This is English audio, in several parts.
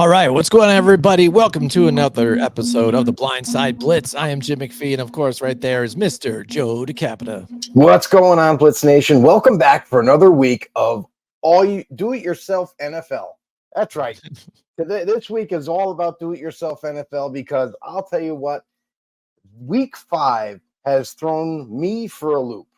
All right, what's going on, everybody? Welcome to another episode of the Blindside Blitz. I am Jim McPhee, and of course, right there is Mr. Joe DeCapita. What's going on, Blitz Nation? Welcome back for another week of all you do-it-yourself NFL. That's right. This week is all about do-it-yourself NFL because I'll tell you what, week 5 has thrown me for a loop.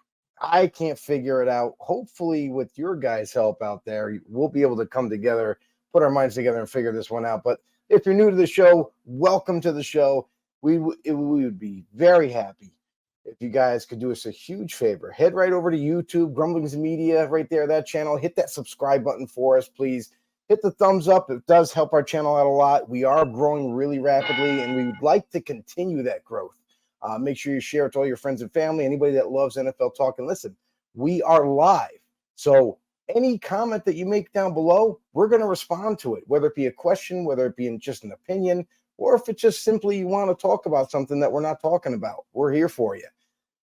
I can't figure it out. Hopefully, with your guys' help out there, we'll be able to come together, put our minds together, and figure this one out. But if you're new to the show, welcome to the show. We would be very happy if you guys could do us a huge favor. Head right over to YouTube, Grumblings Media, right there, that channel. Hit that subscribe button for us, please. Hit the thumbs up. It does help our channel out a lot. We are growing really rapidly, and we would like to continue that growth. Make sure you share it to all your friends and family, anybody that loves NFL talk. And listen, we are live. So any comment that you make down below, we're going to respond to it, whether it be a question, whether it be just an opinion, or if it's just simply you want to talk about something that we're not talking about. We're here for you.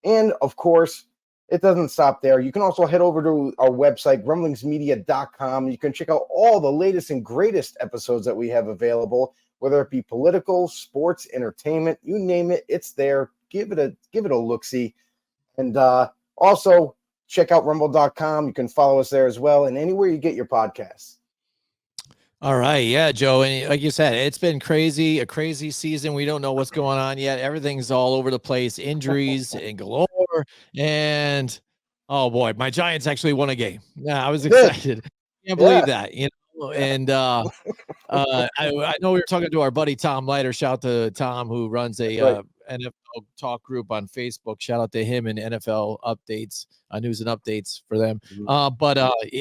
And, of course, it doesn't stop there. You can also head over to our website, grumblingsmedia.com. You can check out all the latest and greatest episodes that we have available, whether it be political, sports, entertainment, you name it, it's there. Give it a look-see. And also, check out rumble.com. You can follow us there as well, and anywhere you get your podcasts. All right. Yeah, Joe. And like you said, it's been a crazy season. We don't know what's going on yet. Everything's all over the place. Injuries and galore. And oh boy, my Giants actually won a game. Yeah, I was excited. Can't believe that, you know. And I know we were talking to our buddy Tom Leiter. Shout out to Tom, who runs a NFL talk group on Facebook. Shout out to him and NFL updates, news and updates for them. But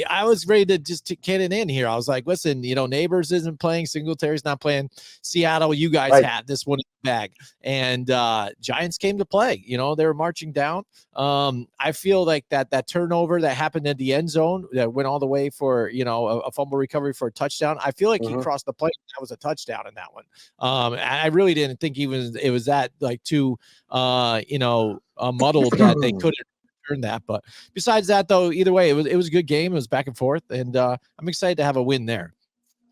I was ready to just get it in here. I was like, listen, Neighbors isn't playing, Singletary's not playing. Seattle, you guys had this one in the bag, and Giants came to play. They were marching down. I feel like that turnover that happened in the end zone that went all the way for a fumble recovery for a touchdown. I feel like he crossed the plate. That was a touchdown in that one. I really didn't think it was that too muddled that they couldn't turn that. But besides that, though, either way, it was a good game. It was back and forth, and I'm excited to have a win there.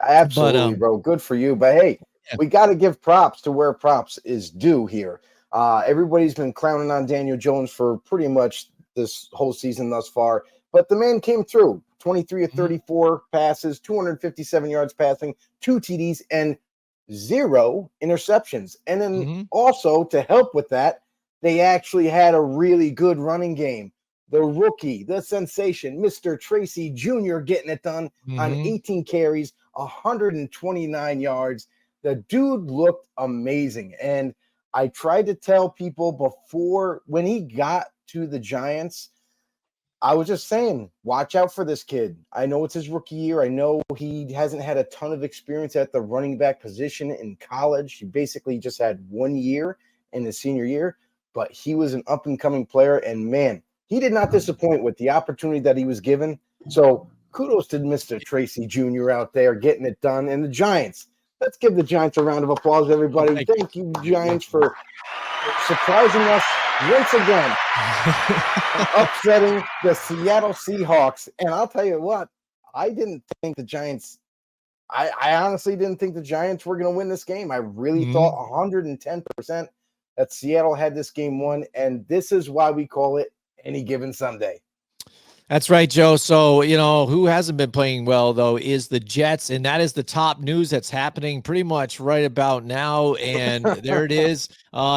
Absolutely, bro. Good for you. But hey, we got to give props to where props is due here. Everybody's been clowning on Daniel Jones for pretty much this whole season thus far, but the man came through. 23 of 34 passes, 257 yards passing, 2 TDs, and 0 interceptions. And then also to help with that, they actually had a really good running game. The rookie, the sensation, Mr. Tracy Jr. getting it done on 18 carries, 129 yards. The dude looked amazing. And I tried to tell people before, when he got to the Giants, I was just saying, watch out for this kid. I know it's his rookie year. I know he hasn't had a ton of experience at the running back position in college. He basically just had 1 year in his senior year, but he was an up-and-coming player, and, man, he did not disappoint with the opportunity that he was given. So kudos to Mr. Tracy Jr. out there getting it done. And the Giants, let's give the Giants a round of applause, everybody. Thank you, Giants, for surprising us once again, upsetting the Seattle Seahawks. And I'll tell you what, I didn't think the Giants – I honestly didn't think the Giants were going to win this game. I really thought 110% that Seattle had this game won, and this is why we call it Any Given Sunday. That's right, Joe. So, who hasn't been playing well, though, is the Jets. And that is the top news that's happening pretty much right about now. And there it is.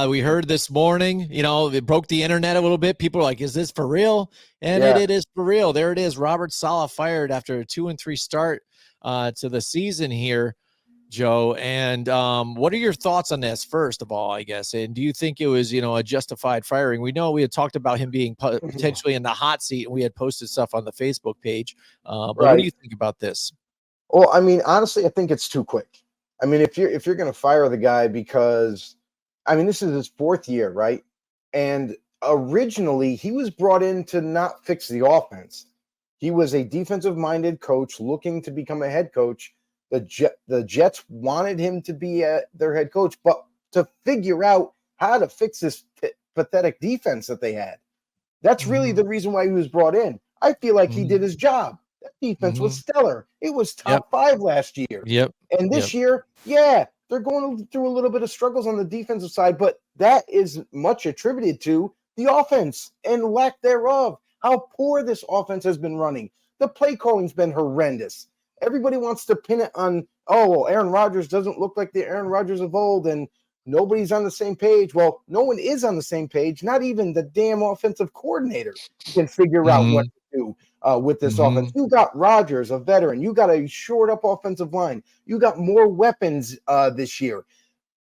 We heard this morning, it broke the internet a little bit. People are like, is this for real? And it is for real. There it is. Robert Saleh fired after a 2-3 start to the season here, Joe. And what are your thoughts on this, first of all, I guess? And do you think it was, a justified firing? We know we had talked about him being potentially in the hot seat, and we had posted stuff on the Facebook page. But what do you think about this? Well, I mean, honestly, I think it's too quick. I mean, if you're going to fire the guy because, I mean, this is his 4th year, right? And originally, he was brought in to not fix the offense. He was a defensive-minded coach looking to become a head coach. The Jets wanted him to be their head coach, but to figure out how to fix this pathetic defense that they had. That's really the reason why he was brought in. I feel like he did his job. That defense was stellar. It was top 5 last year. Yep. And this year, yeah, they're going through a little bit of struggles on the defensive side, but that is much attributed to the offense and lack thereof. How poor this offense has been running. The play calling's been horrendous. Everybody wants to pin it on, oh, well, Aaron Rodgers doesn't look like the Aaron Rodgers of old, and nobody's on the same page. Well, no one is on the same page. Not even the damn offensive coordinator can figure out what to do with this offense. You got Rodgers, a veteran. You got a shored up offensive line. You got more weapons this year.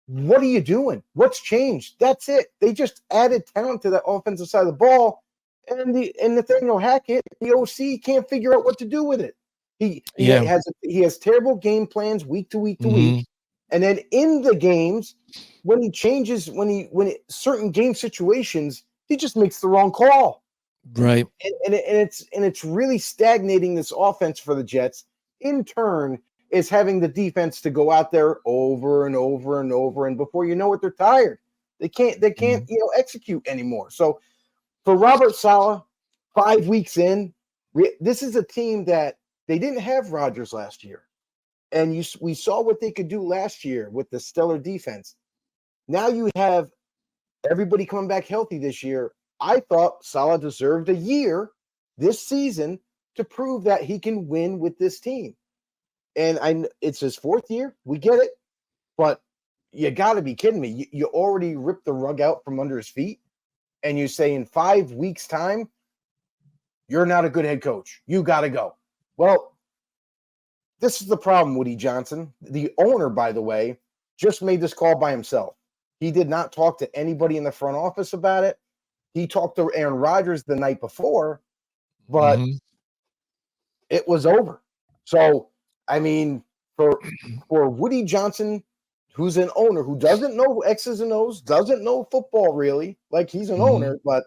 What are you doing? What's changed? That's it. They just added talent to that offensive side of the ball, and Nathaniel Hackett, the OC, can't figure out what to do with it. He has terrible game plans week to week to week. And then in the games, when he changes, certain game situations, he just makes the wrong call. Right. And it's really stagnating this offense for the Jets. In turn, is having the defense to go out there over and over and over, and before you know it, they're tired. They can't execute anymore. So for Robert Saleh, 5 weeks in, this is a team that they didn't have Rodgers last year. And we saw what they could do last year with the stellar defense. Now you have everybody coming back healthy this year. I thought Saleh deserved a year this season to prove that he can win with this team. And it's his 4th year. We get it. But you got to be kidding me. You already ripped the rug out from under his feet. And you say in 5 weeks' time, you're not a good head coach. You got to go. Well, this is the problem, Woody Johnson. The owner, by the way, just made this call by himself. He did not talk to anybody in the front office about it. He talked to Aaron Rodgers the night before, but it was over. So, I mean, for Woody Johnson, who's an owner who doesn't know X's and O's, doesn't know football really, like he's an owner, but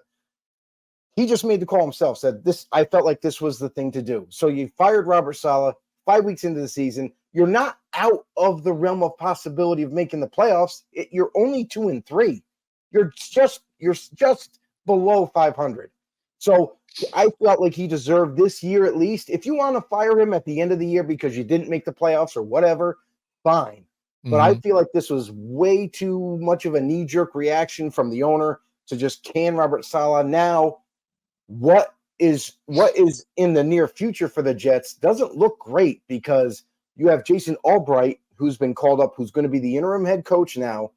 he just made the call himself, said this, I felt like this was the thing to do. So you fired Robert Saleh 5 weeks into the season. You're not out of the realm of possibility of making the playoffs. You're only 2-3. You're just below 500. So I felt like he deserved this year at least. If you want to fire him at the end of the year because you didn't make the playoffs or whatever, fine. But I feel like this was way too much of a knee-jerk reaction from the owner to just can Robert Saleh. Now, what is in the near future for the Jets doesn't look great, because you have Jason Albright, who's been called up, who's going to be the interim head coach now,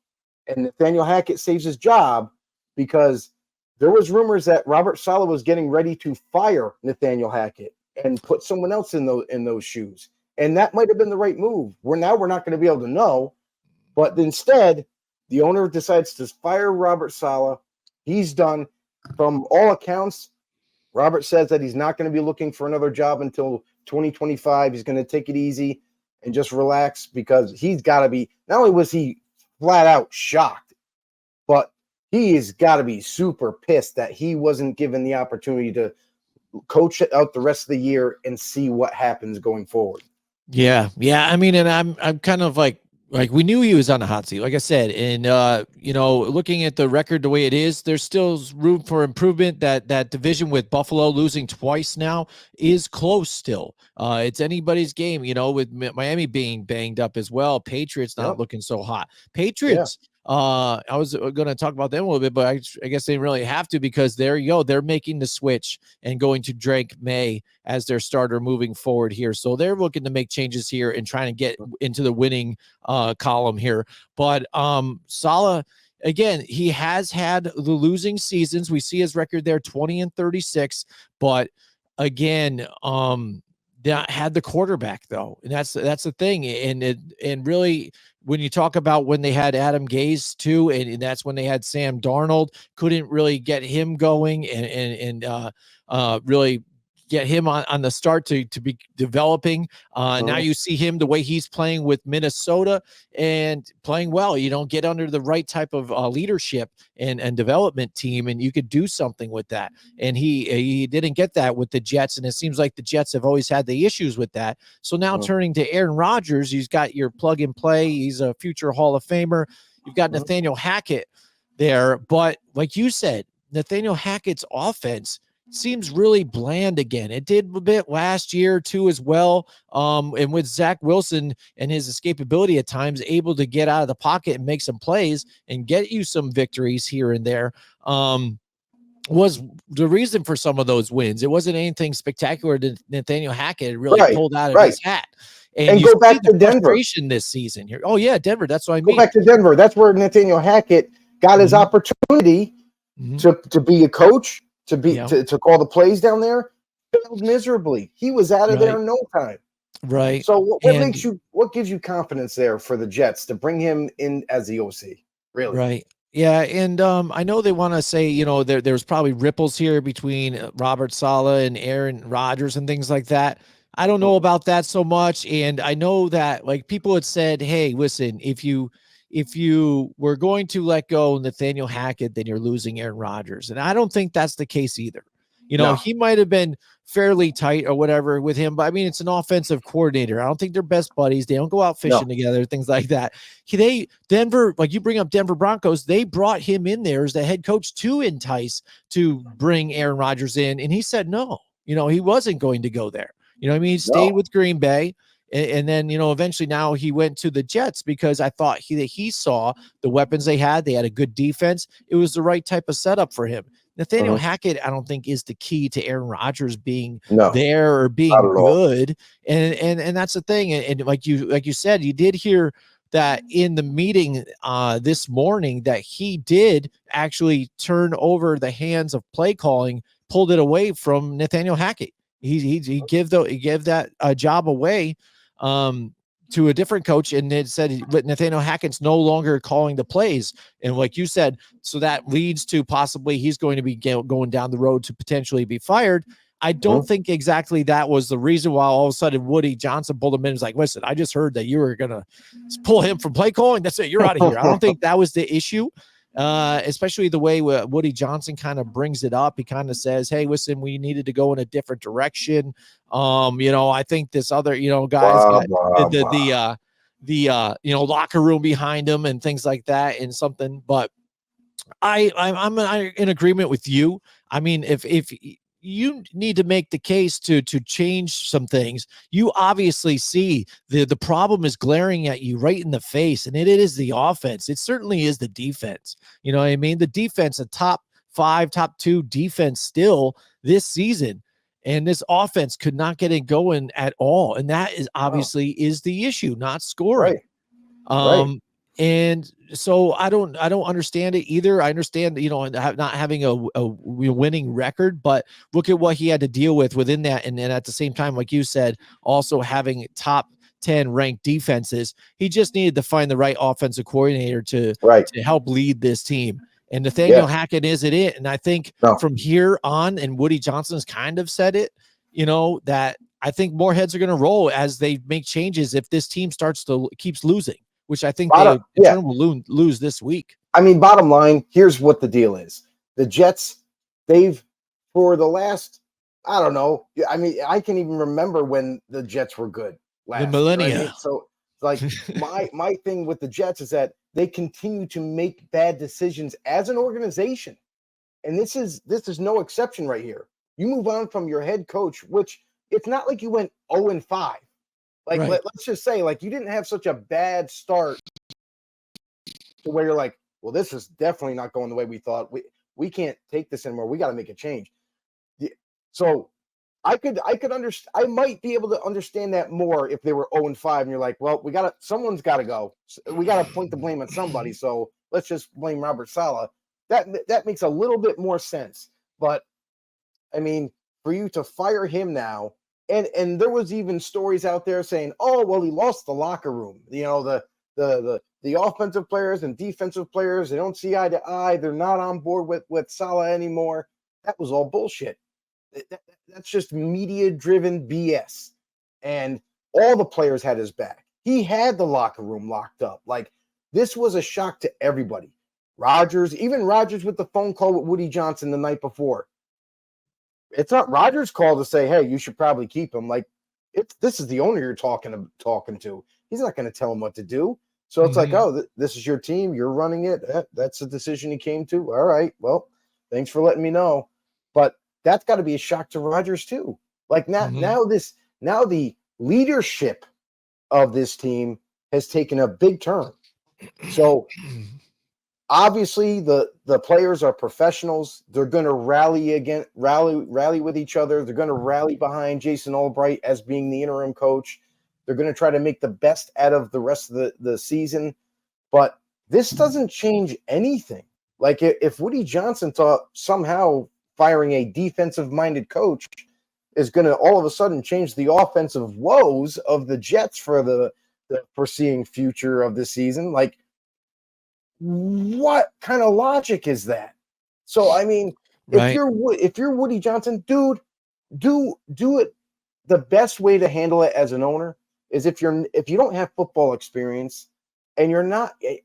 and Nathaniel Hackett saves his job because there was rumors that Robert Saleh was getting ready to fire Nathaniel Hackett and put someone else in those shoes. And that might have been the right move. We're not going to be able to know. But instead, the owner decides to fire Robert Saleh. He's done. From all accounts, Robert says that he's not going to be looking for another job until 2025. He's going to take it easy and just relax, because he's got to be, not only was he flat out shocked, but he has got to be super pissed that he wasn't given the opportunity to coach it out the rest of the year and see what happens going forward. Yeah. I mean, and I'm kind of like we knew he was on the hot seat, like I said, and looking at the record the way it is, there's still room for improvement. That division with Buffalo losing twice now is close still. It's anybody's game, with Miami being banged up as well. Patriots not looking so hot. Patriots. Yeah. I was going to talk about them a little bit, but I guess they really have to, because there you go. They're making the switch and going to Drake May as their starter moving forward here. So they're looking to make changes here and trying to get into the winning column here. But Saleh, again, he has had the losing seasons. We see his record there, 20-36. But again, that had the quarterback though, and that's the thing. And really, when you talk about when they had Adam Gase too, and that's when they had Sam Darnold, couldn't really get him going and really get him on the start to be developing. Now you see him the way he's playing with Minnesota and playing well. You don't get under the right type of leadership and development team, and you could do something with that. And he didn't get that with the Jets, and it seems like the Jets have always had the issues with that. So now turning to Aaron Rodgers, he's got your plug and play. He's a future Hall of Famer. You've got Nathaniel Hackett there, but like you said, Nathaniel Hackett's offense seems really bland again. It did a bit last year too as well. And with Zach Wilson and his escapability at times, able to get out of the pocket and make some plays and get you some victories here and there. Was the reason for some of those wins. It wasn't anything spectacular that Nathaniel Hackett really Right, pulled out of right. his hat. And you go see back the to Denver. frustration this season here. Oh yeah, Denver. That's what I Go mean. back to Denver. That's where Nathaniel Hackett got his opportunity to be a coach, to call the plays down there. Failed miserably. He was out of there in no time. Right. So what gives you confidence there for the Jets to bring him in as the OC? Really? Right. Yeah, and I know they want to say, you know, there's probably ripples here between Robert Saleh and Aaron Rodgers and things like that. I don't know about that so much, and I know that like people had said, "Hey, listen, if you were going to let go Nathaniel Hackett, then you're losing Aaron Rodgers," and I don't think that's the case either. You know, he might have been fairly tight or whatever with him, but I mean, it's an offensive coordinator. I don't think they're best buddies. They don't go out fishing together, things like that. Denver, like you bring up Denver Broncos, they brought him in there as the head coach to entice to bring Aaron Rodgers in, and he said no. You know, he wasn't going to go there. You know what I mean? He stayed with Green Bay. And then, you know, eventually now he went to the Jets because I thought he saw the weapons they had. They had a good defense. It was the right type of setup for him. Nathaniel Hackett, I don't think, is the key to Aaron Rodgers being there or being good. And that's the thing. And like you said, you did hear that in the meeting this morning that he did actually turn over the hands of play calling, pulled it away from Nathaniel Hackett. He gave that job away to a different coach, and it said Nathaniel Hackett's no longer calling the plays. And like you said, so that leads to possibly he's going to be going down the road to potentially be fired. I don't think exactly that was the reason why all of a sudden Woody Johnson pulled him in. Was like, listen, I just heard that you were going to pull him from play calling. That's it. You're out of here. I don't think that was the issue. Especially the way Woody Johnson kind of brings it up. He kind of says, hey, listen, we needed to go in a different direction. You know, I think this other, you know, guys got the you know, locker room behind him and things like that and something. But I'm in agreement with you. I mean, if you need to make the case to change some things, you obviously see the problem is glaring at you right in the face, and it is the offense. It certainly is the defense. You know what I mean? The defense, a top 5, top 2 defense still this season, and this offense could not get it going at all. And that is obviously is the issue, not scoring. And so I don't understand it either. I understand, you know, not having a winning record, but look at what he had to deal with within that. And then at the same time, like you said, also having top 10 ranked defenses. He just needed to find the right offensive coordinator to help lead this team. And Nathaniel Hackett isn't it. And I think from here on, and Woody Johnson's kind of said it, you know, that I think more heads are going to roll as they make changes if this team keeps losing, which I think they will lose this week. I mean, bottom line, here's what the deal is. The Jets, they've, for the last, I don't know, I mean, I can even remember when the Jets were good last. The millennia. You know what I mean? So, like, my thing with the Jets is that they continue to make bad decisions as an organization. And this is no exception right here. You move on from your head coach, which it's not like you went 0-5. Like, let's just say, like, you didn't have such a bad start to where you're like, well, this is definitely not going the way we thought. We can't take this anymore. We got to make a change. So I might be able to understand that more if they were 0-5 and you're like, well, someone's got to go. We got to point the blame on somebody. So let's just blame Robert Saleh. That makes a little bit more sense. But I mean, for you to fire him now, and there was even stories out there saying, oh, well, he lost the locker room. You know, the offensive players and defensive players, they don't see eye to eye. They're not on board with Saleh anymore. That was all bullshit. That's just media-driven BS. And all the players had his back. He had the locker room locked up. Like, this was a shock to everybody. Even Rodgers with the phone call with Woody Johnson the night before. It's not Rodgers' call to say, hey, you should probably keep him. Like, this is the owner you're talking to. He's not going to tell him what to do. So it's like, oh, this is your team. You're running it. That's the decision he came to. All right. Well, thanks for letting me know. But that's got to be a shock to Rodgers too. Like now the leadership of this team has taken a big turn. So obviously the players are professionals. They're going to rally with each other. They're going to rally behind Jason Albright as being the interim coach. They're going to try to make the best out of the rest of the season. But this doesn't change anything. Like if Woody Johnson thought somehow firing a defensive-minded coach is going to all of a sudden change the offensive woes of the Jets for the foreseeing future of the season, like, what kind of logic is that? So, I mean, Right. if you're Woody Johnson, dude, do it. The best way to handle it as an owner is if you don't have football experience and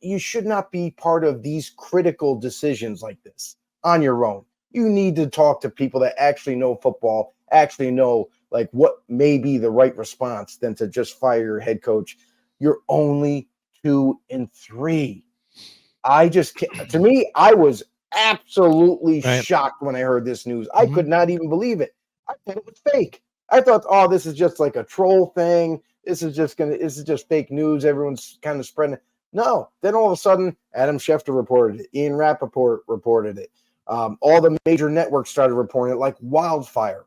you should not be part of these critical decisions like this on your own. You need to talk to people that actually know football, actually know like what may be the right response than to just fire your head coach. You're only 2-3. To me, I was absolutely shocked when I heard this news. I could not even believe it. I thought it was fake. I thought, oh, this is just like a troll thing. This is just fake news. Everyone's kind of spreading it. No. Then all of a sudden, Adam Schefter reported it. Ian Rappaport reported it. All the major networks started reporting it like wildfire.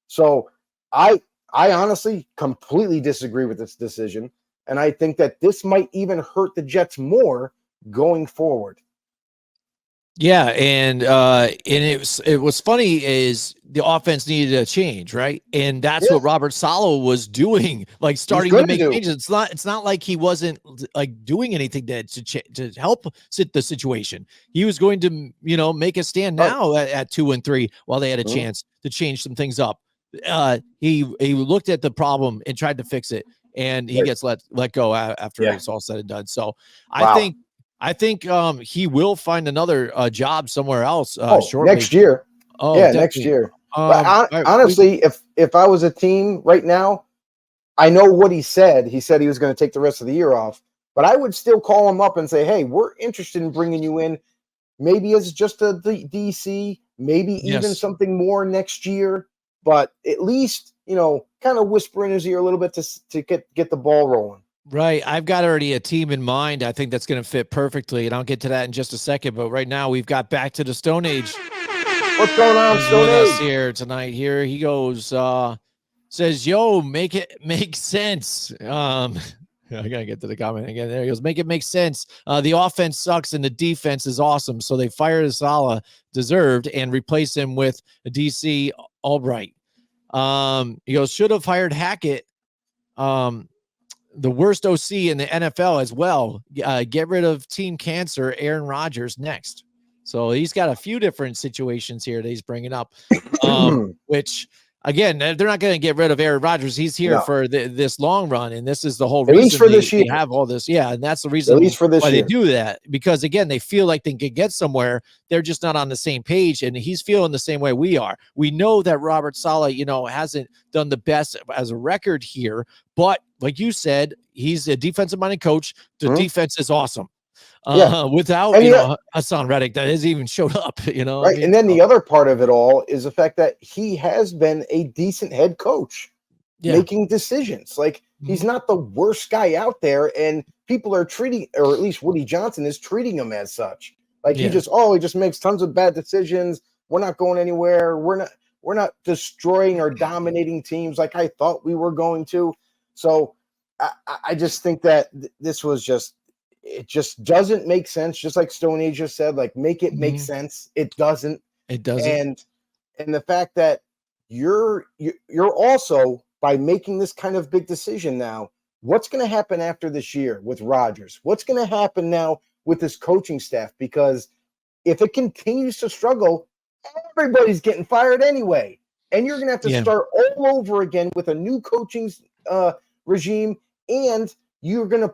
So I honestly completely disagree with this decision. And I think that this might even hurt the Jets more going forward. Yeah, and it was funny is the offense needed a change, right? And that's what Robert Saleh was doing, like starting to make changes. It's not like he wasn't like doing anything to help the situation. He was going to, make a stand now at 2-3 while they had a chance to change some things up. He looked at the problem and tried to fix it, and he gets let go after it's all said and done. So I think he will find another job somewhere else shortly. Next year. Oh, yeah, definitely. Next year. Honestly, if I was a team right now, I know what he said. He said he was going to take the rest of the year off, but I would still call him up and say, hey, we're interested in bringing you in. Maybe as just a DC, maybe even something more next year, but at least, kind of whisper in his ear a little bit to get the ball rolling. Right. I've got already a team in mind. I think that's going to fit perfectly. And I'll get to that in just a second. But right now we've got Back to the Stone Age. What's going on, Stone Age? Us here tonight. Here he goes. Says, yo, make it make sense. I gotta get to the comment again. There he goes. Make it make sense. The offense sucks and the defense is awesome. So they fired Saleh, deserved, and replaced him with a DC Albright. He goes, should have hired Hackett. The worst OC in the NFL as well. Get rid of team cancer, Aaron Rodgers next. So he's got a few different situations here that he's bringing up, which, again, they're not going to get rid of Aaron Rodgers. He's here for this long run, and this is the whole reason least for this year. They have all this. Yeah, and that's the reason at least for this why year. They do that, because, again, they feel like they can get somewhere. They're just not on the same page, and he's feeling the same way we are. We know that Robert Saleh, hasn't done the best as a record here, but like you said, he's a defensive-minded coach. The defense is awesome. Without Hassan Reddick that has even showed up, right. I mean? And then the other part of it all is the fact that he has been a decent head coach making decisions. Like he's not the worst guy out there, and people are treating, or at least Woody Johnson is treating him as such. Like he just makes tons of bad decisions. We're not going anywhere. We're not destroying or dominating teams like I thought we were going to. So I just think that this was it just doesn't make sense. Just like Stone Age just said, like make it make sense. It doesn't. It doesn't. And the fact that you're also, by making this kind of big decision now, what's going to happen after this year with Rodgers? What's going to happen now with this coaching staff? Because if it continues to struggle, everybody's getting fired anyway. And you're going to have to start all over again with a new coaching regime, and you're gonna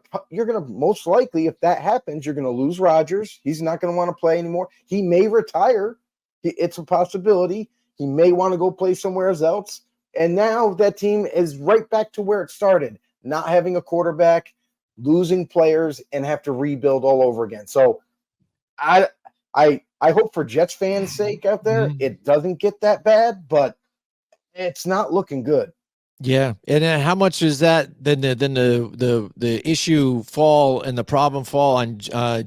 most likely, if that happens, you're gonna lose Rodgers. He's not gonna want to play anymore. He may retire. It's a possibility. He may want to go play somewhere else. And now that team is right back to where it started, not having a quarterback, losing players, and have to rebuild all over again. So I I hope for Jets fans' sake out there, it doesn't get that bad, but it's not looking good. Yeah, and then how much is that? Then the issue fall and the problem fall on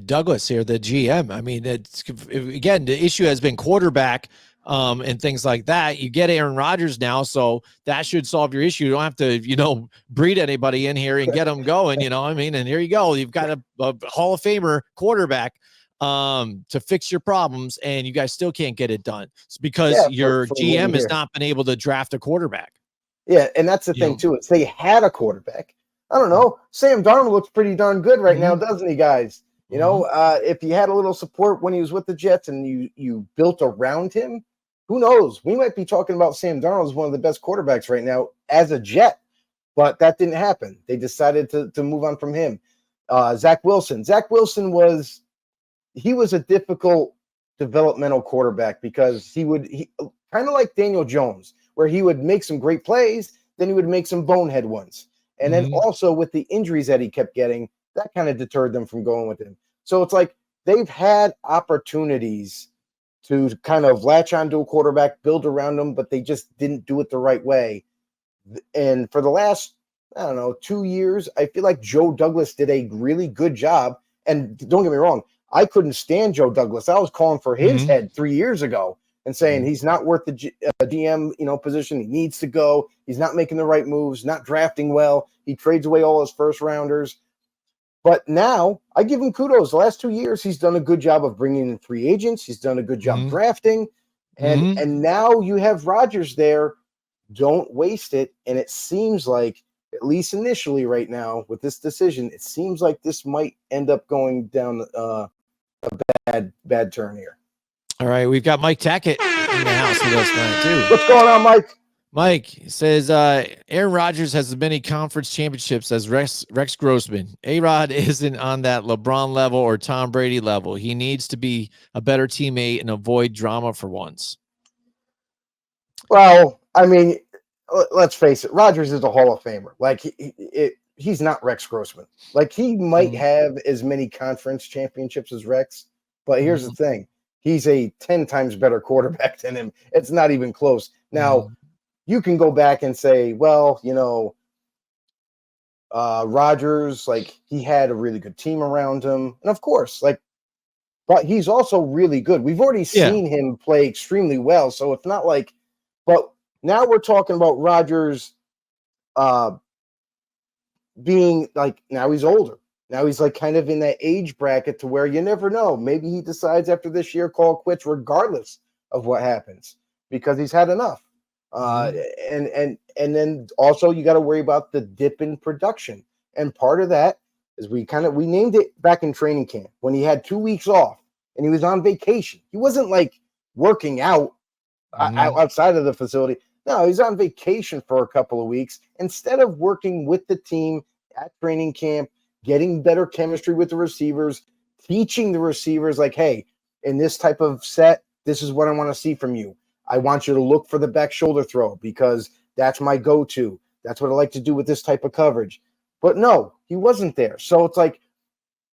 Douglas here, the GM. I mean, it's again the issue has been quarterback and things like that. You get Aaron Rodgers now, so that should solve your issue. You don't have to breed anybody in here and get them going. You know what I mean? And here you go. You've got a Hall of Famer quarterback to fix your problems, and you guys still can't get it done. It's because your GM has not been able to draft a quarterback. Yeah, and that's the thing too. Is they had a quarterback. I don't know. Sam Darnold looks pretty darn good right now, doesn't he, guys? You know, if he had a little support when he was with the Jets and you built around him, who knows? We might be talking about Sam Darnold as one of the best quarterbacks right now as a Jet, but that didn't happen. They decided to move on from him. Zach Wilson. Zach Wilson was a difficult developmental quarterback because he kind of like Daniel Jones, where he would make some great plays, then he would make some bonehead ones. And then also with the injuries that he kept getting, that kind of deterred them from going with him. So it's like they've had opportunities to kind of latch onto a quarterback, build around him, but they just didn't do it the right way. And for the last, 2 years, I feel like Joe Douglas did a really good job. And don't get me wrong, I couldn't stand Joe Douglas. I was calling for his head 3 years ago and saying he's not worth the GM, position. He needs to go. He's not making the right moves, not drafting well. He trades away all his first rounders. But now I give him kudos. The last 2 years, he's done a good job of bringing in free agents. He's done a good job drafting. And now you have Rodgers there. Don't waste it. And it seems like, at least initially right now with this decision, it seems like this might end up going down a bad turn here. All right, we've got Mike Tackett in the house with us tonight too. What's going on, Mike? Mike says Aaron Rodgers has as many conference championships as Rex Grossman. A-Rod isn't on that LeBron level or Tom Brady level. He needs to be a better teammate and avoid drama for once. Well, I mean, let's face it. Rodgers is a Hall of Famer. Like he's not Rex Grossman. Like he might have as many conference championships as Rex, but here's the thing. He's a 10 times better quarterback than him. It's not even close. Now, you can go back and say, well, Rodgers, like he had a really good team around him. And of course, but he's also really good. We've already seen him play extremely well. So it's not like, but now we're talking about Rodgers being like, now he's older. Now he's like kind of in that age bracket to where you never know. Maybe he decides after this year, call quits regardless of what happens because he's had enough. And then also you got to worry about the dip in production. And part of that is we named it back in training camp when he had 2 weeks off and he was on vacation. He wasn't like working out outside of the facility. No, he's on vacation for a couple of weeks instead of working with the team at training camp, getting better chemistry with the receivers, teaching the receivers like, hey, in this type of set, this is what I want to see from you. I want you to look for the back shoulder throw because that's my go-to. That's what I like to do with this type of coverage. But no, he wasn't there. So it's like,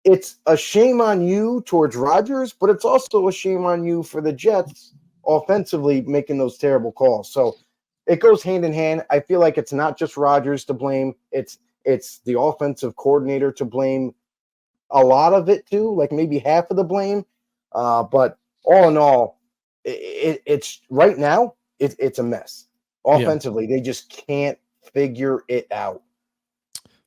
it's a shame on you towards Rodgers, but it's also a shame on you for the Jets offensively making those terrible calls. So it goes hand in hand. I feel like it's not just Rodgers to blame. It's the offensive coordinator to blame. A lot of it too, like maybe half of the blame. But all in all, it's right now, it's a mess. Offensively, they just can't figure it out.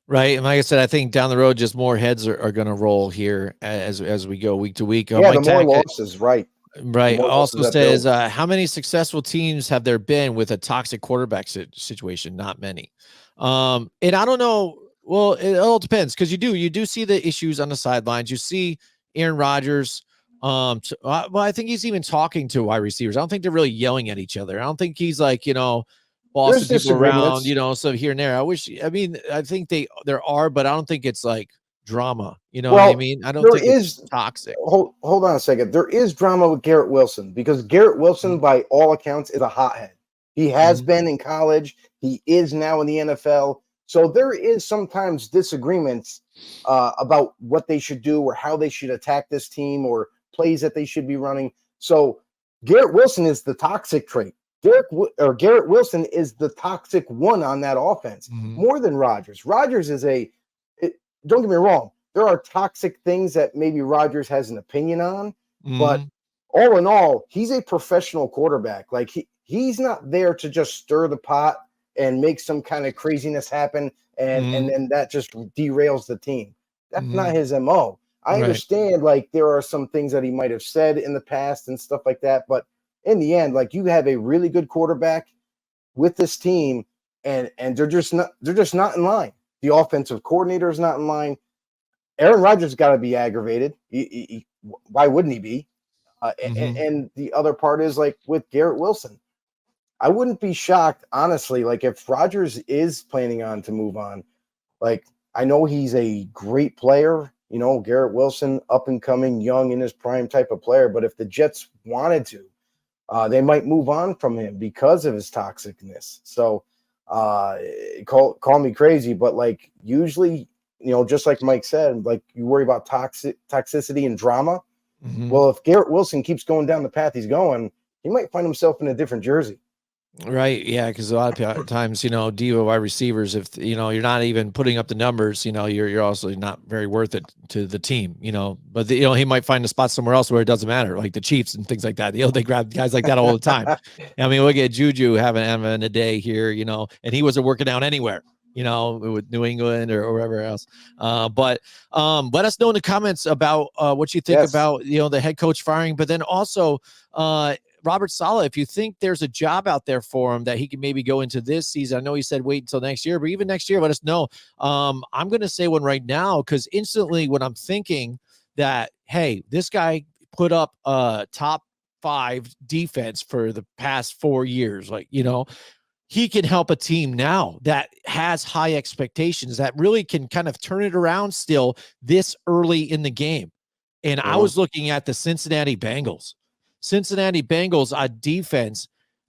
Right. And like I said, I think down the road, just more heads are going to roll here as we go week to week. Yeah, the more losses, right. Right. Also says, how many successful teams have there been with a toxic quarterback situation? Not many. And I don't know. Well, it all depends because you do see the issues on the sidelines. You see Aaron Rodgers. Well, I think he's even talking to wide receivers. I don't think they're really yelling at each other. I don't think he's like, bossing people around, so here and there. I think there are, but I don't think it's like drama. You know what I mean? I don't think it's toxic. Hold on a second. There is drama with Garrett Wilson because Garrett Wilson, by all accounts, is a hothead. He has been in college. He is now in the NFL. So there is sometimes disagreements about what they should do or how they should attack this team or plays that they should be running. So Garrett Wilson is the toxic trait. Garrett Wilson is the toxic one on that offense more than Rodgers. Rodgers is don't get me wrong. There are toxic things that maybe Rodgers has an opinion on, but all in all, he's a professional quarterback. Like he's not there to just stir the pot and make some kind of craziness happen, and then that just derails the team. That's not his MO. I understand, like, there are some things that he might have said in the past and stuff like that, but in the end, like, you have a really good quarterback with this team, and they're just not in line. The offensive coordinator is not in line. Aaron Rodgers got to be aggravated. Why wouldn't he be? And the other part is, like, with Garrett Wilson, I wouldn't be shocked, honestly, like, if Rodgers is planning on to move on. Like, I know he's a great player, Garrett Wilson, up and coming, young, in his prime type of player, but if the Jets wanted to, they might move on from him because of his toxicness. So call me crazy, but, like, usually, just like Mike said, like, you worry about toxicity and drama. Well, if Garrett Wilson keeps going down the path he's going, he might find himself in a different jersey. Right. Yeah. Because a lot of times, diva wide receivers, if, you're not even putting up the numbers, you're also not very worth it to the team, but he might find a spot somewhere else where it doesn't matter, like the Chiefs and things like that. They grab guys like that all the time. I mean, look at Juju having a day here, and he wasn't working out anywhere, with New England or wherever else. But let us know in the comments about what you think about, the head coach firing, but then also, Robert Saleh, if you think there's a job out there for him that he can maybe go into this season. I know he said wait until next year, but even next year, let us know. I'm going to say one right now, because instantly when I'm thinking that, hey, this guy put up a top 5 defense for the past 4 years, like, he can help a team now that has high expectations, that really can kind of turn it around still this early in the game. And I was looking at the Cincinnati Bengals on defense,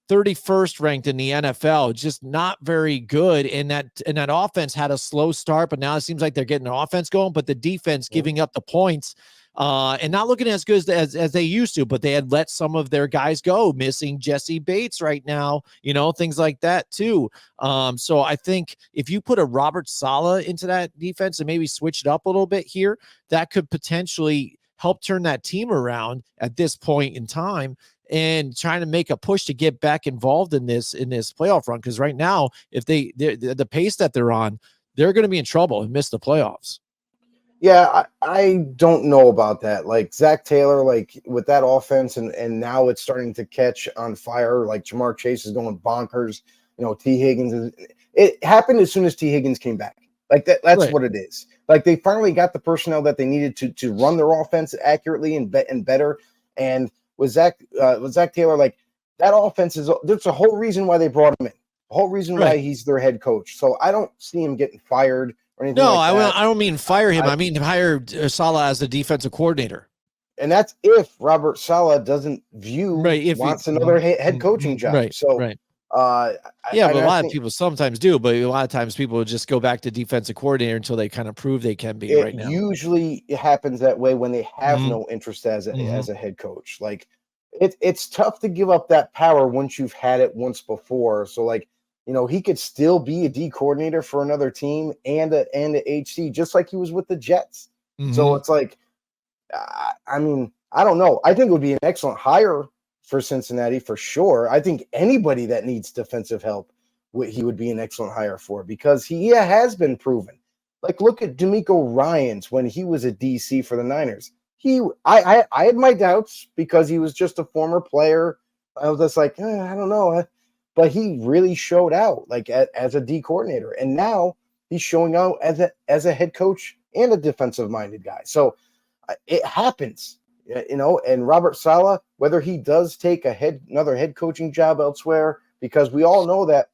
31st ranked in the NFL, just not very good. And that offense had a slow start, but now it seems like they're getting the offense going, but the defense giving up the points and not looking as good as they used to, but they had let some of their guys go, missing Jesse Bates right now, things like that too. So I think if you put a Robert Saleh into that defense and maybe switch it up a little bit here, that could potentially help turn that team around at this point in time and trying to make a push to get back involved in this playoff run. Because right now, if the pace that they're on, they're going to be in trouble and miss the playoffs. Yeah, I don't know about that. Like Zach Taylor, like with that offense, and now it's starting to catch on fire. Like Jamar Chase is going bonkers. T. Higgins. It happened as soon as T. Higgins came back. Like that's right. What it is. Like they finally got the personnel that they needed to run their offense accurately and better. And with Zach Taylor, like that offense there's a whole reason why they brought him in. The whole reason why he's their head coach. So I don't see him getting fired or anything. No, like I don't mean fire him. I mean hire Saleh as the defensive coordinator. And that's if Robert Saleh doesn't wants another head coaching job. Right. So but a lot of people sometimes do, but a lot of times people just go back to defensive coordinator until they kind of prove they can be right now. Usually it happens that way when they have no interest as a head coach. Like it's tough to give up that power once you've had it once before. So like, he could still be a D coordinator for another team and a HC, just like he was with the Jets. So it's like, I mean, I don't know. I think it would be an excellent hire for Cincinnati for sure. I think anybody that needs defensive help, he would be an excellent hire for, because he has been proven. Like look at D'Amico Ryans when he was a DC for the Niners. I had my doubts because he was just a former player. I was just like, I don't know, but he really showed out like as a D coordinator, and now he's showing out as a head coach and a defensive minded guy. So it happens. And Robert Saleh, whether he does take another head coaching job elsewhere, because we all know that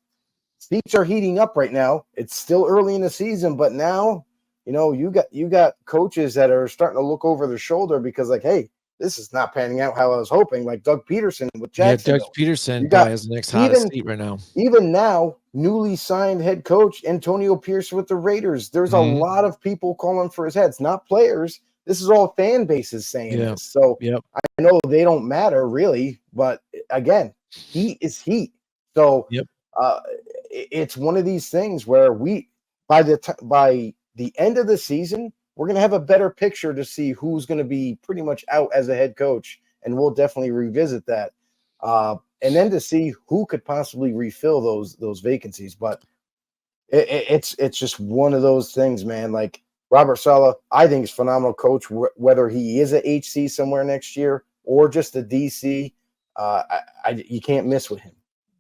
seats are heating up right now. It's still early in the season, but now, you got coaches that are starting to look over their shoulder because like, hey, this is not panning out how I was hoping. Like Doug Peterson with Jacksonville. Yeah, Doug Peterson is the next hottest seat right now. Even now, newly signed head coach Antonio Pierce with the Raiders. There's a lot of people calling for his head. It's not players, This is all fan bases saying Yeah. this. So Yep. I know they don't matter really, but again, heat is heat. So Yep. it's one of these things where by the end of the season, we're going to have a better picture to see who's going to be pretty much out as a head coach, and we'll definitely revisit that. And then to see who could possibly refill those vacancies. But it's just one of those things, man. Like Robert Saleh, I think is a phenomenal coach, whether he is a HC somewhere next year or just a DC. You can't miss with him.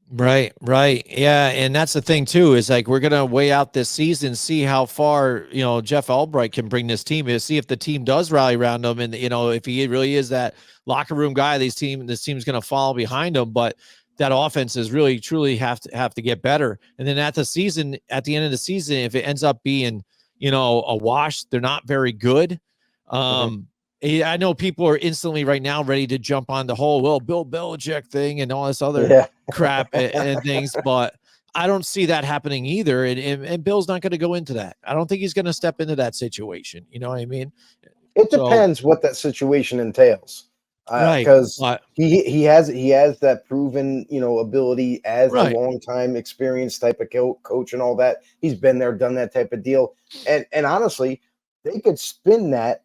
Right, right. Yeah, and that's the thing too, is like we're gonna weigh out this season, see how far, Jeff Albright can bring this team, is see if the team does rally around him, and if he really is that locker room guy, this team's gonna follow behind him. But that offense is really truly have to get better. And then at the end of the season, if it ends up being, a wash, they're not very good. I know people are instantly right now ready to jump on the whole Bill Belichick thing and all this other crap and things, but I don't see that happening either. And Bill's not going to go into that. I don't think he's going to step into that situation. You know what I mean? It depends what that situation entails, Right. because he has that proven ability as a long time experienced type of coach and all that. He's been there, done that type of deal, and honestly, they could spin that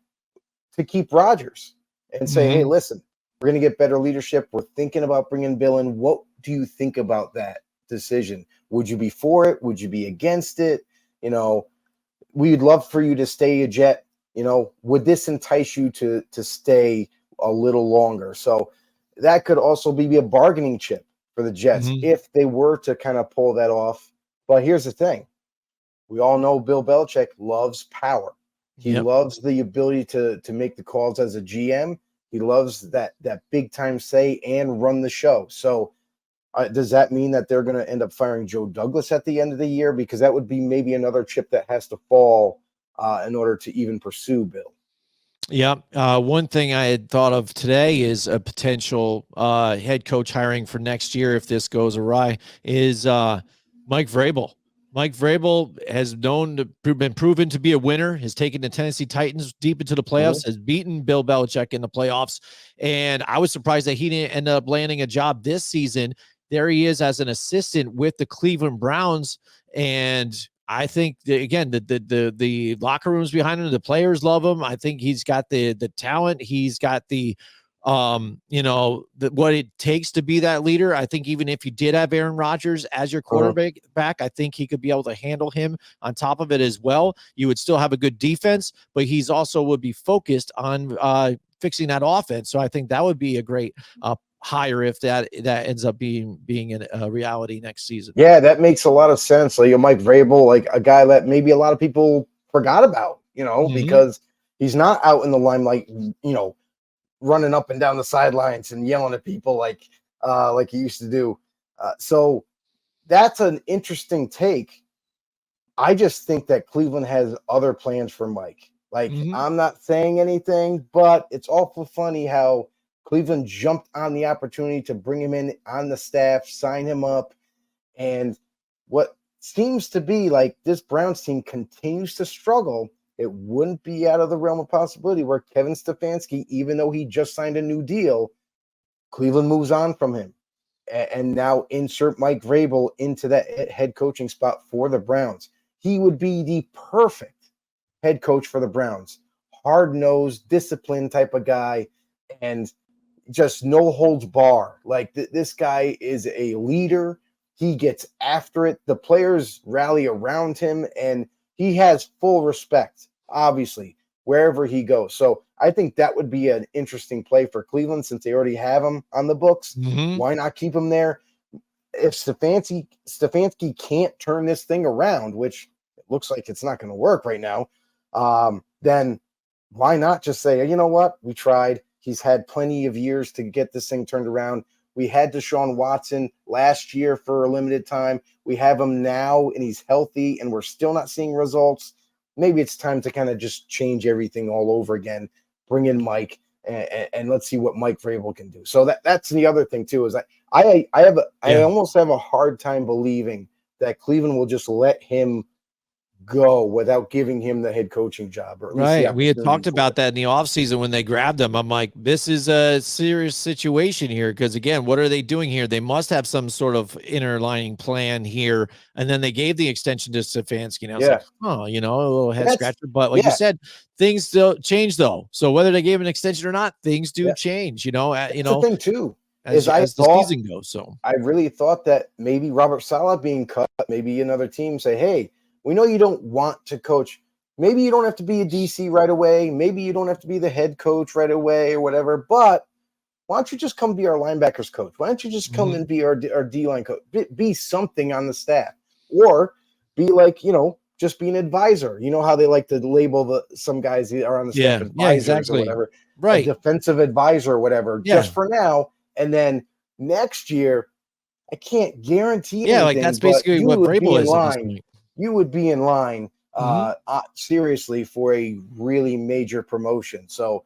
to keep Rodgers and say, hey, listen, we're going to get better leadership. We're thinking about bringing Bill in. What do you think about that decision? Would you be for it? Would you be against it? We'd love for you to stay a Jet. Would this entice you to stay a little longer? So that could also be a bargaining chip for the Jets if they were to kind of pull that off. But here's the thing. We all know Bill Belichick loves power. He loves the ability to make the calls as a GM. He loves that big time say and run the show. So does that mean that they're going to end up firing Joe Douglas at the end of the year? Because that would be maybe another chip that has to fall in order to even pursue Bill. Yeah. One thing I had thought of today is a potential head coach hiring for next year if this goes awry is Mike Vrabel. Mike Vrabel has been proven to be a winner, has taken the Tennessee Titans deep into the playoffs, has beaten Bill Belichick in the playoffs. And I was surprised that he didn't end up landing a job this season. There he is as an assistant with the Cleveland Browns. And I think the locker rooms behind him, the players love him. I think he's got the talent. He's got the what it takes to be that leader. I think even if you did have Aaron Rodgers as your quarterback, I think he could be able to handle him on top of it as well. You would still have a good defense, but he's also would be focused on fixing that offense. So I think that would be a great hire if that ends up being a reality next season. Yeah, that makes a lot of sense. Like Mike Vrabel, like a guy that maybe a lot of people forgot about, because he's not out in the limelight, running up and down the sidelines and yelling at people like he used to do. So that's an interesting take. I just think that Cleveland has other plans for Mike. Like I'm not saying anything, but it's awful funny how Cleveland jumped on the opportunity to bring him in on the staff, sign him up. And what seems to be like this Browns team continues to struggle. It wouldn't be out of the realm of possibility where Kevin Stefanski, even though he just signed a new deal, Cleveland moves on from him. And now insert Mike Vrabel into that head coaching spot for the Browns. He would be the perfect head coach for the Browns. Hard-nosed, disciplined type of guy, and just no holds bar. Like this guy is a leader. He gets after it. The players rally around him, and he has full respect, obviously, wherever he goes. So I think that would be an interesting play for Cleveland since they already have him on the books. Why not keep him there? If Stefanski can't turn this thing around, which it looks like it's not going to work right now, then why not just say, you know what? We tried. He's had plenty of years to get this thing turned around. We had Deshaun Watson last year for a limited time. We have him now, and he's healthy, and we're still not seeing results. Maybe it's time to kind of just change everything all over again, bring in Mike, and let's see what Mike Vrabel can do. So that's the other thing, too, is I almost have a hard time believing that Cleveland will just let him go without giving him the head coaching job, or at least the Right. We had opportunity talked for about it. that in the offseason when they grabbed him. I'm like, this is a serious situation here. Because again, what are they doing here? They must have some sort of interlining plan here. And then they gave the extension to Stefanski. And I was like, Yeah, oh, a little head that's scratcher. But like you yeah, said, things still change though. So whether they gave an extension or not, things do yeah. change, That's the thing too. as Is I as the thought season goes. So I really thought that maybe Robert Saleh being cut, maybe another team say, hey, we know you don't want to coach. Maybe you don't have to be a DC right away. Maybe you don't have to be the head coach right away or whatever. But why don't you just come be our linebackers coach? Why don't you just come and be our D line coach? Be something on the staff, or be like, just be an advisor. You know how they like to label some guys that are on the staff yeah, advisors or exactly. whatever, a Right. defensive advisor or whatever, Yeah. just for now. And then next year, I can't guarantee Yeah. Like anything, that's but basically you what would be Vrabel in is at this line. point. You would be in line Mhm. seriously for a really major promotion. So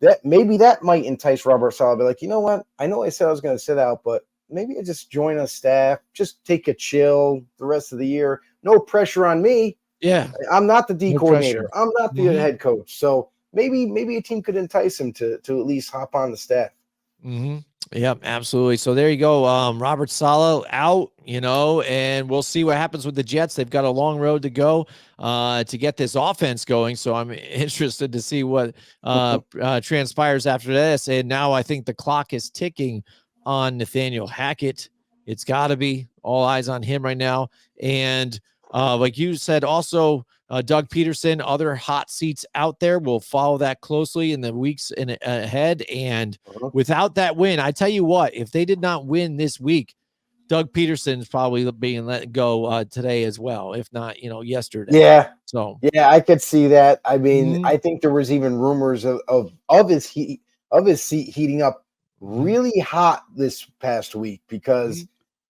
that might entice Robert Saleh. Be like, you know what? I know I said I was going to sit out, but maybe I just join a staff, just take a chill the rest of the year. No pressure on me. Yeah. I'm not the D No pressure. coordinator. I'm not the Mhm. head coach. So maybe a team could entice him to at least hop on the staff. Yep, absolutely. So there you go. Robert Saleh out, and we'll see what happens with the Jets. They've got a long road to go to get this offense going. So I'm interested to see what transpires after this. And now I think the clock is ticking on Nathaniel Hackett. It's got to be all eyes on him right now. And like you said, also Doug Peterson, other hot seats out there. We'll follow that closely in the weeks ahead. And without that win, I tell you what, if they did not win this week, Doug Peterson's probably being let go today as well, if not, yesterday. Yeah. So Yeah, I could see that. I mean, mhm, I think there was even rumors of his seat heating up mhm, really hot this past week because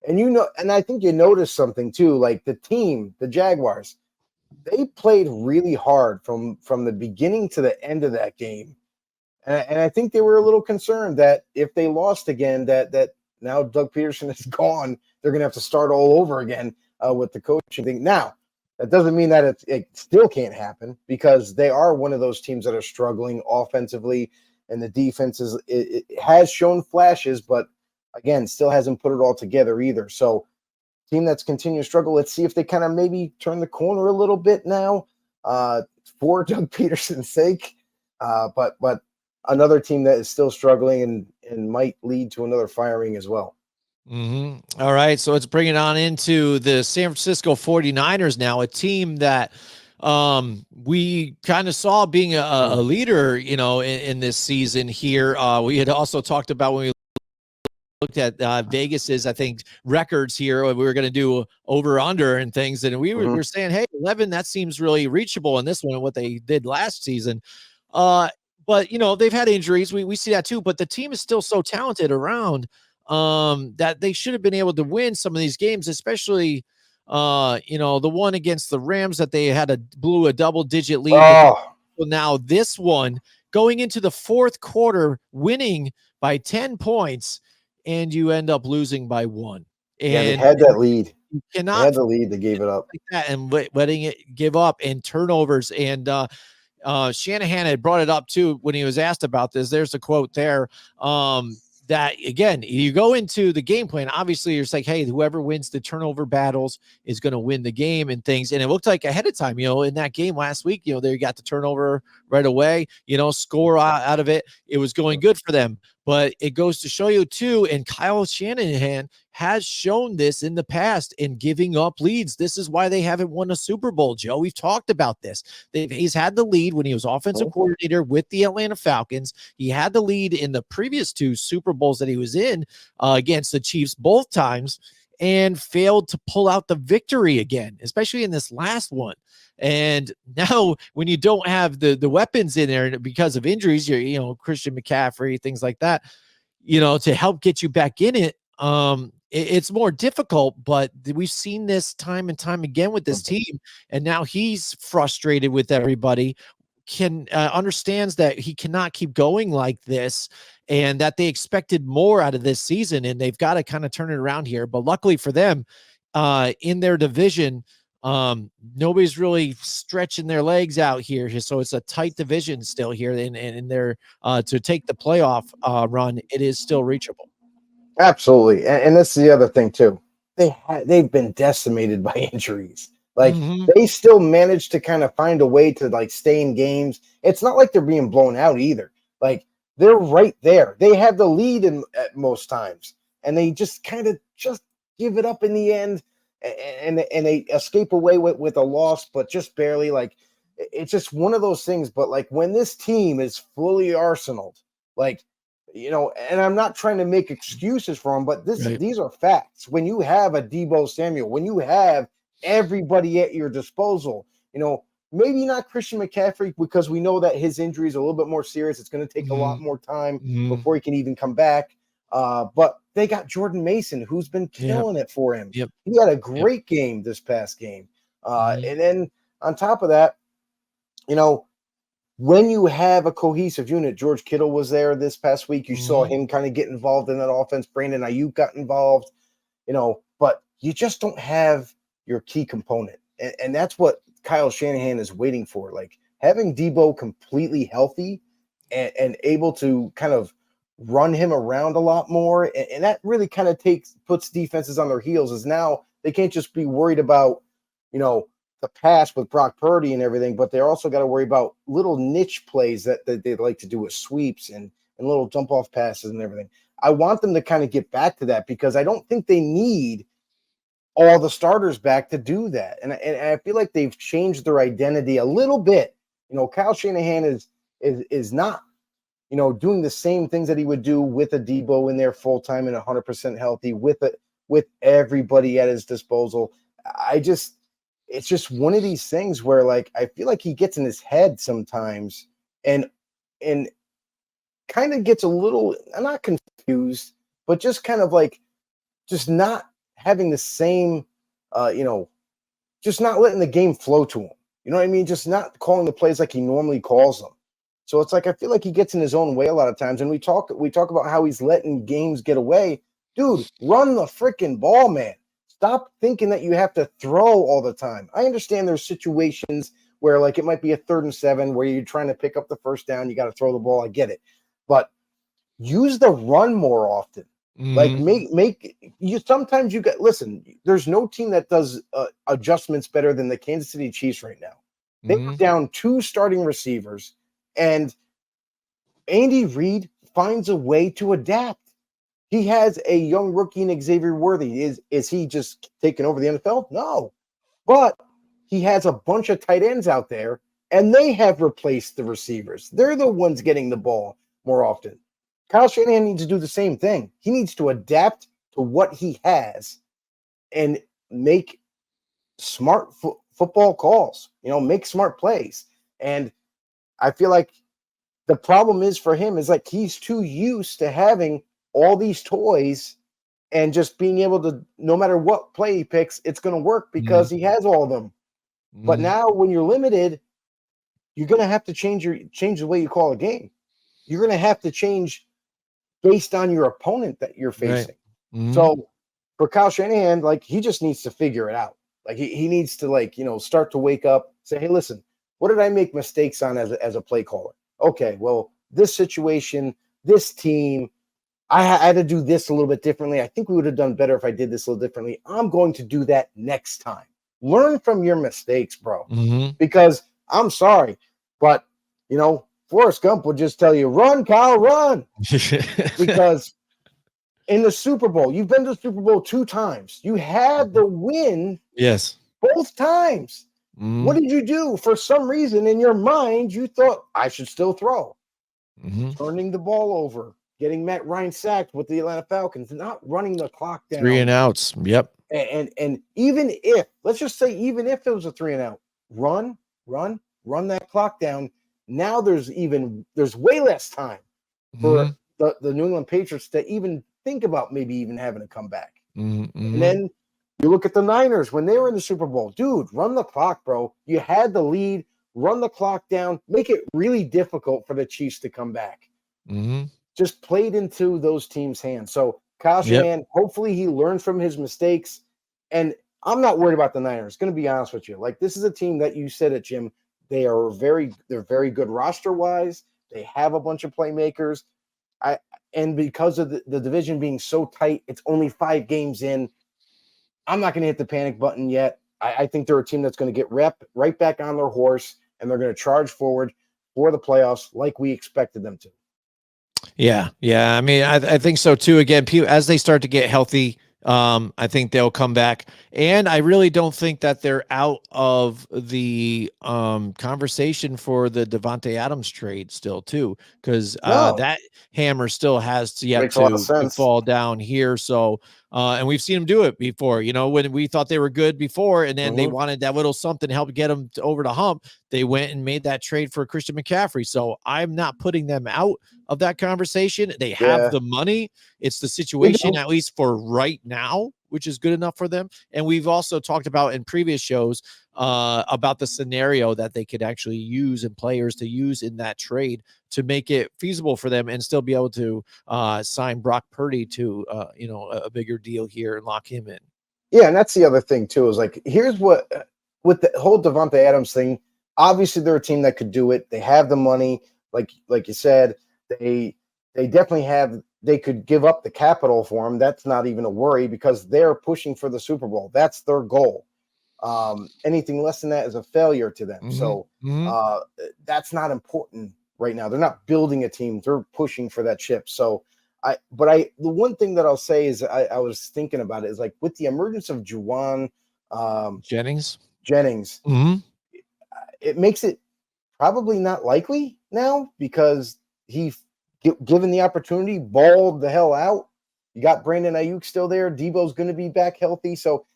mhm. and I think you noticed something too, like the team, the Jaguars, they played really hard from the beginning to the end of that game. And I think they were a little concerned that if they lost again, that now Doug Peterson is gone, they're going to have to start all over again with the coaching thing. Now, that doesn't mean that it still can't happen because they are one of those teams that are struggling offensively, and the defense it has shown flashes, but again, still hasn't put it all together either. So, team that's continuing to struggle. Let's see if they kind of maybe turn the corner a little bit now for Doug Peterson's sake. But another team that is still struggling and might lead to another firing as well. All right. So let's bring it on into the San Francisco 49ers now, a team that we kind of saw being a leader, in this season here. We had also talked about when we looked at Vegas's, I think, records here. We were going to do over under and things, and we were saying, hey, 11, that seems really reachable in this one, what they did last season. But they've had injuries. We see that too. But the team is still so talented around that they should have been able to win some of these games, especially the one against the Rams that they blew a double-digit lead. But now this one going into the fourth quarter, winning by 10 points, and you end up losing by 1. Yeah, they And had that lead. you They cannot had the lead. They gave it up. like that and letting it give up and turnovers. And Shanahan had brought it up too when he was asked about this. There's a quote there. That again, you go into the game plan. Obviously, you're like, hey, whoever wins the turnover battles is going to win the game and things. And it looked like ahead of time, in that game last week, they got the turnover right away, score out of it. It was going good for them. But it goes to show you too, and Kyle Shanahan has shown this in the past in giving up leads. This is why they haven't won a Super Bowl, Joe. We've talked about this. He's had the lead when he was offensive coordinator with the Atlanta Falcons. He had the lead in the previous 2 Super Bowls that he was in against the Chiefs both times and failed to pull out the victory again, especially in this last one. And now when you don't have the weapons in there because of injuries, Christian McCaffrey, things like that, to help get you back in it, it's more difficult, but we've seen this time and time again with this team. And now he's frustrated with everybody, understands that he cannot keep going like this and that they expected more out of this season and they've got to kind of turn it around here. But luckily for them, in their division, Nobody's really stretching their legs out here. So it's a tight division still here. And they're to take the playoff run, it is still reachable. Absolutely. And that's the other thing too. They've been decimated by injuries. Like they still managed to kind of find a way to like stay in games. It's not like they're being blown out either. Like they're right there. They have the lead at most times, and they just kind of just give it up in the end, and they escape away with a loss, but just barely. Like it's just one of those things. But like when this team is fully arsenaled, like and I'm not trying to make excuses for them, but these are facts. When you have a Deebo Samuel, when you have everybody at your disposal, maybe not Christian McCaffrey, because we know that his injury is a little bit more serious. It's going to take a lot more time before he can even come back. But they got Jordan Mason, who's been killing it for him. Yep. He had a great game this past game. And then on top of that, when you have a cohesive unit, George Kittle was there this past week. You saw him kind of get involved in that offense. Brandon Ayuk got involved, but you just don't have your key component. And that's what Kyle Shanahan is waiting for. Like having Deebo completely healthy and able to kind of run him around a lot more. And that really kind of puts defenses on their heels, as now they can't just be worried about, the pass with Brock Purdy and everything, but they're also got to worry about little niche plays that they like to do with sweeps and little dump off passes and everything. I want them to kind of get back to that, because I don't think they need all the starters back to do that. And I feel like they've changed their identity a little bit. Kyle Shanahan is not, doing the same things that he would do with a Deebo in there full time and 100% healthy with everybody at his disposal. It's just one of these things where, like, I feel like he gets in his head sometimes and kind of gets a little, not confused, but just kind of like, just not having the same, just not letting the game flow to him. You know what I mean? Just not calling the plays like he normally calls them. So it's like, I feel like he gets in his own way a lot of times. And we talk about how he's letting games get away. Dude, run the freaking ball, man. Stop thinking that you have to throw all the time. I understand there's situations where, like, it might be a 3rd and 7 where you're trying to pick up the first down. You got to throw the ball. I get it. But use the run more often. Like make you, sometimes you listen, there's no team that does adjustments better than the Kansas City Chiefs right now. They were down 2 starting receivers, and Andy Reid finds a way to adapt. He has a young rookie in Xavier Worthy. Is he just taking over the NFL? No. But he has a bunch of tight ends out there, and they have replaced the receivers. They're the ones getting the ball more often. Kyle Shanahan needs to do the same thing. He needs to adapt to what he has and make smart football calls, make smart plays. And I feel like the problem is for him is like he's too used to having all these toys and just being able to, no matter what play he picks, it's going to work because he has all of them. But now when you're limited, you're going to have to change the way you call a game. You're going to have to change based on your opponent that you're facing. Right. So for Kyle Shanahan, like, he just needs to figure it out. Like he needs to, like, start to wake up, say, hey, listen, what did I make mistakes on as a play caller? Okay, well, this situation, this team, I had to do this a little bit differently. I think we would have done better if I did this a little differently. I'm going to do that next time. Learn from your mistakes, bro. Because I'm sorry, but, Forrest Gump would just tell you, run, Kyle, run. Because in the Super Bowl, you've been to the Super Bowl 2 times. You had the win. Yes. Both times. What did you do? For some reason in your mind, you thought, I should still throw. Turning the ball over. Getting Matt Ryan sacked with the Atlanta Falcons, not running the clock down. 3 and outs. Yep. And even if, let's just say, even if it was a 3 and out, run that clock down. Now there's way less time for the New England Patriots to even think about maybe even having a comeback. And then you look at the Niners when they were in the Super Bowl. Dude, run the clock, bro. You had the lead. Run the clock down. Make it really difficult for the Chiefs to come back. Just played into those teams' hands. So Kyle Shanahan, hopefully he learns from his mistakes. And I'm not worried about the Niners. Going to be honest with you. Like, this is a team that you said it, Jim. They're very good roster wise. They have a bunch of playmakers. And because of the division being so tight, it's only 5 games in. I'm not going to hit the panic button yet. I think they're a team that's going to get right back on their horse, and they're going to charge forward for the playoffs like we expected them to. Yeah. I mean, I think so too. Again, people, as they start to get healthy, I think they'll come back. And I really don't think that they're out of the conversation for the Devontae Adams trade still too, because that hammer still has yet to fall down here. So and we've seen them do it before, you know, when we thought they were good before, and then they wanted that little something to help get them over the hump. They went and made that trade for Christian McCaffrey. So I'm not putting them out of that conversation. They have the money. It's the situation, at least for right now, which is good enough for them. And we've also talked about in previous shows about the scenario that they could actually use and players to use in that trade to make it feasible for them and still be able to sign Brock Purdy to, you know, a bigger deal here and lock him in. Yeah. And that's the other thing too, is like, here's what, with the whole Devontae Adams thing, obviously they're a team that could do it. They have the money. Like you said, they definitely have, they could give up the capital for him. That's not even a worry because they're pushing for the Super Bowl. That's their goal. Anything less than that is a failure to them. So that's not important right now. They're not building a team. They're pushing for that chip. So the one thing that I'll say is I was thinking about it is like with the emergence of Juwan Jennings, it makes it probably not likely now because he, given the opportunity, balled the hell out. You got Brandon Ayuk still there. Debo's going to be back healthy. So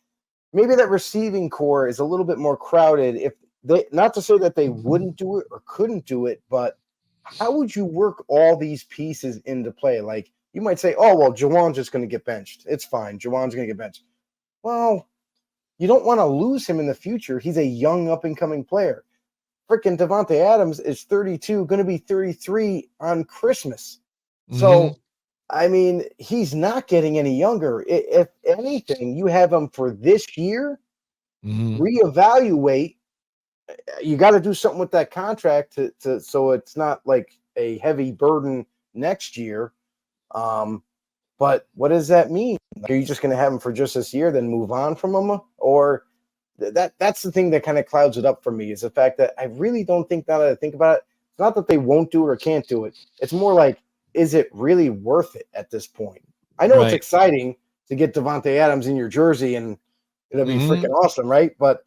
maybe that receiving core is a little bit more crowded. If they, not to say that they wouldn't do it or couldn't do it, but how would you work all these pieces into play? Like you might say, oh, well, Juwan's just going to get benched. It's fine. Juwan's going to get benched. Well, you don't want to lose him in the future. He's a young up and coming player. Freaking Devontae Adams is 32, going to be 33 on Christmas. So, I mean, he's not getting any younger. If anything, you have him for this year, reevaluate. You got to do something with that contract to so it's not like a heavy burden next year. But what does that mean? Are you just going to have him for just this year, then move on from him? Or that's the thing that kind of clouds it up for me is the fact that I really don't think, now that I think about it, it's not that they won't do it or can't do it. It's more like, is it really worth it at this point? I know it's exciting to get Devontae Adams in your jersey and it'll be freaking awesome, right? But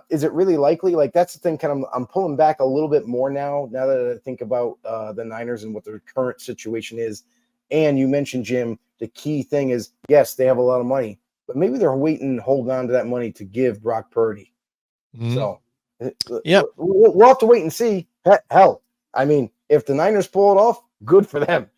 is it really likely? Like that's the thing. I'm pulling back a little bit more now that I think about the Niners and what their current situation is. And you mentioned, Jim, the key thing is, yes, they have a lot of money, but maybe they're waiting, holding on to that money to give Brock Purdy. So, we'll have to wait and see. Hell, I mean, if the Niners pull it off, good for them.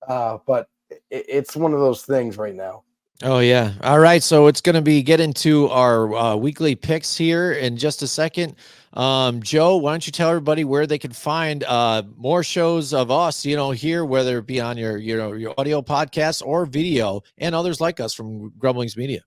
But it's one of those things right now. Oh, yeah. All right. So it's going to be get into our weekly picks here in just a second. Joe, why don't you tell everybody where they can find more shows of us, you know, here, whether it be on your audio podcast or video, and others like us from Grumblings Media.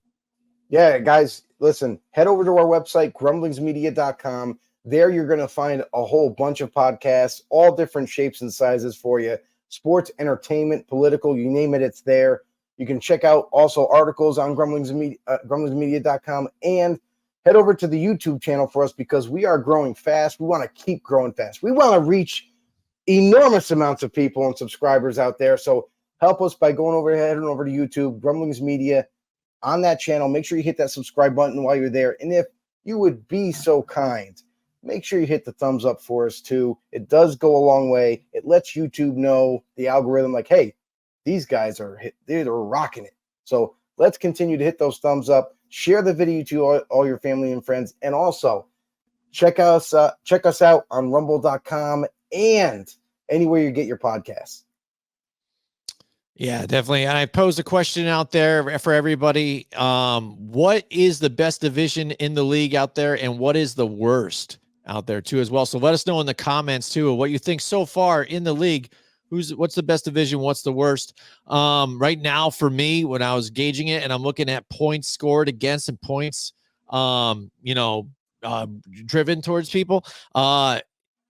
Yeah, guys, listen, head over to our website, grumblingsmedia.com. There you're going to find a whole bunch of podcasts, all different shapes and sizes for you. Sports, entertainment, political, you name it, it's there. You can check out also articles on grumblingsmedia.com and head over to the YouTube channel for us because we are growing fast. We want to keep growing fast. We want to reach enormous amounts of people and subscribers out there. So help us by going over to YouTube, Grumblings Media, on that channel. Make sure you hit that subscribe button while you're there. And if you would be so kind, make sure you hit the thumbs up for us too. It does go a long way. It lets YouTube know, the algorithm, like, hey, these guys they're rocking it. So let's continue to hit those thumbs up. Share the video to all your family and friends. And also check us out on rumble.com and anywhere you get your podcasts. Yeah, definitely. And I posed a question out there for everybody. What is the best division in the league out there, and what is the worst out there too as well? So let us know in the comments too of what you think so far in the league. What's the best division? What's the worst? Right now for me, when I was gauging it and I'm looking at points scored against and points you know, driven towards people.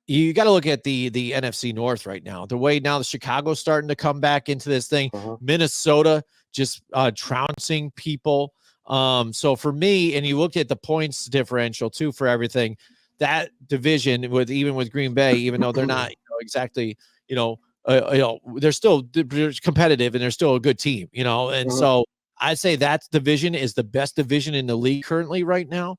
You got to look at the NFC North right now. The way now the Chicago's starting to come back into this thing. Minnesota just trouncing people. So for me, and you look at the points differential too for everything, that division with even with Green Bay, even though they're not exactly they're still competitive and they're still a good team, and so I'd say that division is the best division in the league currently right now,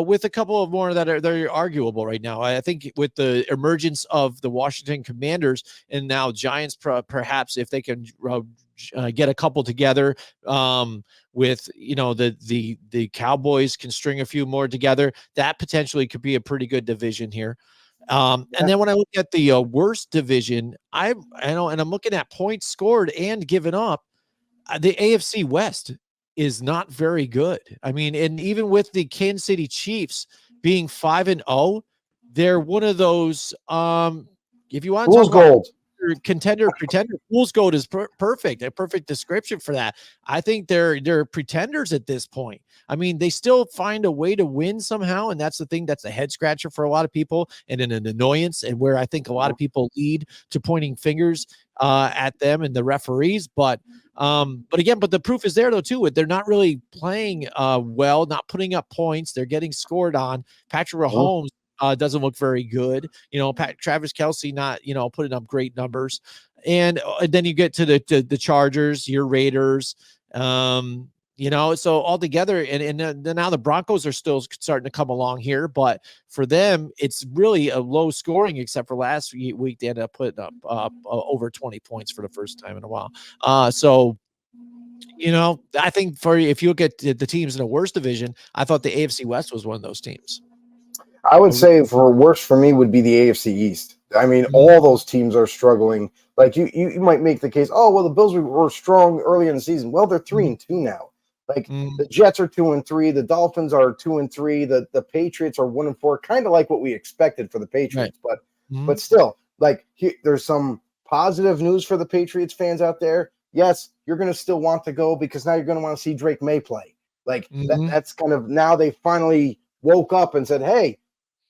with a couple of more that are arguable right now. I think with the emergence of the Washington Commanders and now Giants, perhaps if they can get a couple together, with the Cowboys can string a few more together, that potentially could be a pretty good division here. And then when I look at the worst division, I know, and I'm looking at points scored and given up. The AFC West is not very good. I mean, and even with the Kansas City Chiefs being 5-0, they're one of those. If you want to talk about contender, pretender, fool's gold is perfect. A perfect description for that. I think they're pretenders at this point. I mean, they still find a way to win somehow, and that's the thing. That's a head scratcher for a lot of people, and an annoyance, and where I think a lot of people lead to pointing fingers at them and the referees. But the proof is there though too. They're not really playing well, not putting up points. They're getting scored on. Patrick Mahomes doesn't look very good. Travis Kelce not putting up great numbers, and then you get to the Chargers, your Raiders. So altogether, and now the Broncos are still starting to come along here, but for them, it's really a low scoring, except for last week. They ended up putting up over 20 points for the first time in a while. So I think if you look at the teams in the worst division, I thought the AFC West was one of those teams. I would say for worst for me would be the AFC East. I mean, all those teams are struggling. Like you might make the case, oh, well, the Bills were strong early in the season. Well, they're 3-2 now. Like the Jets are 2-3, the Dolphins are 2-3, the Patriots are 1-4, kind of like what we expected for the Patriots. Right. But still, like there's some positive news for the Patriots fans out there. Yes, you're going to still want to go because now you're going to want to see Drake May play. Like that's kind of now they finally woke up and said, hey,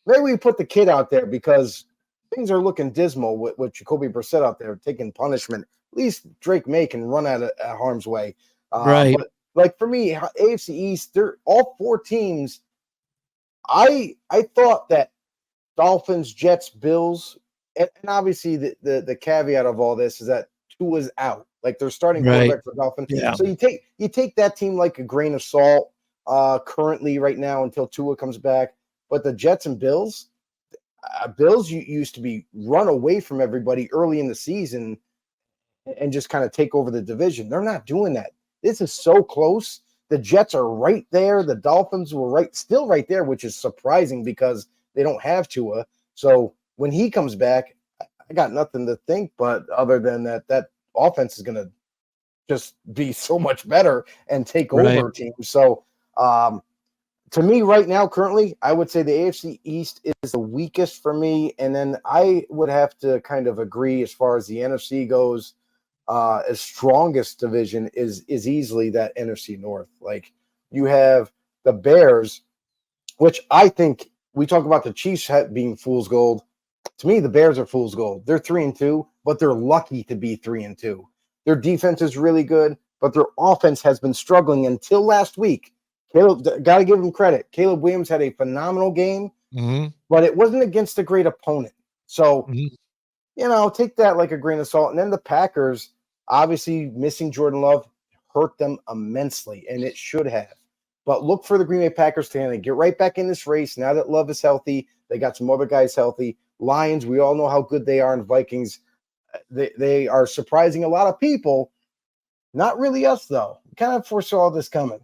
maybe we put the kid out there because things are looking dismal with Jacoby Brissett out there taking punishment. At least Drake May can run out of harm's way. Right. But like for me, AFC East, they're all four teams. I thought that Dolphins, Jets, Bills, and obviously the caveat of all this is that Tua's out. Like they're starting quarterback for Dolphins. Yeah. So you take that team like a grain of salt currently right now until Tua comes back. But the Jets and Bills, used to be run away from everybody early in the season and just kind of take over the division. They're not doing that. This is so close. The Jets are right there. The Dolphins were still right there, which is surprising because they don't have Tua. So when he comes back, I got nothing to think but other than that offense is going to just be so much better and take over teams. So to me right now, currently, I would say the AFC East is the weakest for me. And then I would have to kind of agree as far as the NFC goes. As strongest division is easily that NFC North. Like you have the Bears, which I think we talk about the Chiefs being fool's gold. To me, the Bears are fool's gold. They're 3-2, but they're lucky to be 3-2. Their defense is really good, but their offense has been struggling until last week. Caleb, got to give him credit. Caleb Williams had a phenomenal game, but it wasn't against a great opponent. So, take that like a grain of salt. And then the Packers, obviously missing Jordan Love, hurt them immensely, and it should have. But look for the Green Bay Packers to get right back in this race now that Love is healthy. They got some other guys healthy. Lions, we all know how good they are, and Vikings, they are surprising a lot of people. Not really us, though. Kind of foresaw this coming.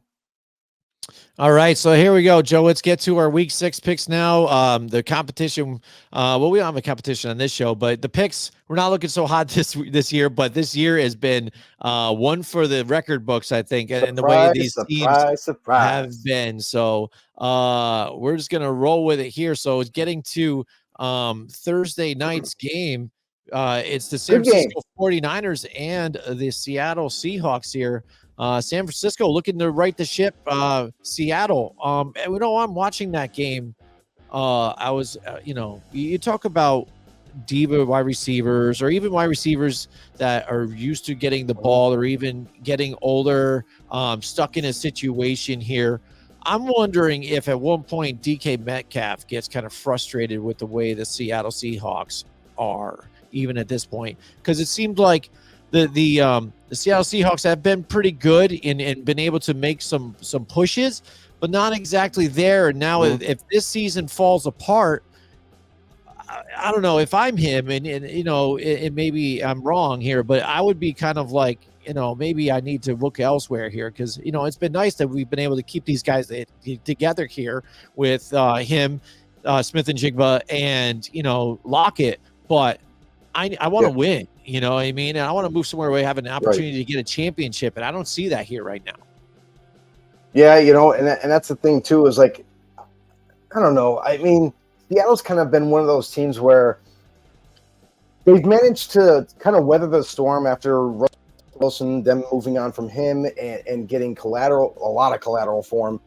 All right, so here we go, Joe. Let's get to our week 6 picks now. The competition, we don't have a competition on this show, but the picks, we're not looking so hot this year, but this year has been one for the record books, I think, and the way these teams have been. So we're just going to roll with it here. So it's getting to Thursday night's game. It's the San Francisco 49ers and the Seattle Seahawks here. San Francisco looking to right the ship. Seattle. And I'm watching that game. I was, you talk about diva wide receivers or even wide receivers that are used to getting the ball or even getting older, stuck in a situation here. I'm wondering if at one point DK Metcalf gets kind of frustrated with the way the Seattle Seahawks are, even at this point, because it seemed like the Seattle Seahawks have been pretty good and been able to make some pushes, but not exactly there. And now, if this season falls apart, I don't know if I'm him, and maybe I'm wrong here, but I would be kind of like, maybe I need to look elsewhere here, because it's been nice that we've been able to keep these guys together here with him, Smith and Jigba, and Lockett, but I want to win. You know what I mean? And I want to move somewhere where we have an opportunity to get a championship, and I don't see that here right now. Yeah, and that's the thing too, is like, I don't know. I mean, Seattle's kind of been one of those teams where they've managed to kind of weather the storm after Russell Wilson, them moving on from him and getting a lot of collateral for him.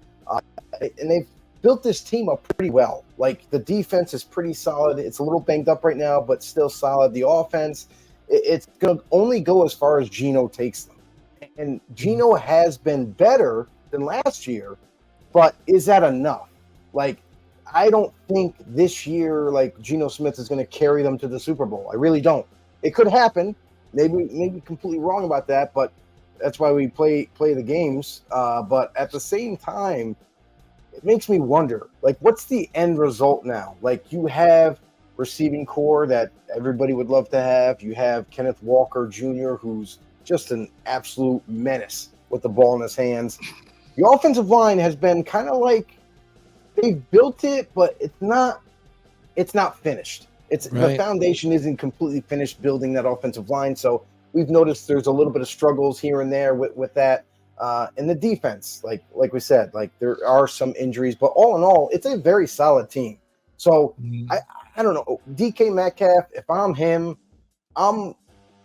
And they've built this team up pretty well. Like, the defense is pretty solid. It's a little banged up right now, but still solid. The offense, it's going to only go as far as Geno takes them. And Geno has been better than last year, but is that enough? Like, I don't think this year, like, Geno Smith is going to carry them to the Super Bowl. I really don't. It could happen. Maybe completely wrong about that, but that's why we play the games. But at the same time, it makes me wonder, like, what's the end result now? Like, you have receiving core that everybody would love to have. You have Kenneth Walker Jr., who's just an absolute menace with the ball in his hands. The offensive line has been kind of like, they've built it, but it's not finished. The foundation isn't completely finished building that offensive line. So we've noticed there's a little bit of struggles here and there with that. And the defense, like we said, like, there are some injuries, but all in all, it's a very solid team. So I don't know, DK Metcalf, if I'm him, I'm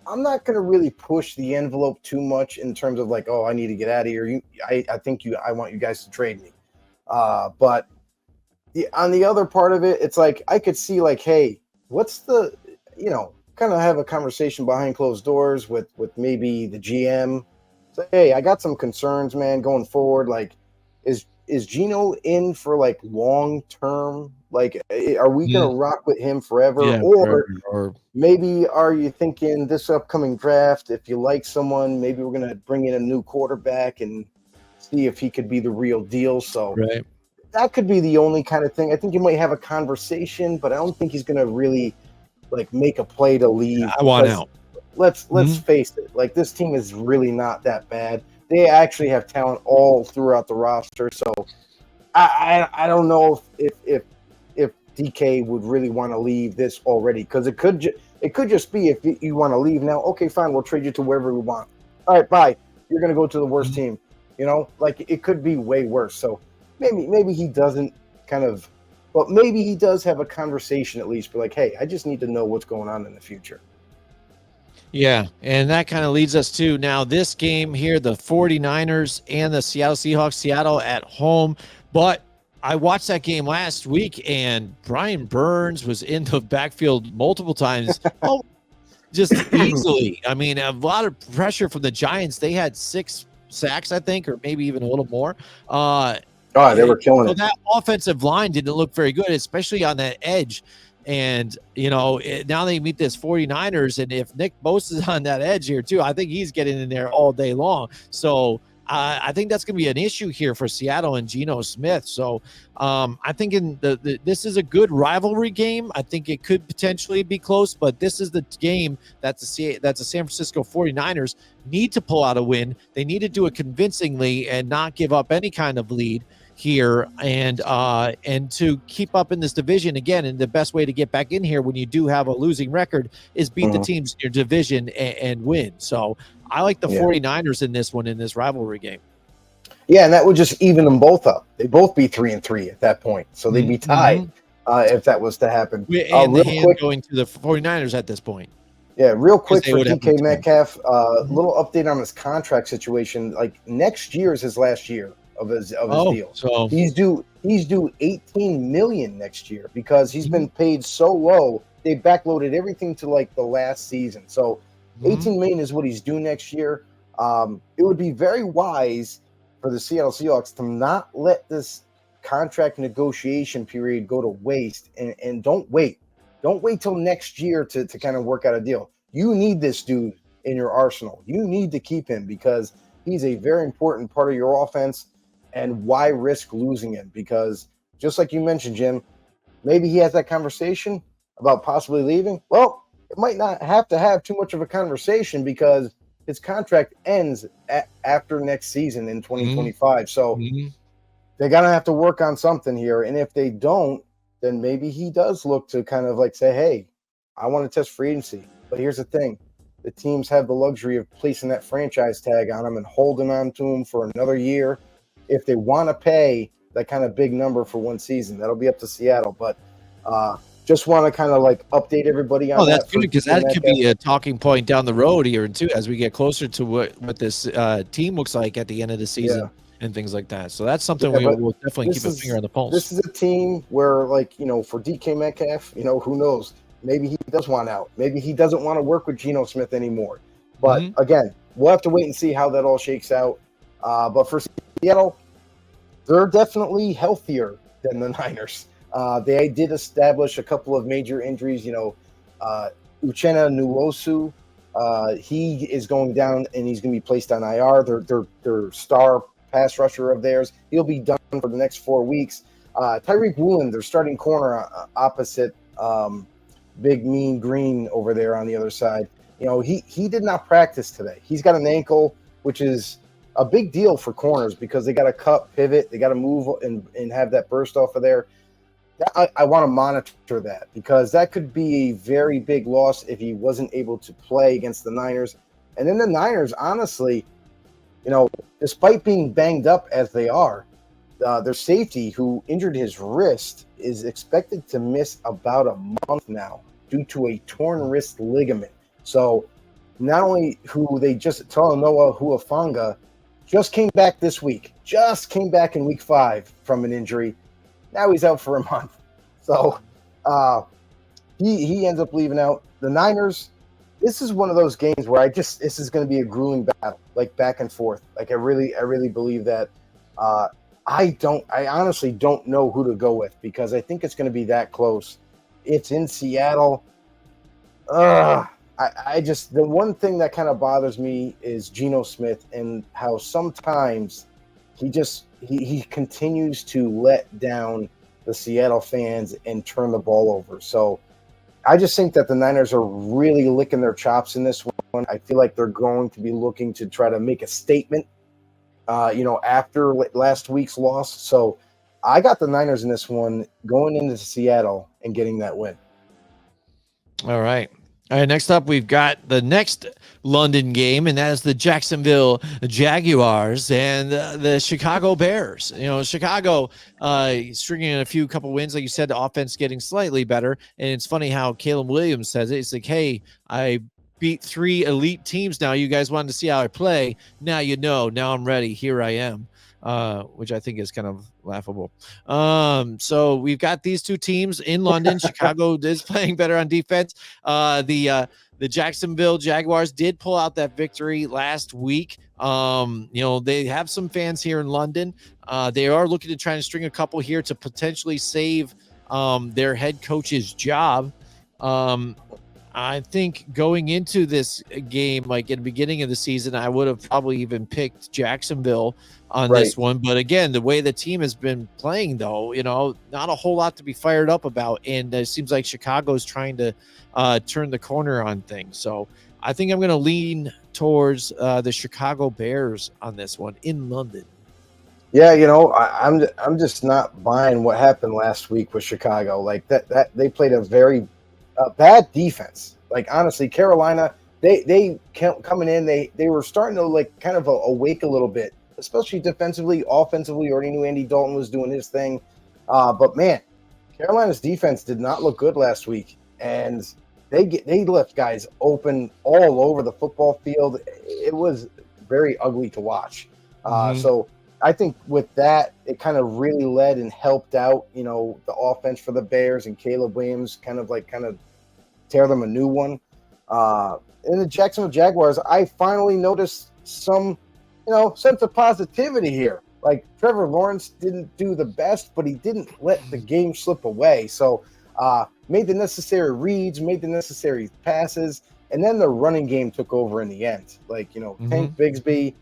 not going to really push the envelope too much in terms of like, oh, I need to get out of here. I want you guys to trade me. But on the other part of it, it's like, I could see like, hey, what's the, kind of have a conversation behind closed doors with maybe the GM. Say, hey, I got some concerns, man, going forward. Like, is Geno in for like long term? Like, are we going to rock with him forever? Yeah, or maybe are you thinking this upcoming draft, if you like someone, maybe we're going to bring in a new quarterback and see if he could be the real deal. So that could be the only kind of thing. I think you might have a conversation, but I don't think he's going to really like make a play to leave. I want out. Let's face it. Like, this team is really not that bad. They actually have talent all throughout the roster. So I don't know if DK would really want to leave this already, because it could just be, if you want to leave now, okay, fine, we'll trade you to wherever we want. All right, bye. You're going to go to the worst team. Like, it could be way worse. So maybe he doesn't but maybe he does have a conversation at least. But like, hey, I just need to know what's going on in the future. Yeah, and that kind of leads us to now this game here, the 49ers and the Seattle Seahawks. Seattle at home. But I watched that game last week, and Brian Burns was in the backfield multiple times. Just easily. I mean, a lot of pressure from the Giants. They had 6 sacks, I think, or maybe even a little more. They were killing it. That offensive line didn't look very good, especially on that edge. And, now they meet this 49ers, and if Nick Bosa's on that edge here too, I think he's getting in there all day long. So I think that's going to be an issue here for Seattle and Geno Smith. So I think this is a good rivalry game. I think it could potentially be close, but this is the game that the San Francisco 49ers need to pull out a win. They need to do it convincingly and not give up any kind of lead here, and to keep up in this division again. And the best way to get back in here when you do have a losing record is beat the teams in your division and win. So I like the 49ers in this one, in this rivalry game. Yeah, and that would just even them both up. They'd both be 3-3 at that point. So they'd be tied if that was to happen. And the hand going to the 49ers at this point. Yeah, real quick they for would have DK to. Metcalf, Mhm. little update on his contract situation. Like next year is his last year of his Oh, deal. so He's due 18 million next year because he's mhm, been paid so low. They backloaded everything to like the last season. So mhm. 18 million is what he's due next year. It would be very wise for the Seattle Seahawks to not let this contract negotiation period go to waste and don't wait. Don't wait till next year to kind of work out a deal. You need this dude in your arsenal. You need to keep him because he's a very important part of your offense. And why risk losing him? Because just like you mentioned, Jim, maybe he has that conversation about possibly leaving. Well, it might not have to have too much of a conversation because his contract ends after next season in Mhm, 2025. So mhm. they're gonna have to work on something here. And if they don't, then maybe he does look to kind of like say, "Hey, I want to test free agency." But here's the thing: the teams have the luxury of placing that franchise tag on him and holding on to him for another year. If they want to pay that kind of big number for one season, that'll be up to Seattle. But uh, just want to kind of like update everybody on Oh, that's that good for because DK that could Metcalf. be a talking point down the road here too, as we get closer to what this team looks like at the end of the Yeah, season and things like that. So that's something yeah, we but will definitely keep this a finger is on the pulse. this is a team where, like, for DK Metcalf, who knows? Maybe he does want out. Maybe he doesn't want to work with Geno Smith anymore. But Mhm. again, we'll have to wait and see how that all shakes out. But for Seattle, they're definitely healthier than the Niners. They did establish a couple of major injuries. Uh, Uchenna Nwosu, he is going down and he's going to be placed on IR. Their star pass rusher of theirs. He'll be done for the next 4 weeks. Tyreek Woolen, their starting corner opposite Big Mean Green over there on the other side. He did not practice today. He's got an ankle, which is a big deal for corners because they got to cut, pivot, they got to move and have that burst off of there. I want to monitor that because that could be a very big loss if he wasn't able to play against the Niners. And then the Niners, honestly, despite being banged up as they are, their safety, who injured his wrist, is expected to miss about a month now due to a torn wrist ligament. So, not only who they just Talanoa Huafanga just came back this week, just came back in week 5 from an injury. Now he's out for a month. So, uh, he ends up leaving out. The Niners, this is one of those games where this is going to be a grueling battle, like back and forth. Like I really believe that. I honestly don't know who to go with because I think it's going to be that close. It's in Seattle. The one thing that kind of bothers me is Geno Smith and how sometimes he continues to let down the Seattle fans and turn the ball over. So I just think that the Niners are really licking their chops in this one. I feel like they're going to be looking to try to make a statement, after last week's loss. So I got the Niners in this one going into Seattle and getting that win. All right. All right, next up, we've got the next London game, and that is the Jacksonville Jaguars and the Chicago Bears. Chicago stringing in a couple wins, like you said, the offense getting slightly better. And it's funny how Caleb Williams says it. It's like, hey, I beat 3 elite teams now. You guys wanted to see how I play. Now you know. Now I'm ready. Here I am. Which I think is kind of laughable. So we've got these two teams in London. Chicago is playing better on defense. The Jacksonville Jaguars did pull out that victory last week. They have some fans here in London. They are looking to try and string a couple here to potentially save their head coach's job. I think going into this game, like in the beginning of the season, I would have probably even picked Jacksonville on Right. this one. But again, the way the team has been playing, though, not a whole lot to be fired up about. And it seems like Chicago is trying to turn the corner on things. So I think I'm going to lean towards the Chicago Bears on this one in London. Yeah, I'm just not buying what happened last week with Chicago. Like that they played a very bad defense. Like honestly, Carolina, they coming in, they were starting to like kind of awake a little bit, especially defensively. Offensively, already knew Andy Dalton was doing his thing, but man, Carolina's defense did not look good last week, and they left guys open all over the football field. It was very ugly to watch. So I think with that, it kind of really led and helped out, the offense for the Bears, and Caleb Williams kind of tear them a new one. In the Jacksonville Jaguars, I finally noticed some, sense of positivity here. Like Trevor Lawrence didn't do the best, but he didn't let the game slip away. So made the necessary reads, made the necessary passes, and then the running game took over in the end. Tank Bigsby,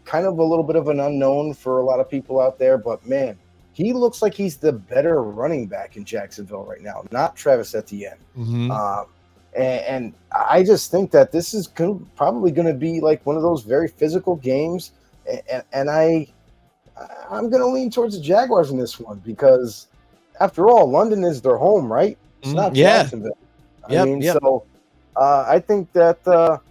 kind of a little bit of an unknown for a lot of people out there, but man, he looks like he's the better running back in Jacksonville right now, not Travis Etienne. And I just think that this is probably going to be like one of those very physical games. And I'm going to lean towards the Jaguars in this one because, after all, London is their home, right? It's not Jacksonville. So I think that the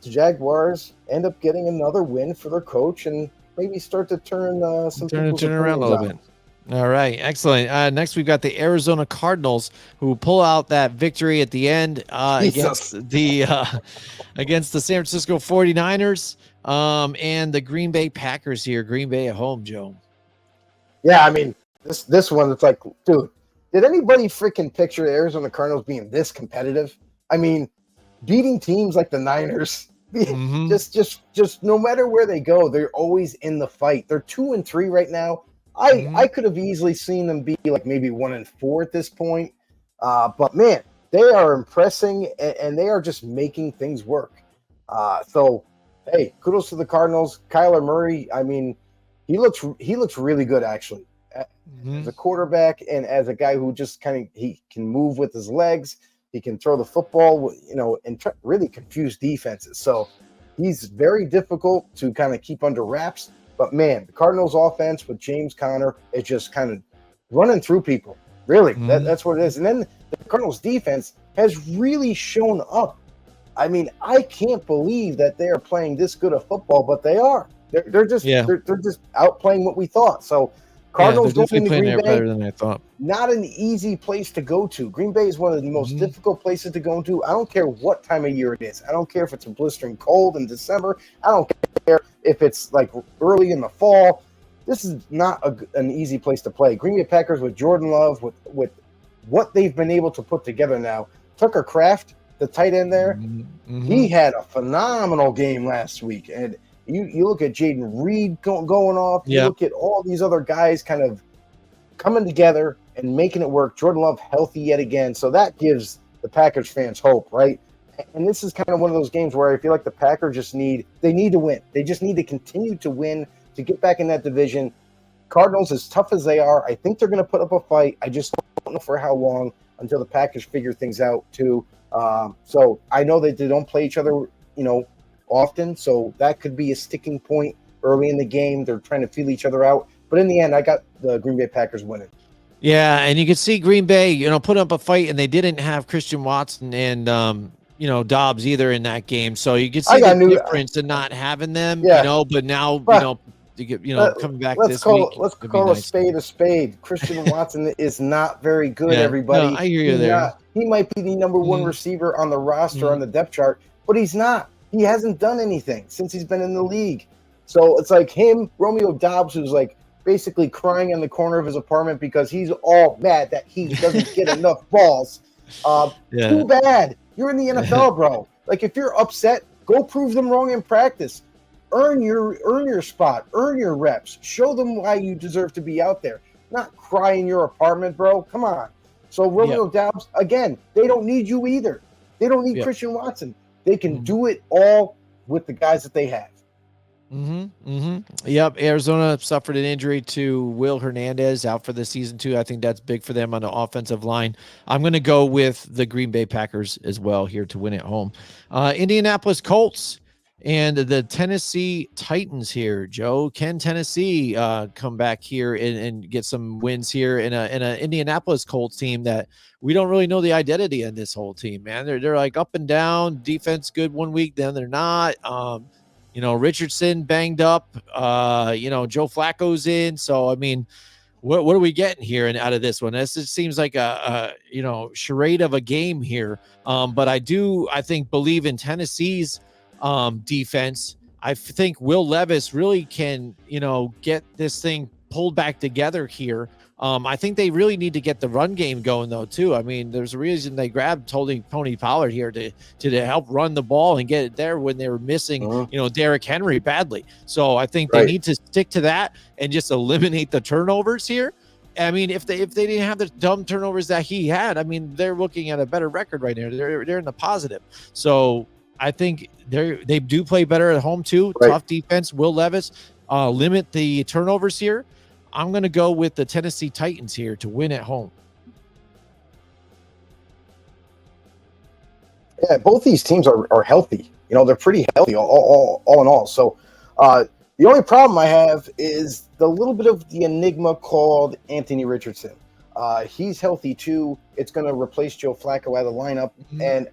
Jaguars end up getting another win for their coach and maybe start to turn around a little bit. All right, excellent. Next, we've got the Arizona Cardinals, who pull out that victory at the end against the San Francisco 49ers and the Green Bay Packers here. Green Bay at home, Joe. Yeah, I mean, this one, it's like, dude, did anybody freaking picture the Arizona Cardinals being this competitive? I mean, beating teams like the Niners, just no matter where they go, they're always in the fight. They're 2-3 right now. I could have easily seen them be like maybe 1-4 at this point. But man, they are impressing and they are just making things work. So hey, kudos to the Cardinals. Kyler Murray, I mean, he looks really good actually. As a quarterback and as a guy who just he can move with his legs, he can throw the football, and really confuse defenses. So he's very difficult to kind of keep under wraps. But man, the Cardinals offense with James Conner is just kind of running through people. Really, that's what it is. And then the Cardinals defense has really shown up. I mean, I can't believe that they are playing this good of football, but they are. They're just outplaying what we thought. So Cardinals going into Green Bay, better than I thought. Not an easy place to go to. Green Bay is one of the most difficult places to go to. I don't care what time of year it is. I don't care if it's a blistering cold in December. I don't care if it's like early in the fall. This is not an easy place to play. Green Bay Packers with Jordan Love, with what they've been able to put together now. Tucker Kraft, the tight end there, he had a phenomenal game last week. And you look at Jaden Reed going off. You look at all these other guys kind of coming together and making it work. Jordan Love healthy yet again. So that gives the Packers fans hope, right? And this is kind of one of those games where I feel like the Packers need to win. They just need to continue to win to get back in that division. Cardinals, as tough as they are, I think they're going to put up a fight. I just don't know for how long until the Packers figure things out too. So I know that they don't play each other, often. So that could be a sticking point early in the game. They're trying to feel each other out. But in the end, I got the Green Bay Packers winning. Yeah, and you can see Green Bay, put up a fight, and they didn't have Christian Watson and Dobbs either in that game. So you can see the difference in not having them. But now coming back this week. Let's call a spade a spade. Christian Watson is not very good. Everybody, no, I hear you there. He might be the number one receiver on the roster on the depth chart, but he's not. He hasn't done anything since he's been in the league. So it's like him, Romeo Dobbs, who's like basically crying in the corner of his apartment because he's all mad that he doesn't get enough balls. Too bad. You're in the NFL, bro. Like, if you're upset, go prove them wrong in practice. Earn your spot. Earn your reps. Show them why you deserve to be out there. Not cry in your apartment, bro. Come on. So Romeo Dobbs, again, they don't need you either. They don't need Christian Watson. They can do it all with the guys that they have. Yep. Arizona suffered an injury to Will Hernandez, out for the season too. I think that's big for them on the offensive line. I'm going to go with the Green Bay Packers as well here to win at home. Indianapolis Colts and the Tennessee Titans here. Joe, can Tennessee come back here and get some wins here in a Indianapolis Colts team that we don't really know the identity in this whole team, man. They're like up and down, defense good one week, then they're not. Richardson banged up, Joe Flacco's in. So, I mean, what are we getting here and out of this one? This just seems like a charade of a game here. But I think believe in Tennessee's defense. I think Will Levis really can, get this thing pulled back together here. I think they really need to get the run game going though too. I mean, there's a reason they grabbed Tony Pollard here to help run the ball and get it there when they were missing, Derrick Henry badly. So I think they need to stick to that and just eliminate the turnovers here. I mean, if they didn't have the dumb turnovers that he had, I mean, they're looking at a better record right now. They're in the positive. So I think they do play better at home too. Right. Tough defense. Will Levis limit the turnovers here. I'm going to go with the Tennessee Titans here to win at home. Yeah, both these teams are healthy. They're pretty healthy all in all. So the only problem I have is the little bit of the enigma called Anthony Richardson. He's healthy too. It's going to replace Joe Flacco out of the lineup. Mm-hmm. And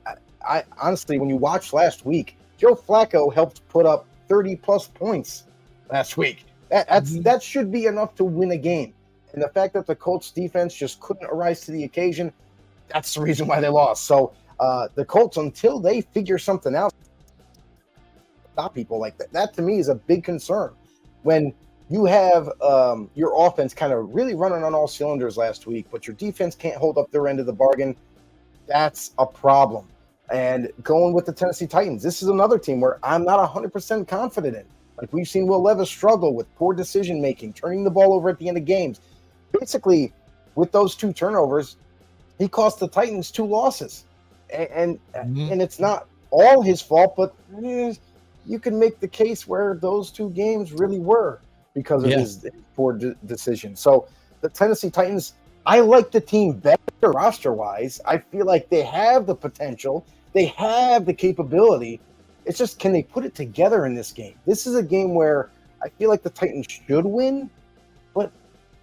I honestly, when you watched last week, Joe Flacco helped put up 30-plus points last week. That should be enough to win a game. And the fact that the Colts defense just couldn't arise to the occasion, that's the reason why they lost. So the Colts, until they figure something out, stop people like that to me is a big concern. When you have your offense kind of really running on all cylinders last week, but your defense can't hold up their end of the bargain, that's a problem. And going with the Tennessee Titans, this is another team where I'm not 100% confident in. Like, we've seen Will Levis struggle with poor decision-making, turning the ball over at the end of games. Basically, with those 2 turnovers, he cost the Titans 2 losses. And it's not all his fault, but you can make the case where those 2 games really were because of his poor decision. So the Tennessee Titans, I like the team better roster-wise. I feel like they have the potential. They have the capability. It's just, can they put it together in this game? This is a game where I feel like the Titans should win, but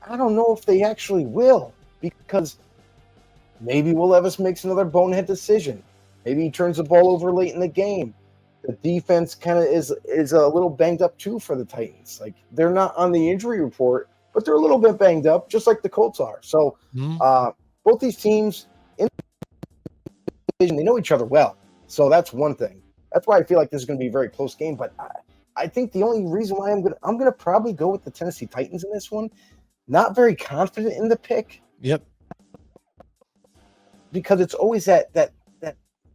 I don't know if they actually will, because maybe Will Levis makes another bonehead decision. Maybe he turns the ball over late in the game. The defense kind of is a little banged up too for the Titans. Like, they're not on the injury report, but they're a little bit banged up, just like the Colts are. So both these teams in the division, they know each other well. So that's one thing. That's why I feel like this is going to be a very close game. But I think the only reason why I'm going to probably go with the Tennessee Titans in this one. Not very confident in the pick. Yep. Because it's always that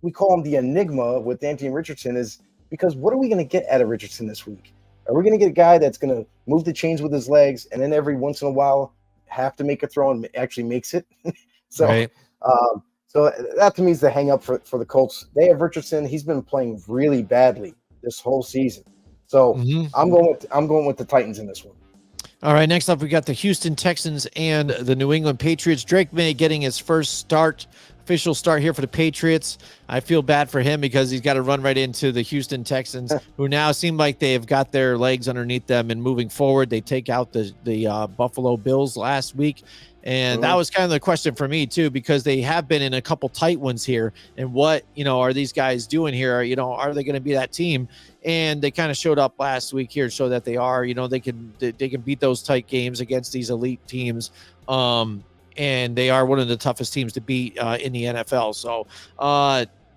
we call him the enigma with Anthony Richardson, is because what are we going to get out of Richardson this week? Are we going to get a guy that's going to move the chains with his legs and then every once in a while have to make a throw and actually makes it? So that to me is the hang up for the Colts. They have Richardson. He's been playing really badly this whole season. So I'm going with the Titans in this one. All right, next up we got the Houston Texans and the New England Patriots. Drake May getting his first official start here for the Patriots. I feel bad for him because he's got to run right into the Houston Texans, who now seem like they have got their legs underneath them and moving forward. They take out the Buffalo Bills last week. And that was kind of the question for me too, because they have been in a couple tight ones here. And what, are these guys doing here? Are they going to be that team? And they kind of showed up last week here, so that they are, they can beat those tight games against these elite teams. And they are one of the toughest teams to beat in the NFL. So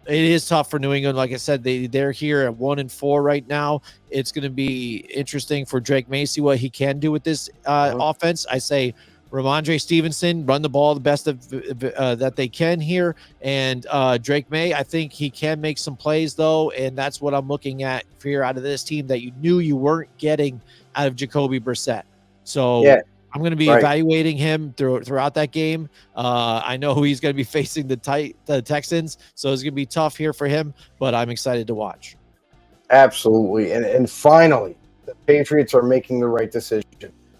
it is tough for New England. Like I said, they're here at 1-4 right now. It's going to be interesting for Drake May, see what he can do with this offense. I say Ramondre Stevenson, run the ball the best that they can here. And Drake May, I think he can make some plays, though. And that's what I'm looking at here out of this team that you knew you weren't getting out of Jacoby Brissett. So I'm going to be evaluating him throughout that game. I know who he's going to be facing, the Texans. So it's going to be tough here for him, but I'm excited to watch. Absolutely. And finally, the Patriots are making the right decision.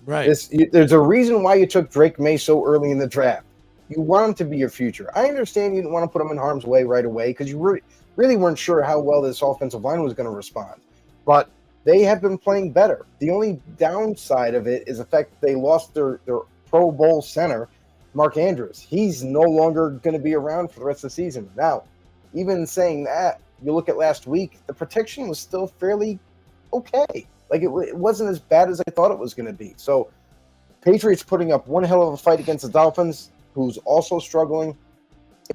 Right. There's a reason why you took Drake May so early in the draft. You want him to be your future. I understand you didn't want to put him in harm's way right away because you really weren't sure how well this offensive line was going to respond. But they have been playing better. The only downside of it is the fact that they lost their Pro Bowl center, Mark Andrews. He's no longer going to be around for the rest of the season. Now, even saying that, you look at last week, the protection was still fairly okay. Like, it wasn't as bad as I thought it was going to be. So Patriots putting up one hell of a fight against the Dolphins, who's also struggling.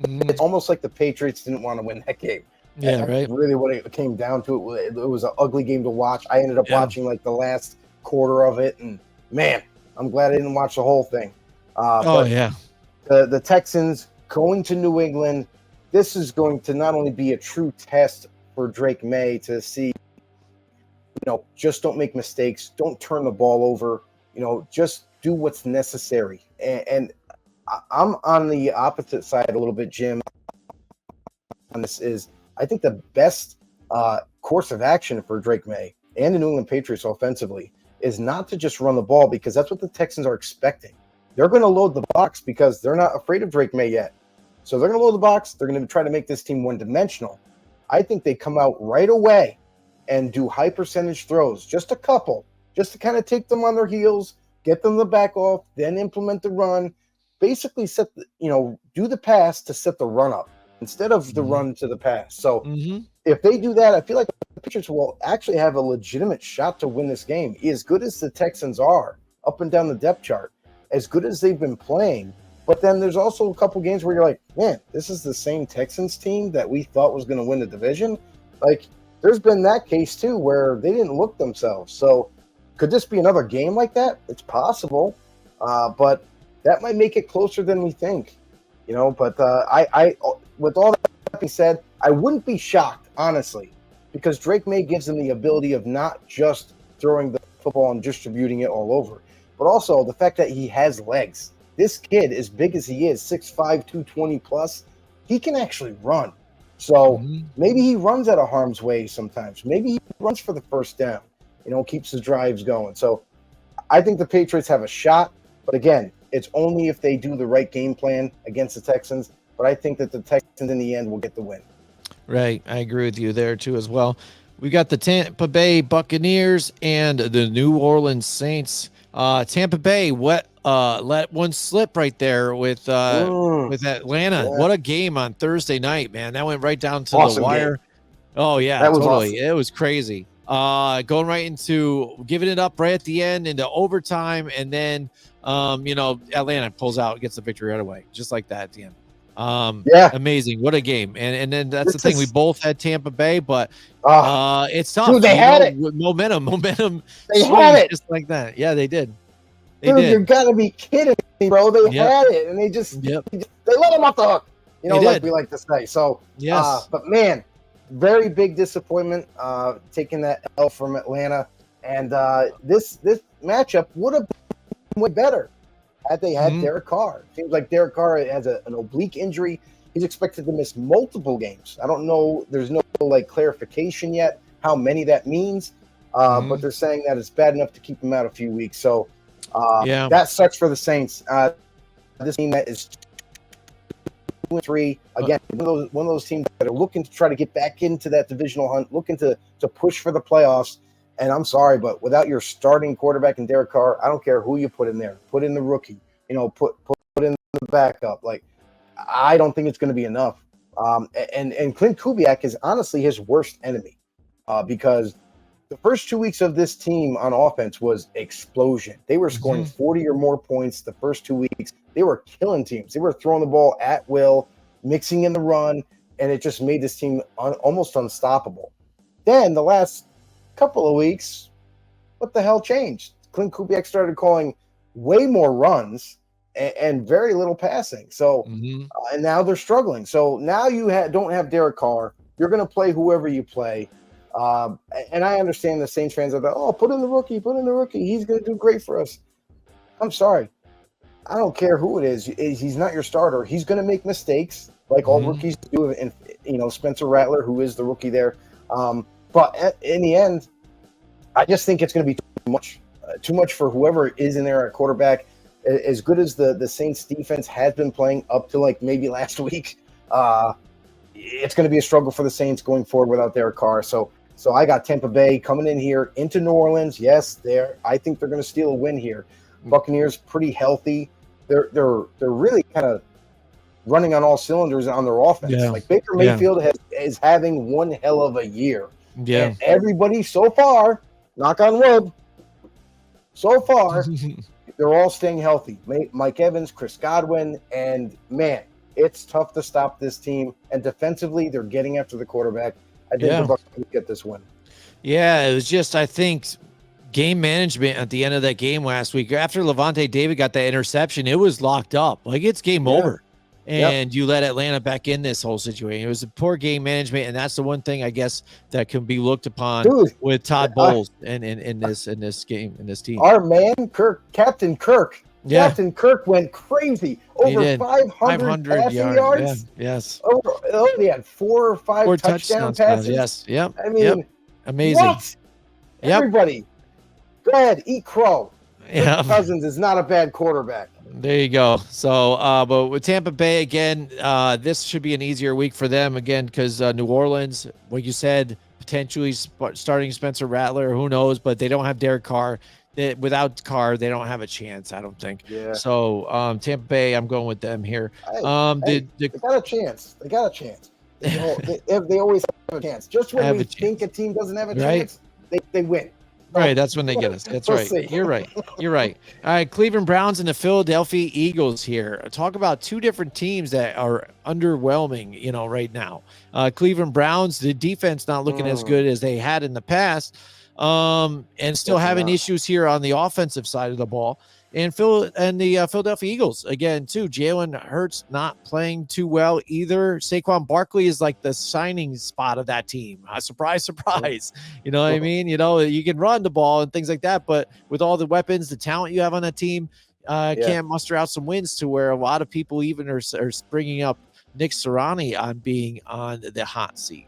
It's almost like the Patriots didn't want to win that game. Yeah, That's right. really what it came down to. It was an ugly game to watch. I ended up watching like the last quarter of it, and man, I'm glad I didn't watch the whole thing. But the Texans going to New England, this is going to not only be a true test for Drake May to see, just don't make mistakes, don't turn the ball over, just do what's necessary. And I'm on the opposite side a little bit, Jim. On this is, I think the best course of action for Drake May and the New England Patriots offensively is not to just run the ball, because that's what the Texans are expecting. They're going to load the box because they're not afraid of Drake May yet. So they're going to load the box. They're going to try to make this team one-dimensional. I think they come out right away and do high percentage throws, just a couple, just to kind of take them on their heels, get them to back off, then implement the run, basically do the pass to set the run up instead of the run to the pass. So if they do that, I feel like the Patriots will actually have a legitimate shot to win this game. As good as the Texans are up and down the depth chart, as good as they've been playing, but then there's also a couple games where you're like, man, this is the same Texans team that we thought was going to win the division. Like, there's been that case too where they didn't look themselves. So could this be another game like that? It's possible, but that might make it closer than we think. But I with all that being said, I wouldn't be shocked, honestly, because Drake May gives them the ability of not just throwing the football and distributing it all over, but also the fact that he has legs. This kid, as big as he is, 6'5", 220 plus, he can actually run. So maybe he runs out of harm's way sometimes. Maybe he runs for the first down, keeps his drives going. So I think the Patriots have a shot. But again, it's only if they do the right game plan against the Texans. But I think that the Texans in the end will get the win. Right. I agree with you there too as well. We got the Tampa Bay Buccaneers and the New Orleans Saints. Tampa Bay let one slip right there with Atlanta. Yeah. What a game on Thursday night, man. That went right down to Awesome the wire. Game. Oh yeah, that was totally. Awesome. It was crazy. Going right into giving it up right at the end into overtime, and then Atlanta pulls out, gets the victory right away, just like that at the end. Amazing. What a game. And then that's the thing. We both had Tampa Bay, but it's tough. Dude, they had it. Momentum. They had it just like that. Yeah, they did. Dude, you gotta be kidding me, bro. They had it, and they let them off the hook. Like we like to say. So but man, very big disappointment taking that L from Atlanta. And this matchup would have been way better had they had Derek Carr. Seems like Derek Carr has an oblique injury. He's expected to miss multiple games. I don't know. There's no clarification yet how many that means. But they're saying that it's bad enough to keep him out a few weeks. So that sucks for the Saints. This team that is 2-3, again, one of those teams that are looking to try to get back into that divisional hunt, looking to push for the playoffs. And I'm sorry, but without your starting quarterback in Derek Carr, I don't care who you put in there. Put in the rookie, put in the backup. Like, I don't think it's going to be enough. And Clint Kubiak is honestly his worst enemy because the first 2 weeks of this team on offense was explosion. They were scoring 40 or more points the first 2 weeks. They were killing teams. They were throwing the ball at will, mixing in the run, and it just made this team almost unstoppable. Then the last couple of weeks, what the hell changed? Clint Kubiak started calling way more runs and very little passing. So, and now they're struggling. So now you don't have Derek Carr. You're going to play whoever you play. And I understand the Saints fans are like, put in the rookie. He's going to do great for us. I'm sorry. I don't care who it is. He's not your starter. He's going to make mistakes like all rookies do. And, Spencer Rattler, who is the rookie there. But in the end, I just think it's going to be too much for whoever is in there at quarterback. As good as the Saints defense has been playing up to like maybe last week, it's going to be a struggle for the Saints going forward without Derek Carr. So I got Tampa Bay coming in here into New Orleans. Yes, I think they're going to steal a win here. Buccaneers pretty healthy. They're really kind of running on all cylinders on their offense. Yeah. Like Baker Mayfield is having one hell of a year. Yeah. And everybody so far, knock on wood, so far, They're all staying healthy. Mike Evans, Chris Godwin, and man, it's tough to stop this team. And defensively, they're getting after the quarterback. I think the Bucs will get this win. Yeah, it was just, I think, game management at the end of that game last week. After Levante David got that interception, it was locked up. Like, it's game over. And you let Atlanta back in this whole situation. It was a poor game management, and that's the one thing I guess that can be looked upon with Todd Bowles and in this game, in this team. Our man, Captain Kirk went crazy. Over 500 passing yards. Yeah. Yes. They had 4 or 5 touchdown passes. Yes. Yep. I mean, amazing. What? Everybody, go ahead, eat crow. Yeah. Cousins is not a bad quarterback. There you go. So, but with Tampa Bay again, this should be an easier week for them again because New Orleans, like you said, potentially starting Spencer Rattler. Who knows? But they don't have Derek Carr. Without Carr, they don't have a chance. I don't think. Yeah. So, Tampa Bay, I'm going with them here. They got a chance. They got a chance. They always have a chance. Just when we think a team doesn't have a chance, they win. Right, that's when they get us. That's right. You're right. You're right. All right, Cleveland Browns and the Philadelphia Eagles here. Talk about two different teams that are underwhelming, right now. Cleveland Browns, the defense not looking as good as they had in the past, and still having issues here on the offensive side of the ball. And the Philadelphia Eagles, again, too. Jalen Hurts not playing too well either. Saquon Barkley is like the signing spot of that team. Surprise, surprise. You know what I mean? You can run the ball and things like that, but with all the weapons, the talent you have on that team, can't muster out some wins to where a lot of people even are bringing up Nick Sirianni on being on the hot seat.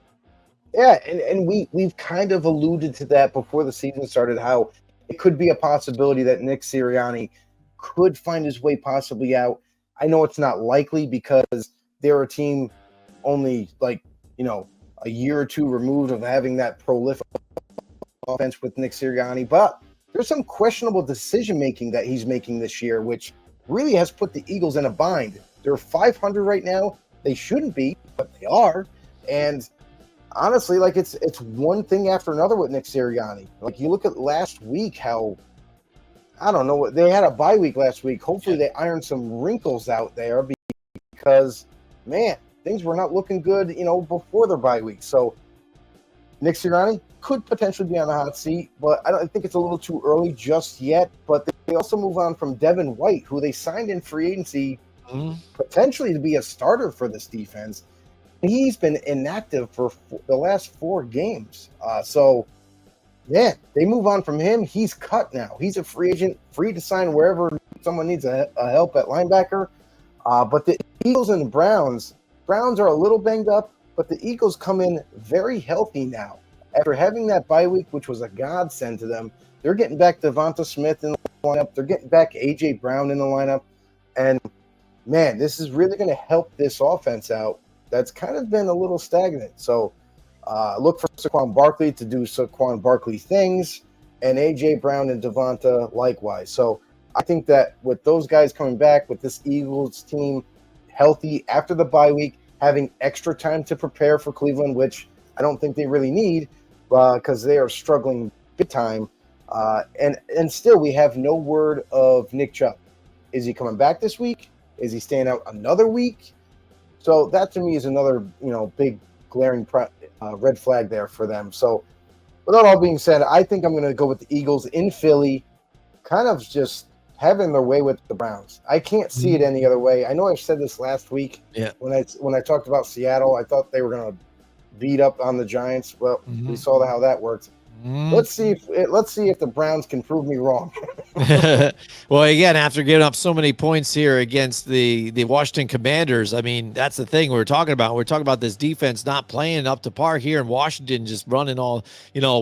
Yeah, and we've kind of alluded to that before the season started, how it could be a possibility that Nick Sirianni could find his way possibly out. I know it's not likely because they're a team only a year or two removed of having that prolific offense with Nick Sirianni, but there's some questionable decision-making that he's making this year, which really has put the Eagles in a bind. They're 500 right now. They shouldn't be, but they are. And honestly, it's one thing after another with Nick Sirianni. Like, you look at last week, how, I don't know, they had a bye week last week. Hopefully they ironed some wrinkles out there because, man, things were not looking good, before their bye week. So Nick Sirianni could potentially be on the hot seat, but I think it's a little too early just yet. But they also move on from Devin White, who they signed in free agency potentially to be a starter for this defense. He's been inactive for the last 4 games. So, man, they move on from him. He's cut now. He's a free agent, free to sign wherever someone needs a help at linebacker. But the Eagles and the Browns are a little banged up, but the Eagles come in very healthy now. After having that bye week, which was a godsend to them, they're getting back Devonta Smith in the lineup. They're getting back A.J. Brown in the lineup. And, man, this is really going to help this offense out. That's kind of been a little stagnant. So look for Saquon Barkley to do Saquon Barkley things, and A.J. Brown and Devonta likewise. So I think that with those guys coming back, with this Eagles team healthy after the bye week, having extra time to prepare for Cleveland, which I don't think they really need because they are struggling big time. And still we have no word of Nick Chubb. Is he coming back this week? Is he staying out another week? So that to me is another, big glaring red flag there for them. So with that all being said, I think I'm going to go with the Eagles in Philly, kind of just having their way with the Browns. I can't see it any other way. I know I said this last week when I talked about Seattle. I thought they were going to beat up on the Giants. Well, we saw how that worked. Let's see if the Browns can prove me wrong. Well, again, after giving up so many points here against the Washington Commanders, I mean, that's the thing we're talking about. We're talking about this defense not playing up to par here, and Washington just running all,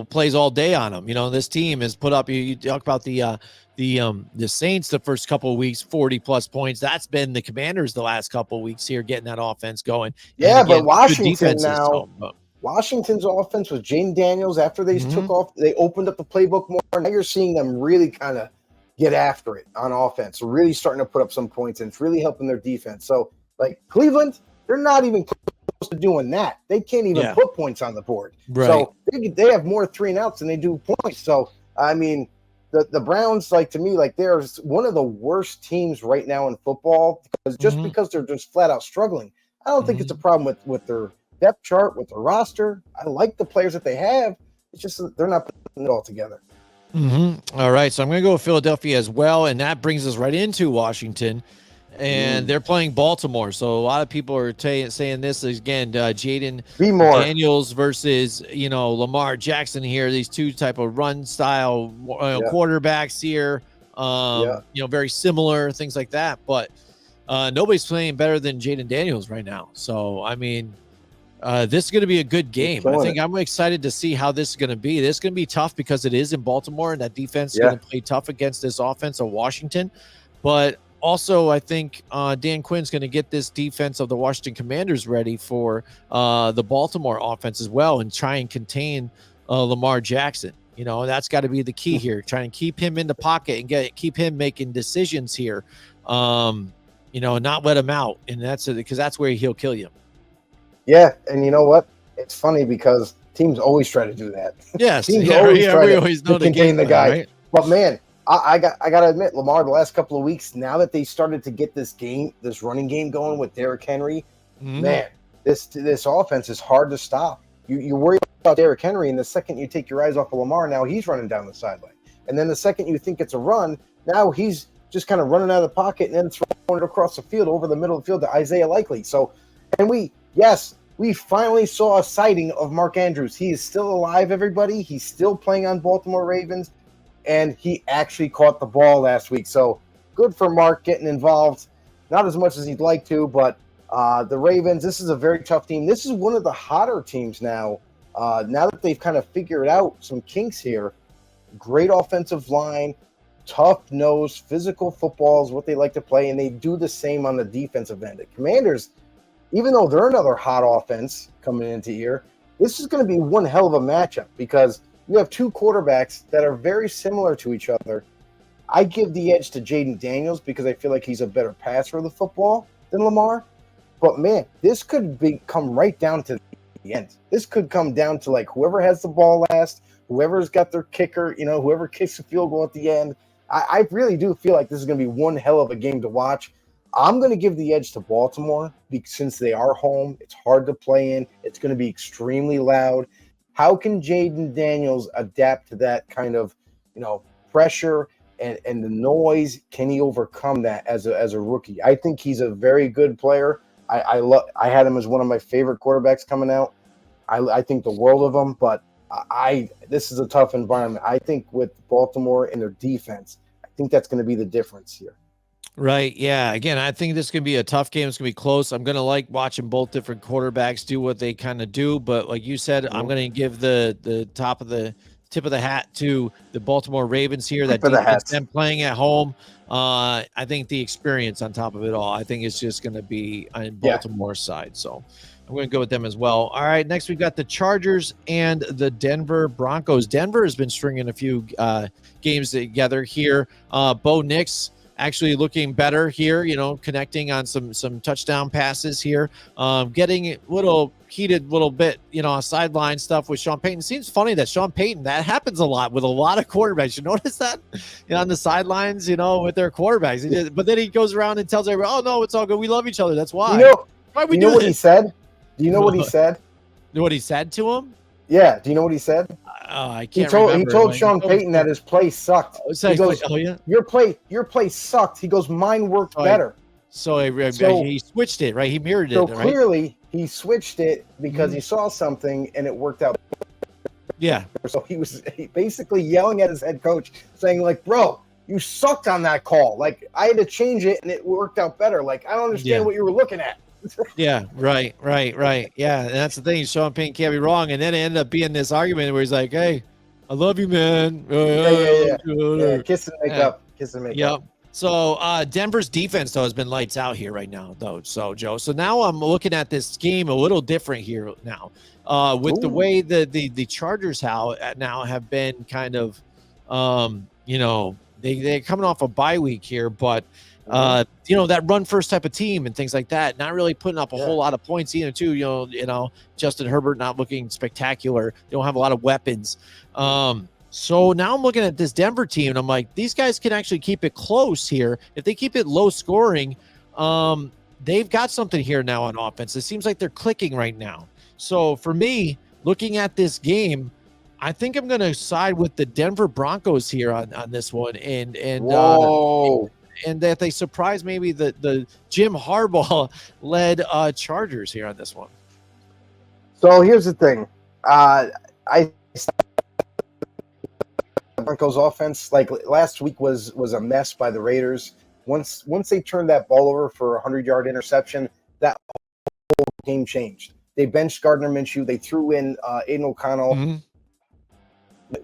plays all day on them. This team has put up. You talk about the Saints the first couple of weeks, 40+ points. That's been the Commanders the last couple of weeks here, getting that offense going. Yeah, again, but Washington now. Washington's offense with Jaden Daniels, after they took off, they opened up the playbook more. Now you're seeing them really kind of get after it on offense, really starting to put up some points, and it's really helping their defense. So, Cleveland, they're not even close to doing that. They can't even put points on the board. Right. So they have more 3-and-outs than they do points. So, I mean, the Browns, like, to me, like, they're one of the worst teams right now in football because they're just flat out struggling. I don't think it's a problem with their depth chart, with their roster. I like the players that they have. It's just they're not putting it all together. All right, so I'm going to go with Philadelphia as well, and that brings us right into Washington, and they're playing Baltimore. So a lot of people are saying this is, again, Jaden Daniels versus, Lamar Jackson here. These two type of run style quarterbacks here, very similar, things like that. But nobody's playing better than Jaden Daniels right now. So, I mean, this is going to be a good game. I think I'm excited to see how this is going to be. This is going to be tough because it is in Baltimore, and that defense is going to play tough against this offense of Washington. But also, I think Dan Quinn's going to get this defense of the Washington Commanders ready for the Baltimore offense as well, and try and contain Lamar Jackson. That's got to be the key here. Try and keep him in the pocket and keep him making decisions here. Not let him out, and because that's where he'll kill you. Yeah, and you know what? It's funny because teams always try to do that. Yes, teams always try to contain the guy. Right? But man, I got to admit, Lamar, the last couple of weeks, now that they started to get this running game going with Derrick Henry, man, this offense is hard to stop. You worry about Derrick Henry, and the second you take your eyes off of Lamar, now he's running down the sideline. And then the second you think it's a run, now he's just kind of running out of the pocket and then throwing it across the field over the middle of the field to Isaiah Likely. So, and we finally saw a sighting of Mark Andrews. He is still alive, everybody. He's still playing on Baltimore Ravens, and he actually caught the ball last week. So good for Mark getting involved. Not as much as he'd like to, but the Ravens, this is a very tough team. This is one of the hotter teams now. Now that they've kind of figured out some kinks here, great offensive line, tough-nosed, physical football is what they like to play, and they do the same on the defensive end. The Commanders, even though they're another hot offense coming into here, this is going to be one hell of a matchup because you have two quarterbacks that are very similar to each other. I give the edge to Jaden Daniels because I feel like he's a better passer of the football than Lamar. But, man, this could come right down to the end. This could come down to, like, whoever has the ball last, whoever's got their kicker, whoever kicks the field goal at the end. I really do feel like this is going to be one hell of a game to watch. I'm going to give the edge to Baltimore since they are home. It's hard to play in. It's going to be extremely loud. How can Jaden Daniels adapt to that kind of, pressure and the noise? Can he overcome that as a rookie? I think he's a very good player. I had him as one of my favorite quarterbacks coming out. I think the world of him, but this is a tough environment. I think with Baltimore and their defense, I think that's going to be the difference here. Right. Yeah. Again, I think this is going to be a tough game. It's going to be close. I'm going to like watching both different quarterbacks do what they kind of do. But like you said, I'm going to give the tip of the hat to the Baltimore Ravens here. That defense, them playing at home. I think the experience on top of it all, I think it's just going to be on Baltimore's side. So I'm going to go with them as well. All right. Next, we've got the Chargers and the Denver Broncos. Denver has been stringing a few games together here. Bo Nix actually looking better here, connecting on some touchdown passes here, getting a little heated, little bit, sideline stuff with Sean Payton. It seems funny that Sean Payton, that happens a lot with a lot of quarterbacks. You notice that on the sidelines, with their quarterbacks. But then he goes around and tells everybody, "Oh no, it's all good. We love each other. That's why." Why we do what he said? Do you know what he said? What he said to him? Yeah. Do you know what he said? I can't remember. He told Sean Payton that his play sucked. He goes, your play sucked. He goes, mine worked better. So he switched it, right? He mirrored it. So clearly he switched it because he saw something and it worked out. Yeah. So he was basically yelling at his head coach saying, like, bro, you sucked on that call. Like, I had to change it and it worked out better. Like, I don't understand what you were looking at. Yeah, right. Yeah, and that's the thing. Sean Payton can't be wrong. And then it ended up being this argument where he's like, "Hey, I love you, man." Yeah. Kiss and make up. Yep. So Denver's defense, though, has been lights out here right now, though. So, Joe. So now I'm looking at this game a little different here now. With the way the Chargers now have been kind of, they're coming off a bye week here, but that run first type of team and things like that, not really putting up a whole lot of points either too. Justin Herbert not looking spectacular. They don't have a lot of weapons. So now I'm looking at this Denver team, and I'm like, these guys can actually keep it close here. If they keep it low scoring, they've got something here now on offense. It seems like they're clicking right now. So for me, looking at this game, I think I'm going to side with the Denver Broncos here on this one, and Whoa. and that they surprise maybe the Jim Harbaugh led Chargers here on this one. So here's the thing. I Broncos offense, like last week, was a mess by the Raiders. Once they turned that ball over for a 100-yard interception, that whole game changed. They benched Gardner Minshew. They threw in Aiden O'Connell,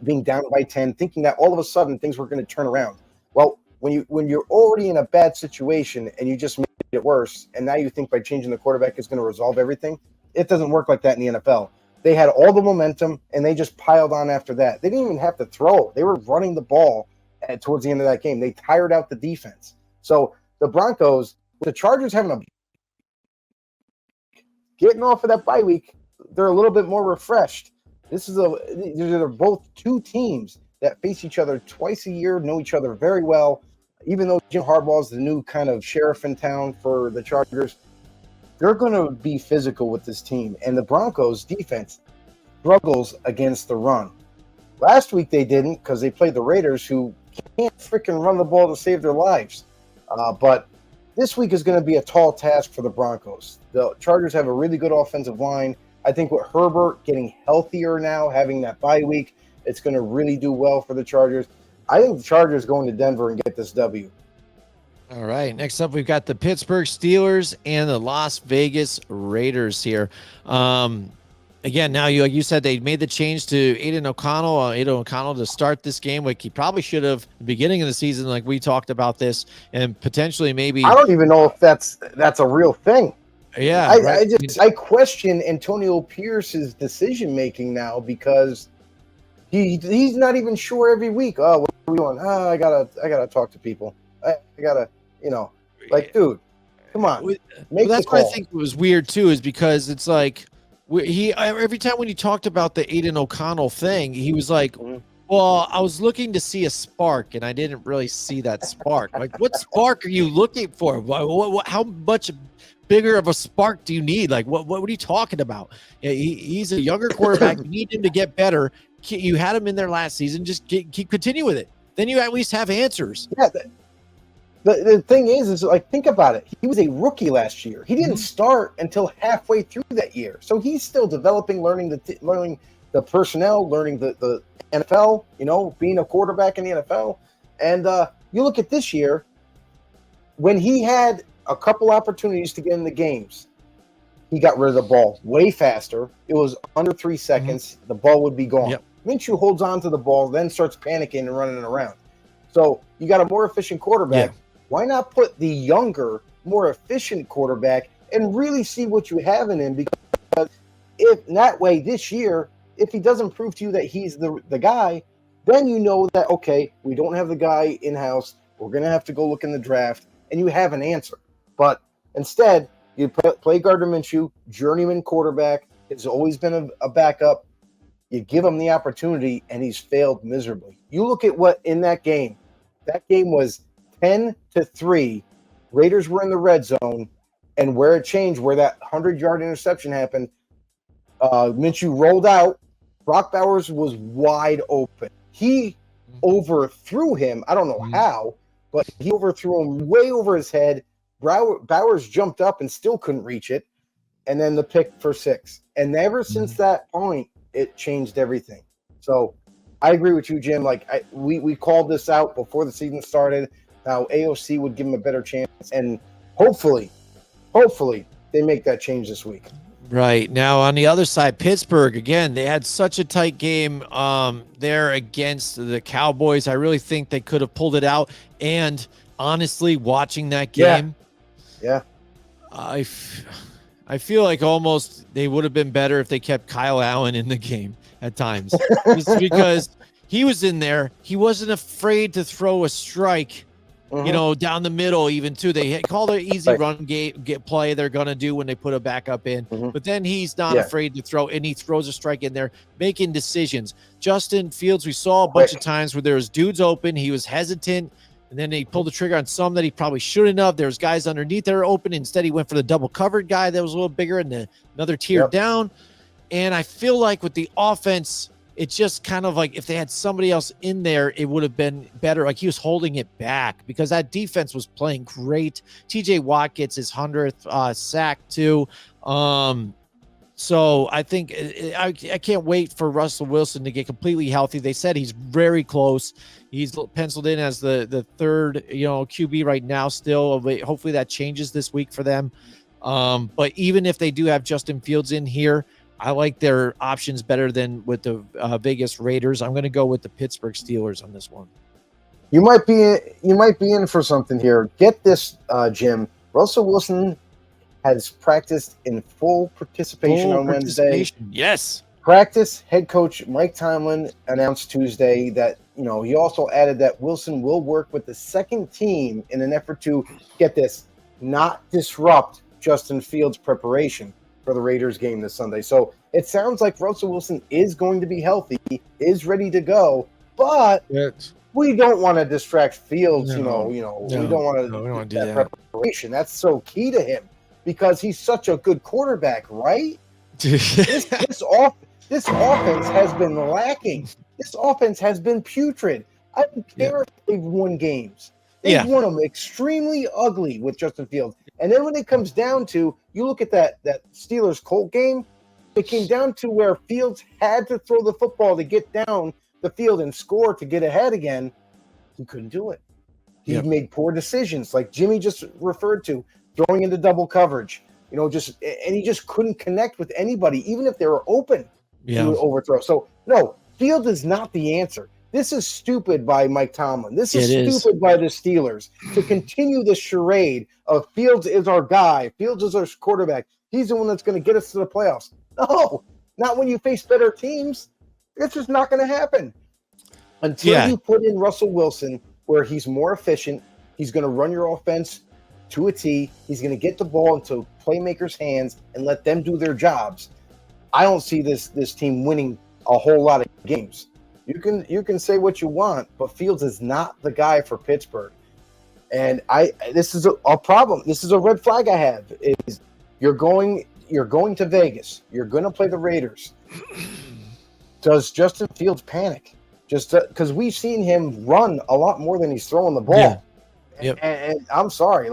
being down by 10, thinking that all of a sudden things were going to turn around. Well, when you're already in a bad situation and you just made it worse, and now you think by changing the quarterback is going to resolve everything, it doesn't work like that in the NFL. They had all the momentum, and they just piled on after that. They didn't even have to throw. They were running the ball towards the end of that game. They tired out the defense. So the Broncos, with the Chargers getting off of that bye week, they're a little bit more refreshed. They're both two teams that face each other twice a year, know each other very well. Even though Jim Harbaugh is the new kind of sheriff in town for the Chargers, they're going to be physical with this team. And the Broncos defense struggles against the run. Last week they didn't because they played the Raiders, who can't freaking run the ball to save their lives. But this week is going to be a tall task for the Broncos. The Chargers have a really good offensive line. I think with Herbert getting healthier now, having that bye week, it's going to really do well for the Chargers. I think the Chargers going to Denver and get this W. All right. Next up, we've got the Pittsburgh Steelers and the Las Vegas Raiders here. Again, now you said they made the change to Aiden O'Connell to start this game, like he probably should have at the beginning of the season, like we talked about this, and potentially maybe. I don't even know if that's a real thing. Yeah, I question Antonio Pierce's decision making now because he's not even sure every week. Oh, what are we doing? I gotta talk to people. I gotta. Dude, come on. That's what I think was weird too, is because it's like every time when you talked about the Aiden O'Connell thing, he was like, well, I was looking to see a spark, and I didn't really see that spark. Like, what spark are you looking for? How much bigger of a spark do you need? Like, what are you talking about? He's a younger quarterback. You need him to get better. You had him in there last season. Just continue with it. Then you at least have answers. Yeah. The thing is like, think about it. He was a rookie last year. He didn't start until halfway through that year. So he's still developing, learning the personnel, learning the NFL, being a quarterback in the NFL. And you look at this year, when he had a couple opportunities to get in the games, he got rid of the ball way faster. It was under 3 seconds. The ball would be gone. Yep. Minshew holds on to the ball, then starts panicking and running around. So you got a more efficient quarterback. Yeah. Why not put the younger, more efficient quarterback and really see what you have in him? Because if that way this year, if he doesn't prove to you that he's the guy, then you know that, okay, we don't have the guy in-house. We're going to have to go look in the draft, and you have an answer. But instead, you play Gardner Minshew, journeyman quarterback. Has always been a backup. You give him the opportunity, and he's failed miserably. You look at what in that game. That game was 10-3. Raiders were in the red zone, and where it changed, where that 100-yard interception happened, Minshew rolled out. Brock Bowers was wide open. He overthrew him. I don't know how, but he overthrew him way over his head. Bowers jumped up and still couldn't reach it, and then the pick for 6. And ever since that point, it changed everything. So I agree with you, Jim. Like we called this out before the season started. How AOC would give him a better chance, and hopefully, they make that change this week. Right. Now on the other side, Pittsburgh, again, they had such a tight game there against the Cowboys. I really think they could have pulled it out. And honestly, watching that game, I feel like almost they would have been better if they kept Kyle Allen in the game at times. Just because he was in there. He wasn't afraid to throw a strike you know, down the middle even too. They call their easy run get play they're going to do when they put a backup in. But then he's not afraid to throw, and he throws a strike in there, making decisions. Justin Fields, we saw a bunch of times where there was dudes open. He was hesitant, and then he pulled the trigger on some that he probably shouldn't have. There's guys underneath that are open. Instead, he went for the double covered guy that was a little bigger and another tier down. And I feel like with the offense, it's just kind of like if they had somebody else in there, it would have been better. Like he was holding it back because that defense was playing great. TJ Watt gets his 100th sack too. So I think I can't wait for Russell Wilson to get completely healthy. They said he's very close. He's penciled in as the third, QB right now still. Hopefully that changes this week for them. But even if they do have Justin Fields in here, I like their options better than with the Vegas Raiders. I'm going to go with the Pittsburgh Steelers on this one. You might be in for something here. Get this, Jim. Russell Wilson has practiced in full participation on Wednesday. Yes. Practice. Head coach Mike Tomlin announced Tuesday that, he also added that Wilson will work with the second team in an effort to, get this, not disrupt Justin Fields' preparation for the Raiders game this Sunday. So it sounds like Russell Wilson is going to be healthy, is ready to go, but we don't want to distract Fields. We don't want to do that preparation. That's so key to him because he's such a good quarterback, right? this offense has been lacking. This offense has been putrid. I don't care if they've won games. They've won them extremely ugly with Justin Fields. And then when it comes down to, you look at that Steelers-Colt game, it came down to where Fields had to throw the football to get down the field and score to get ahead again. He couldn't do it. He made poor decisions, like Jimmy just referred to, throwing into double coverage. And he just couldn't connect with anybody, even if they were open. He would overthrow. So, no, Fields is not the answer. This is stupid by Mike Tomlin. This is stupid by the Steelers to continue this charade of Fields is our guy. Fields is our quarterback. He's the one that's going to get us to the playoffs. No, not when you face better teams. It's just not going to happen. Until you put in Russell Wilson where he's more efficient, he's going to run your offense to a T. He's going to get the ball into playmakers' hands and let them do their jobs. I don't see this team winning a whole lot of games. You can say what you want, but Fields is not the guy for Pittsburgh. And this is a problem. This is a red flag I have. Is you're going to Vegas. You're going to play the Raiders. Does Justin Fields panic? Just because we've seen him run a lot more than he's throwing the ball. Yeah. And I'm sorry,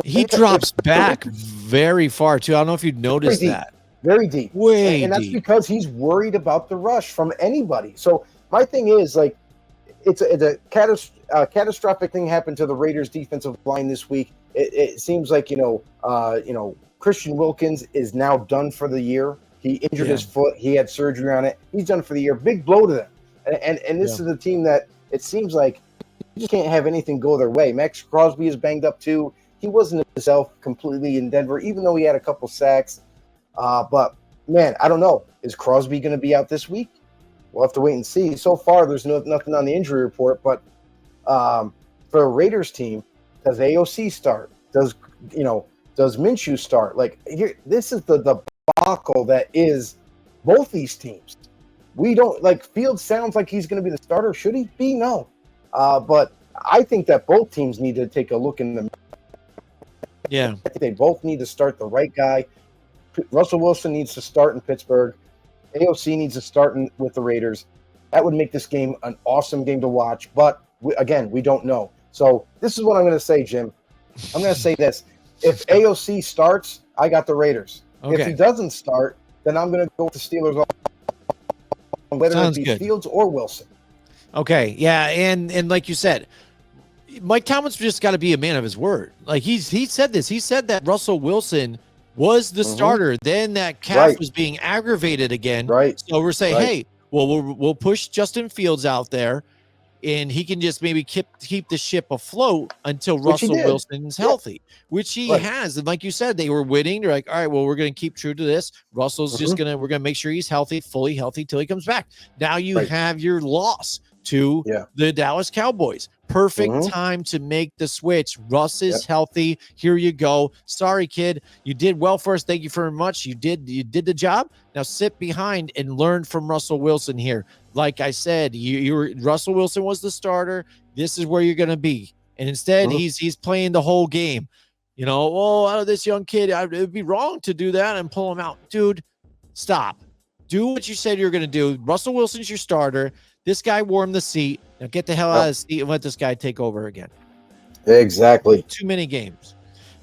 he drops back very far too. I don't know if you'd noticed that. Very deep. And that's because he's worried about the rush from anybody. So my thing is, it's a catastrophic thing happened to the Raiders defensive line this week. It seems like, Christian Wilkins is now done for the year. He injured his foot. He had surgery on it. He's done for the year. Big blow to them. And this is a team that it seems like you just can't have anything go their way. Max Crosby is banged up too. He wasn't himself completely in Denver, even though he had a couple sacks. But, man, I don't know. Is Crosby going to be out this week? We'll have to wait and see. So far, there's nothing on the injury report. But for a Raiders team, does AOC start? Does Minshew start? This is the debacle that is both these teams. We don't Fields sounds like he's going to be the starter. Should he be? No. But I think that both teams need to take a look in the. Yeah. I think they both need to start the right guy. Russell Wilson needs to start in Pittsburgh. AOC needs to start with the Raiders. That would make this game an awesome game to watch. But, we don't know. So this is what I'm going to say, Jim. I'm going to say this. If AOC starts, I got the Raiders. Okay. If he doesn't start, then I'm going to go with the Steelers, whether Sounds it be good. Fields or Wilson. Okay, yeah, and like you said, Mike Tomlin's just got to be a man of his word. He said this. He said that Russell Wilson was the starter. Then that calf was being aggravated again. Right. So we're saying, hey, well, we'll push Justin Fields out there, and he can just maybe keep the ship afloat until Russell Wilson's healthy, which he has. And like you said, they were winning. They're like, all right, well, we're going to keep true to this. Russell's we're going to make sure he's healthy, fully healthy till he comes back. Now you have your loss. to the Dallas Cowboys. Perfect time to make the switch. Russ is healthy. Here you go. Sorry, kid. You did well for us. Thank you very much. You did the job. Now sit behind and learn from Russell Wilson here. Like I said, Russell Wilson was the starter. This is where you're going to be. And instead, he's playing the whole game. You know, out of this young kid, it would be wrong to do that and pull him out. Dude, stop. Do what you said you're going to do. Russell Wilson's your starter. This guy warmed the seat. Now get the hell out of the seat and let this guy take over again. Exactly. Too many games.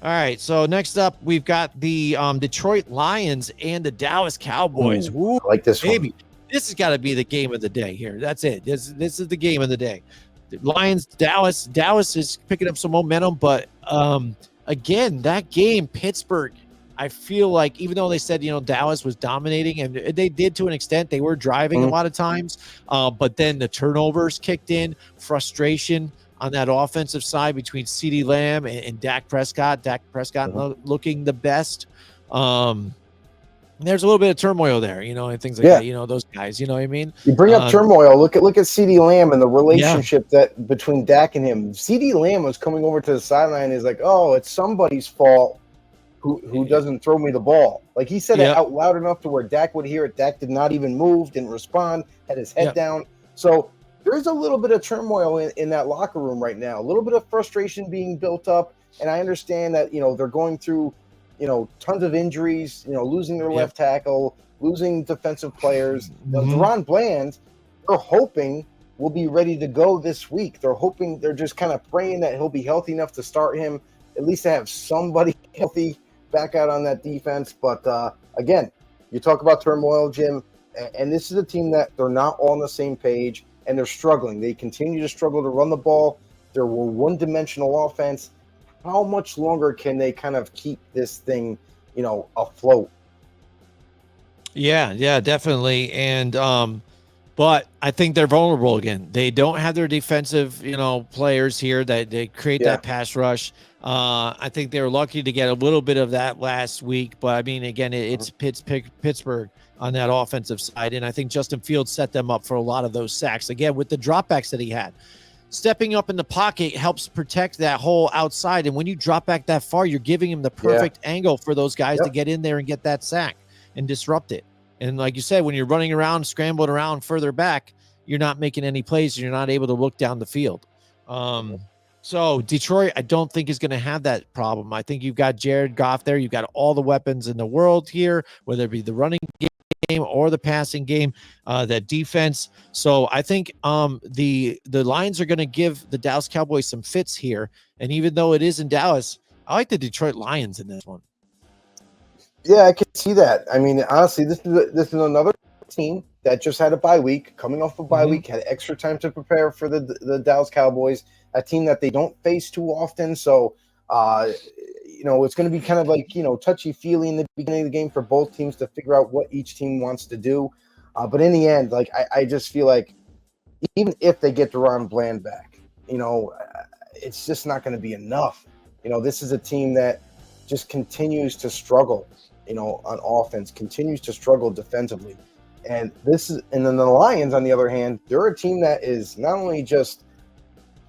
All right. So next up, we've got the Detroit Lions and the Dallas Cowboys. Ooh, I like this baby. one. This has got to be the game of the day here. That's it. This is the game of the day. The Lions, Dallas. Dallas is picking up some momentum, but again, that game, Pittsburgh. I feel like even though they said, Dallas was dominating, and they did to an extent, they were driving a lot of times, but then the turnovers kicked in, frustration on that offensive side between CeeDee Lamb and Dak Prescott. Dak Prescott looking the best. There's a little bit of turmoil there, and things like that. Those guys, you know what I mean? You bring up turmoil. Look at CeeDee Lamb and the relationship that between Dak and him. CeeDee Lamb was coming over to the sideline. Is like, oh, it's somebody's fault. Who doesn't throw me the ball? Like he said it out loud enough to where Dak would hear it. Dak did not even move, didn't respond, had his head down. So there's a little bit of turmoil in that locker room right now. A little bit of frustration being built up. And I understand that, they're going through, tons of injuries, losing their left tackle, losing defensive players. Deron Bland, they're hoping will be ready to go this week. They're just kind of praying that he'll be healthy enough to start him, at least to have somebody healthy back out on that defense. But again, you talk about turmoil, Jim, and this is a team that they're not all on the same page, and they're struggling. They continue to struggle to run the ball. They're a one-dimensional offense. How much longer can they kind of keep this thing, afloat? Yeah, definitely. And but I think they're vulnerable again. They don't have their defensive, players here that they create that pass rush. I think they were lucky to get a little bit of that last week, but I mean, again, it's Pittsburgh on that offensive side, and I think Justin Fields set them up for a lot of those sacks. Again, with the dropbacks that he had, stepping up in the pocket helps protect that whole outside, and when you drop back that far, you're giving him the perfect angle for those guys to get in there and get that sack and disrupt it. And like you said, when you're running around, scrambling around further back, you're not making any plays, and you're not able to look down the field. So Detroit, I don't think is going to have that problem. I think you've got Jared Goff there. You've got all the weapons in the world here, whether it be the running game or the passing game, that defense. So I think the Lions are going to give the Dallas Cowboys some fits here. And even though it is in Dallas, I like the Detroit Lions in this one. Yeah, I can see that. I mean, honestly, this is another team that just had a bye week, coming off a bye week, had extra time to prepare for the Dallas Cowboys, a team that they don't face too often. So, it's going to be kind of like, touchy-feely in the beginning of the game for both teams to figure out what each team wants to do. But in the end, like, I just feel like even if they get Deron Bland back, it's just not going to be enough. This is a team that just continues to struggle, on offense, continues to struggle defensively. And then the Lions, on the other hand, they're a team that is not only just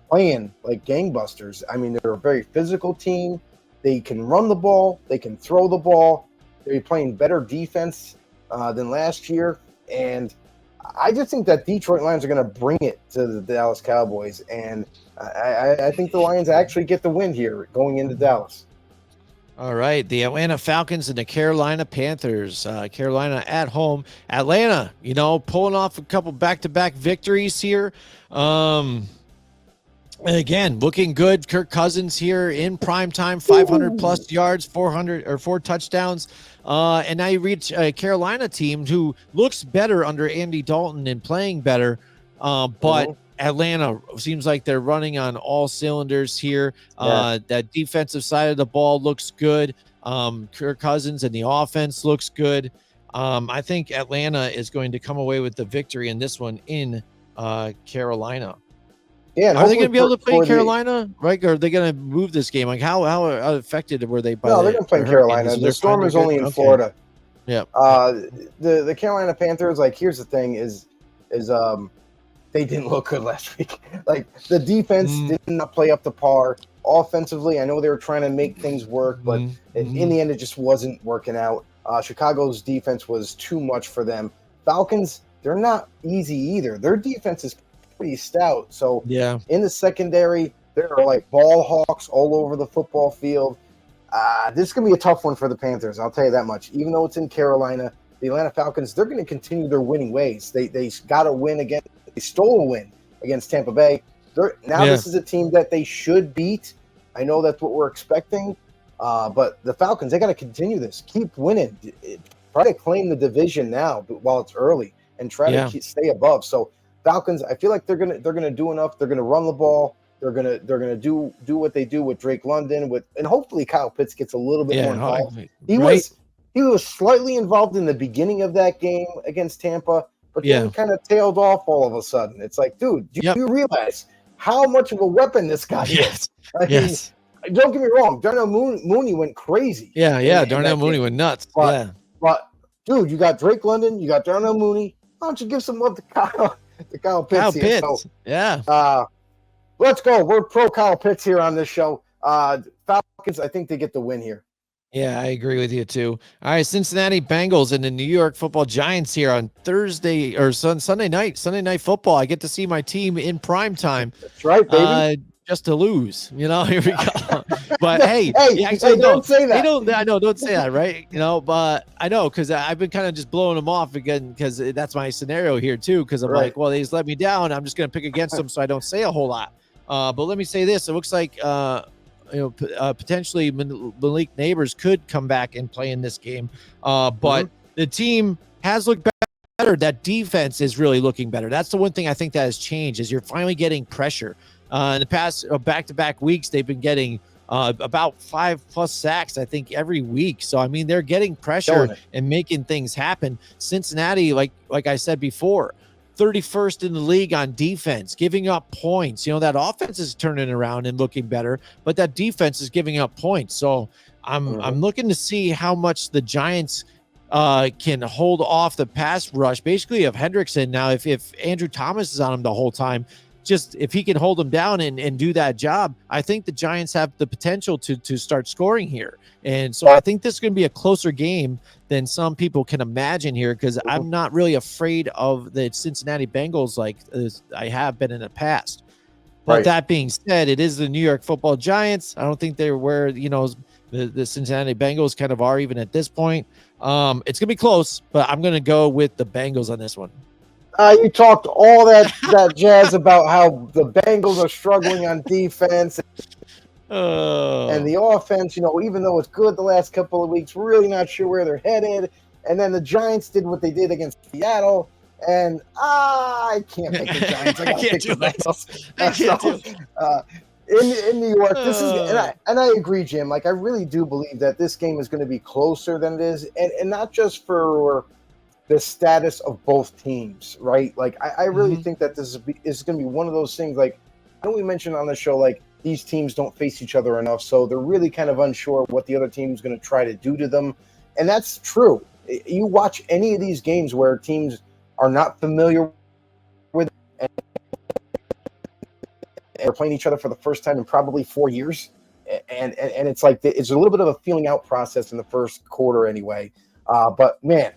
playing like gangbusters. I mean, they're a very physical team. They can run the ball. They can throw the ball. They're playing better defense than last year. And I just think that Detroit Lions are going to bring it to the Dallas Cowboys. And I think the Lions actually get the win here going into Dallas. All right, the Atlanta Falcons and the Carolina Panthers. Carolina at home. Atlanta, pulling off a couple back-to-back victories here. And again, looking good. Kirk Cousins here in prime time, 500-plus yards, 4 touchdowns. And now you reach a Carolina team who looks better under Andy Dalton and playing better, but Atlanta seems like they're running on all cylinders here. That defensive side of the ball looks good. Kirk Cousins and the offense looks good. I think Atlanta is going to come away with the victory in this one in Carolina. Yeah, are they going to be able to play Carolina? Right? Or are they going to move this game? Like how affected were they by? No, they're going to play Carolina. The Storm is only in Florida. Yeah. The Carolina Panthers. Like, here's the thing: is they didn't look good last week. Like the defense did not play up to par. Offensively, I know they were trying to make things work, but in the end, it just wasn't working out. Chicago's defense was too much for them. Falcons, they're not easy either. Their defense is pretty stout. So in the secondary, there are like ball hawks all over the football field. This is going to be a tough one for the Panthers. I'll tell you that much. Even though it's in Carolina, the Atlanta Falcons, they're going to continue their winning ways. They got a win against. They stole a win against Tampa Bay. This is a team that they should beat. I know that's what we're expecting. But the Falcons, they got to continue this. Keep winning. Try to claim the division now while it's early and try to stay above. So Falcons, I feel like they're gonna do enough. They're gonna run the ball. They're gonna do what they do with Drake London and hopefully Kyle Pitts gets a little bit more involved. He was slightly involved in the beginning of that game against Tampa, but then kind of tailed off all of a sudden. It's like, dude, do you realize how much of a weapon this guy is? I mean, don't get me wrong, Darnell Mooney went crazy. Darnell Mooney went nuts. But dude, you got Drake London, you got Darnell Mooney. Why don't you give some love to Kyle Pitts? So, let's go. We're pro Kyle Pitts here on this show. Falcons, I think they get the win here. Yeah, I agree with you too. All right, Cincinnati Bengals and the New York Football Giants here on Thursday or Sunday night football. I get to see my team in prime time. That's right, baby. Just to lose, here we go. But hey, don't say that. Don't say that, right? But I know because I've been kind of just blowing them off again because that's my scenario here too. Because I'm like, well, they just let me down. I'm just going to pick against them, so I don't say a whole lot. But let me say this: it looks like potentially Malik Neighbors could come back and play in this game. But the team has looked better. That defense is really looking better. That's the one thing I think that has changed is you're finally getting pressure. In the past back-to-back weeks, they've been getting about 5+ sacks, I think, every week. So, I mean, they're getting pressure and making things happen. Cincinnati, like I said before, 31st in the league on defense, giving up points. That offense is turning around and looking better, but that defense is giving up points. So, I'm looking to see how much the Giants can hold off the pass rush, basically, of Hendrickson. Now, if Andrew Thomas is on him the whole time, just if he can hold him down and do that job, I think the Giants have the potential to start scoring here. And so I think this is going to be a closer game than some people can imagine here because I'm not really afraid of the Cincinnati Bengals like I have been in the past. But that being said, it is the New York Football Giants. I don't think they're where, the Cincinnati Bengals kind of are even at this point. It's going to be close, but I'm going to go with the Bengals on this one. You talked all that jazz about how the Bengals are struggling on defense and the offense, even though it's good the last couple of weeks, we're really not sure where they're headed. And then the Giants did what they did against Seattle, and I can't make the Giants. I got to pick the Bengals. In New York, this is, and I agree, Jim. Like, I really do believe that this game is going to be closer than it is, and not just for the status of both teams, right? Like, I really think that this is going to be one of those things. Like, I know we mentioned on the show, like, these teams don't face each other enough, so they're really kind of unsure what the other team's going to try to do to them, and that's true. You watch any of these games where teams are not familiar with and are playing each other for the first time in probably 4 years, and it's like it's a little bit of a feeling out process in the first quarter anyway. But man,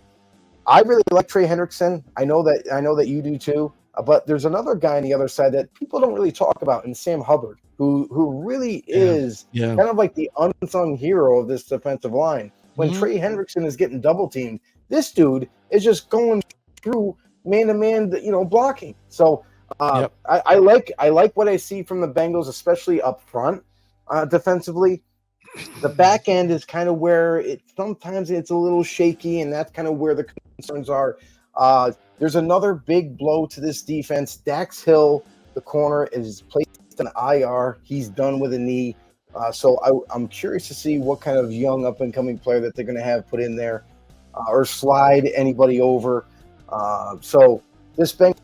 I really like Trey Hendrickson. I know that you do too. But there's another guy on the other side that people don't really talk about, and Sam Hubbard, who really is kind of like the unsung hero of this defensive line. When Trey Hendrickson is getting double teamed, this dude is just going through man-to-man, blocking. So I like what I see from the Bengals, especially up front defensively. The back end is kind of where sometimes it's a little shaky, and that's kind of where the concerns are. There's another big blow to this defense. Dax Hill, the corner, is placed on IR. He's done with a knee. So I'm curious to see what kind of young up-and-coming player that they're going to have put in there or slide anybody over. So this Bengals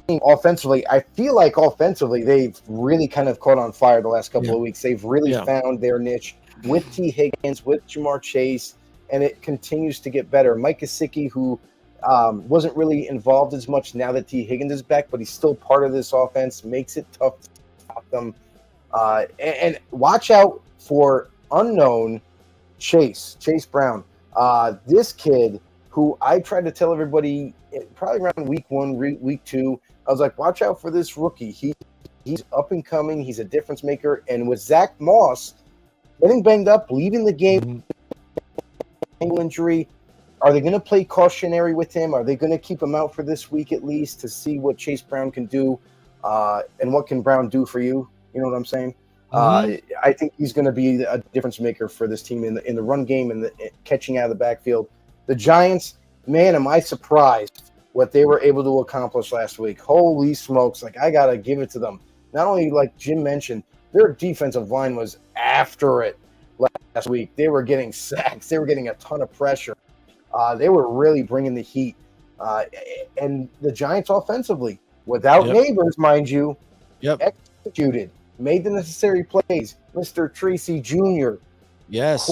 team offensively, I feel like offensively they've really kind of caught on fire the last couple of weeks. They've really found their niche with T. Higgins, with Jamar Chase, and it continues to get better. Mike Gesicki, who Wasn't really involved as much now that T. Higgins is back, but he's still part of this offense. Makes it tough to stop them. And watch out for unknown Chase Brown. This kid who I tried to tell everybody probably around week 1, week 2, I was like, watch out for this rookie. He's up and coming. He's a difference maker. And with Zach Moss getting banged up, leaving the game, ankle injury, are they going to play cautionary with him? Are they going to keep him out for this week at least to see what Chase Brown can do? And what can Brown do for you? You know what I'm saying? I think he's going to be a difference maker for this team in the run game and the catching out of the backfield. The Giants, man, am I surprised what they were able to accomplish last week. Holy smokes. Like, I got to give it to them. Not only, like Jim mentioned, their defensive line was after it last week. They were getting sacks. They were getting a ton of pressure. They were really bringing the heat. And the Giants offensively, without Neighbors, mind you, executed, made the necessary plays. Mr. Tracy Jr. Yes.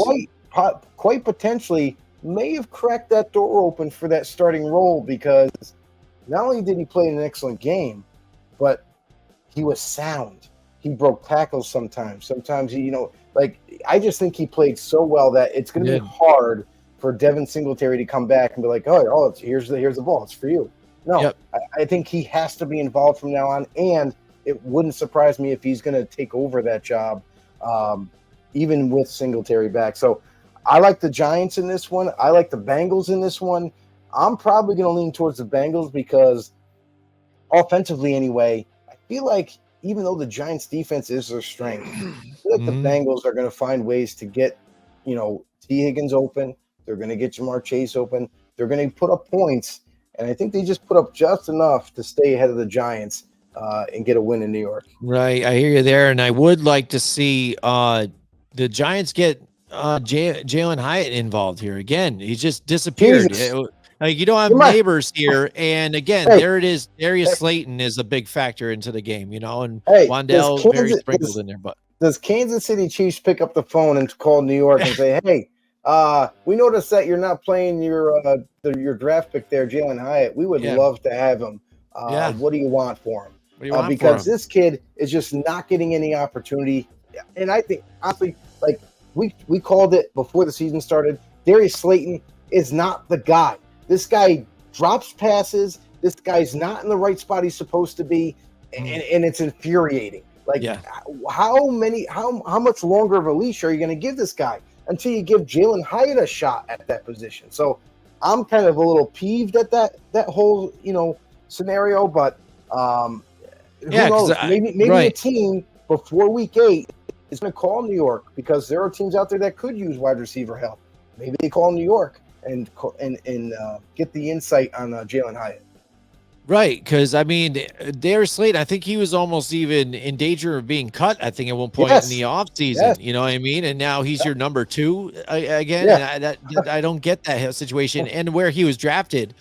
Quite potentially may have cracked that door open for that starting role, because not only did he play an excellent game, but he was sound. He broke tackles sometimes. Sometimes, I just think he played so well that it's going to be hard for Devin Singletary to come back and be like, here's the ball. It's for you. No, I think he has to be involved from now on, and it wouldn't surprise me if he's going to take over that job, even with Singletary back. So I like the Giants in this one. I like the Bengals in this one. I'm probably going to lean towards the Bengals because offensively anyway, I feel like even though the Giants defense is their strength, I feel like the Bengals are going to find ways to get, T. Higgins open. They're going to get Jamar Chase open. They're going to put up points. And I think they just put up just enough to stay ahead of the Giants and get a win in New York. Right. I hear you there. And I would like to see the Giants get Jalen Hyatt involved here. Again, he just disappeared. Like, you don't have Neighbors here. And again, there it is. Darius Slayton is a big factor into the game, and Wandell very sprinkled in there. But does Kansas City Chiefs pick up the phone and call New York and say, hey, we noticed that you're not playing your draft pick there, Jalen Hyatt. We would love to have him. What do you want for him? Because this kid is just not getting any opportunity. And I think, honestly, like we called it before the season started, Darius Slayton is not the guy. This guy drops passes. This guy's not in the right spot he's supposed to be, and it's infuriating. Like, how much longer of a leash are you going to give this guy until you give Jalen Hyatt a shot at that position? So I'm kind of a little peeved at that whole scenario, but who knows? Maybe a team before week 8 is going to call New York, because there are teams out there that could use wide receiver help. Maybe they call New York and get the insight on Jalen Hyatt. Right, because Darius Slayton, I think he was almost even in danger of being cut, I think, at one point in the offseason. You know what I mean? And now he's your number 2 again. And I don't get that situation. And where he was drafted,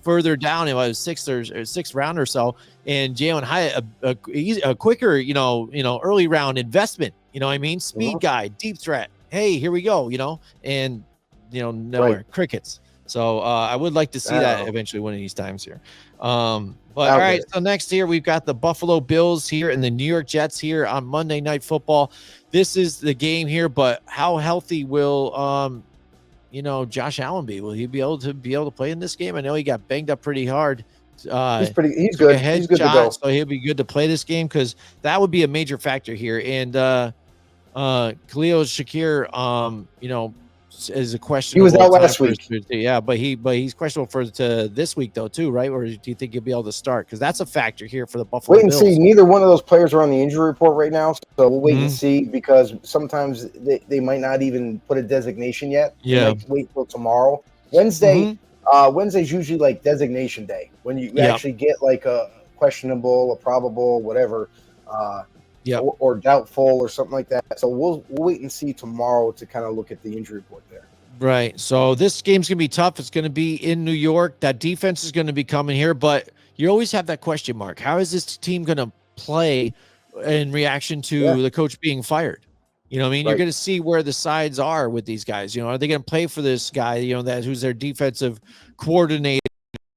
further down, it was 6th round or so. And Jalen Hyatt, a quicker, early round investment. You know what I mean? Speed guy, deep threat. Hey, here we go. And nowhere, crickets. So I would like to see that eventually one of these times here. But all right, so next here we've got the Buffalo Bills here and the New York Jets here on Monday Night Football. This is the game here, but how healthy will Josh Allen be? Will he be able to play in this game? I know he got banged up pretty hard. He's good. He's good to go. So he'll be good to play this game, because that would be a major factor here. And Khalil Shakir, is a question. He was out last week. But he's questionable for this week though too, right? Or do you think he'll be able to start? Because that's a factor here for the Buffalo Bills. Wait and see. Neither one of those players are on the injury report right now, so we'll wait and see, because sometimes they might not even put a designation yet. Yeah. Wait till tomorrow. Wednesday's usually like designation day, when you actually get like a questionable, a probable, whatever. Or doubtful or something like that. So we'll wait and see tomorrow to kind of look at the injury report there. Right. So this game's going to be tough. It's going to be in New York. That defense is going to be coming here, but you always have that question mark. How is this team going to play in reaction to the coach being fired? You know what I mean? Right. You're going to see where the sides are with these guys. Are they going to play for this guy, who's their defensive coordinator,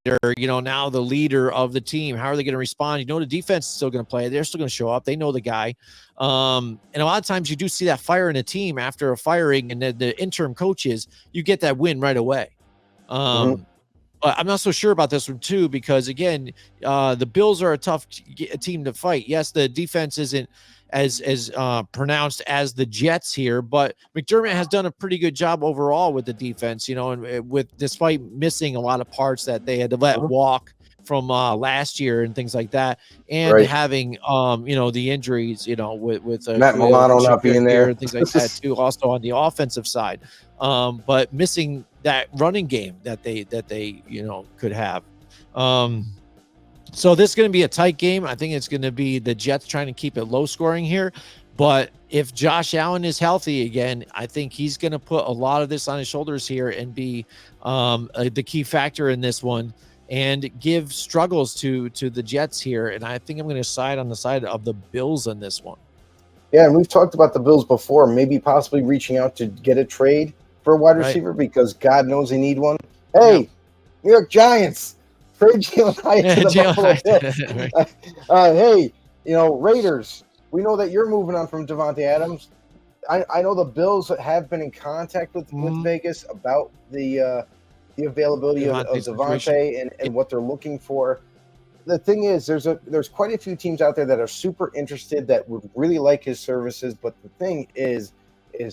now the leader of the team. How are they going to respond? The defense is still going to play. They're still going to show up. They know the guy. And a lot of times you do see that fire in a team after a firing, and the interim coaches, you get that win right away. But I'm not so sure about this one too, because again, the Bills are a tough team to fight. Yes, the defense isn't as pronounced as the Jets here, but McDermott has done a pretty good job overall with the defense, and with despite missing a lot of parts that they had to let walk from last year and things like that, and having the injuries, with Matt Milano not being there and things like that too, also on the offensive side, but missing that running game that they could have. So this is going to be a tight game. I think it's going to be the Jets trying to keep it low scoring here. But if Josh Allen is healthy again, I think he's going to put a lot of this on his shoulders here and be the key factor in this one and give struggles to the Jets here. And I think I'm going to side on the side of the Bills on this one. Yeah, and we've talked about the Bills before, maybe possibly reaching out to get a trade for a wide receiver because God knows they need one. Hey, New York Giants. Trade Jalen Hyatt to the Buffalo Bills. Hey, Raiders, we know that you're moving on from Davante Adams. I know the Bills have been in contact with Vegas about the availability of Davante and what they're looking for. The thing is, there's quite a few teams out there that are super interested that would really like his services. But the thing is,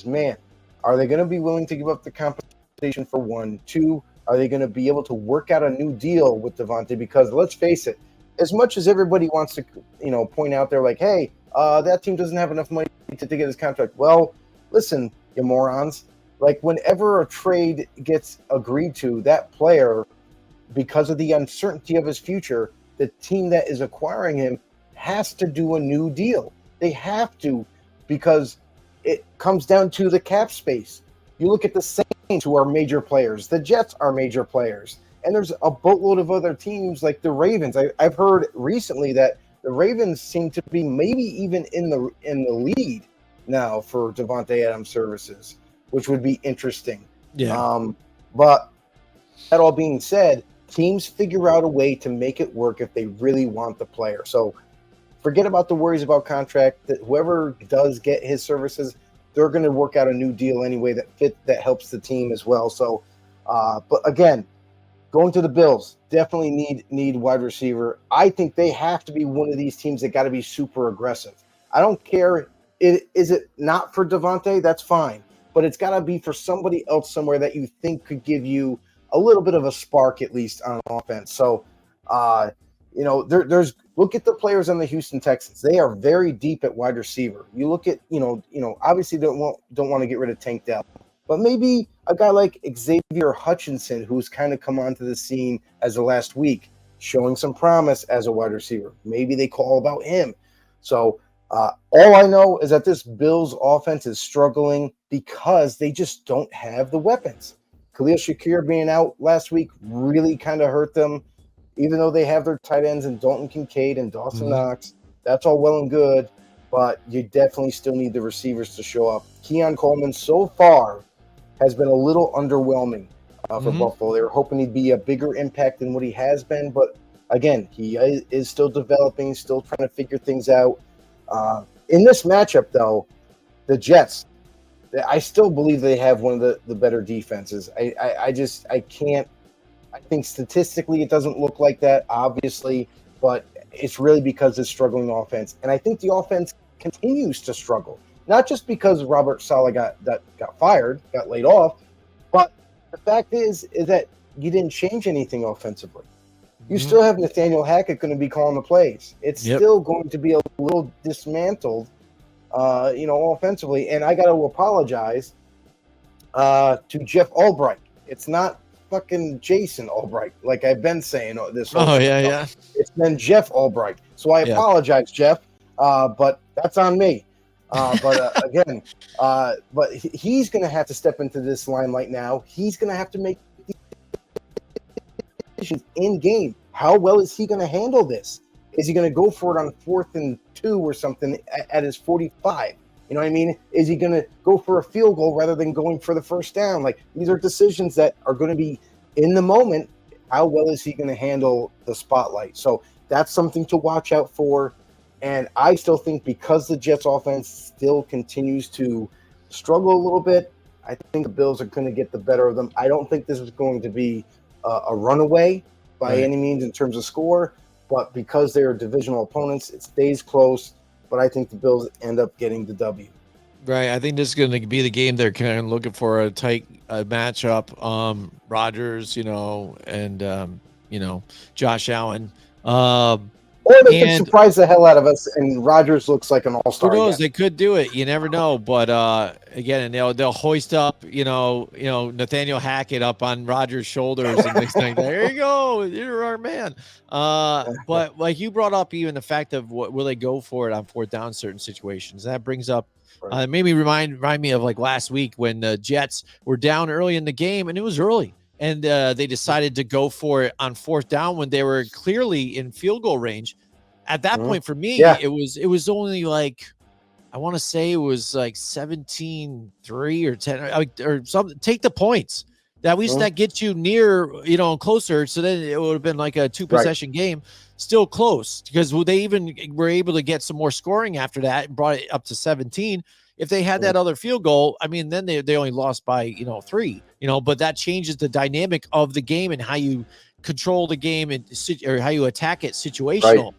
man, are they going to be willing to give up the compensation for 1, 2? Are they going to be able to work out a new deal with Davante? Because let's face it, as much as everybody wants to, point out there like, hey, that team doesn't have enough money to get his contract. Well, listen, you morons. Like whenever a trade gets agreed to, that player, because of the uncertainty of his future, the team that is acquiring him has to do a new deal. They have to, because it comes down to the cap space. You look at the Saints, who are major players. The Jets are major players. And there's a boatload of other teams like the Ravens. I've heard recently that the Ravens seem to be maybe even in the lead now for Davante Adams services, which would be interesting. Yeah. But that all being said, teams figure out a way to make it work if they really want the player. So forget about the worries about contract. That whoever does get his services, they're going to work out a new deal anyway that helps the team as well. So, but again, going to the Bills, definitely need wide receiver. I think they have to be one of these teams that got to be super aggressive. I don't care. Is it not for Davante? That's fine. But it's got to be for somebody else somewhere that you think could give you a little bit of a spark, at least on offense. So, there's look at the players on the Houston Texans. They are very deep at wide receiver. You look at, obviously don't want to get rid of Tank Dell, but maybe a guy like Xavier Hutchinson, who's kind of come onto the scene as of last week, showing some promise as a wide receiver. Maybe they call about him. So all I know is that this Bills offense is struggling because they just don't have the weapons. Khalil Shakir being out last week really kind of hurt them. Even though they have their tight ends in Dalton Kincaid and Dawson Knox, that's all well and good, but you definitely still need the receivers to show up. Keon Coleman so far has been a little underwhelming for Buffalo. They were hoping he'd be a bigger impact than what he has been, but again, he is still developing, still trying to figure things out. In this matchup, though, the Jets, I still believe they have one of the better defenses. I can't. I think statistically it doesn't look like that, obviously, but it's really because it's struggling offense. And I think the offense continues to struggle, not just because Robert Saleh got fired, got laid off, but the fact is that you didn't change anything offensively. You still have Nathaniel Hackett going to be calling the plays. It's still going to be a little dismantled, offensively. And I got to apologize to Jeff Albright. It's not fucking Jason Albright, like I've been saying this whole time. Yeah. It's been Jeff Albright. So I apologize, Jeff, but that's on me. Again, but he's going to have to step into this limelight now. He's going to have to make decisions in game. How well is he going to handle this? Is he going to go for it on 4th and 2 or something at his 45? You know what I mean? Is he going to go for a field goal rather than going for the first down? Like, these are decisions that are going to be in the moment How well is he going to handle the spotlight? So that's something to watch out for. And I still think because the Jets offense still continues to struggle a little bit, I think the Bills are going to get the better of them. I don't think this is going to be a runaway by any means in terms of score, but because they're divisional opponents, it stays close. But I think the Bills end up getting the W. Right. I think this is going to be the game they're kind of looking for, a tight matchup. Rodgers, and Josh Allen. Or they could surprise the hell out of us, and Rodgers looks like an all-star. Who knows? Again. They could do it. You never know. But again, and they'll hoist up, Nathaniel Hackett up on Rodgers' shoulders and things like that. There you go. You're our man. But like you brought up, even the fact of will they go for it on fourth down certain situations. That brings up. It made me remind me of like last week when the Jets were down early in the game, and it was early. And they decided to go for it on fourth down when they were clearly in field goal range. At that point, for me, it was only like, I want to say it was like 17-3 or 10 or something. Take the points. At least that gets you near, closer. So then it would have been like a 2-possession game, still close, because they even were able to get some more scoring after that and brought it up to 17. If they had that other field goal, I mean, then they only lost by, 3, but that changes the dynamic of the game and how you control the game or how you attack it situational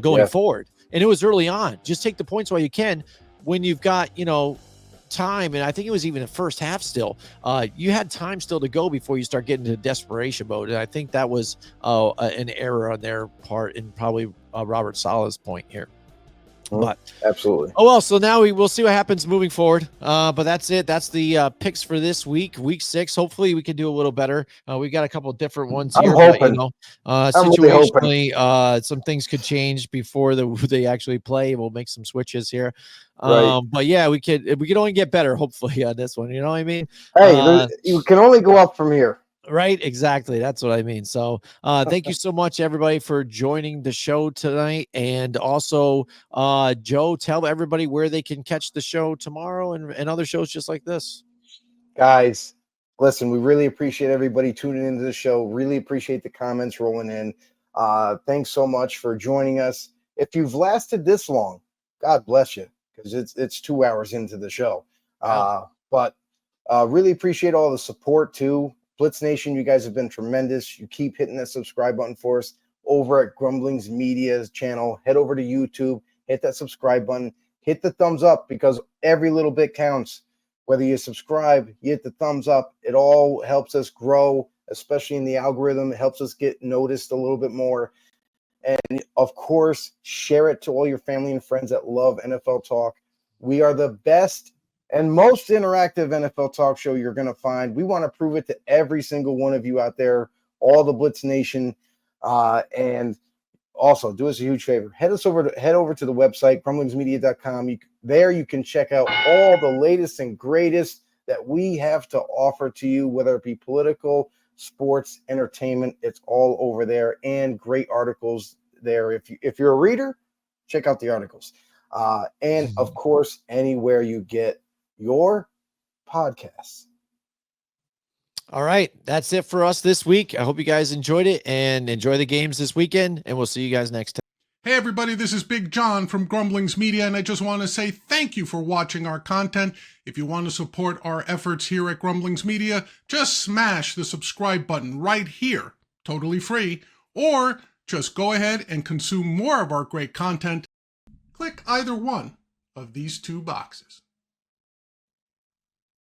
going forward. And it was early on. Just take the points while you can. When you've got, time, and I think it was even the first half still, you had time still to go before you start getting into desperation mode. And I think that was an error on their part, and probably Robert Saleh's point here. But absolutely. Oh, well, so now we'll see what happens moving forward. But that's it. That's the picks for this week 6. Hopefully we can do a little better. We got a couple of different ones here, I'm hoping. But situationally, some things could change before they actually play. We'll make some switches here. But yeah, we could only get better, hopefully, on this one. You know what I mean? Hey, you can only go up from here. Right, exactly. That's what I mean. So thank you so much, everybody, for joining the show tonight. And also, Joe, tell everybody where they can catch the show tomorrow and other shows just like this. Guys, listen, we really appreciate everybody tuning into the show. Really appreciate the comments rolling in. Thanks so much for joining us. If you've lasted this long, God bless you, because it's 2 hours into the show. But really appreciate all the support too. Blitz Nation, you guys have been tremendous. You keep hitting that subscribe button for us over at Grumblings Media's channel. Head over to YouTube, hit that subscribe button, hit the thumbs up, because every little bit counts. Whether you subscribe, you hit the thumbs up, it all helps us grow, especially in the algorithm. It helps us get noticed a little bit more. And of course, share it to all your family and friends that love NFL talk. We are the best and most interactive NFL talk show you're going to find. We want to prove it to every single one of you out there, all the Blitz Nation. And also, do us a huge favor. Head over to the website, grumblingsmedia.com. There you can check out all the latest and greatest that we have to offer to you, whether it be political, sports, entertainment. It's all over there, and great articles there. If you're a reader, check out the articles. And, of course, anywhere you get your podcasts. All right, that's it for us this week. I hope you guys enjoyed it and enjoy the games this weekend, and we'll see you guys next time. Hey everybody, this is Big John from Grumblings Media, and I just want to say thank you for watching our content. If you want to support our efforts here at Grumblings Media, just smash the subscribe button right here, totally free, or just go ahead and consume more of our great content. Click either one of these 2 boxes.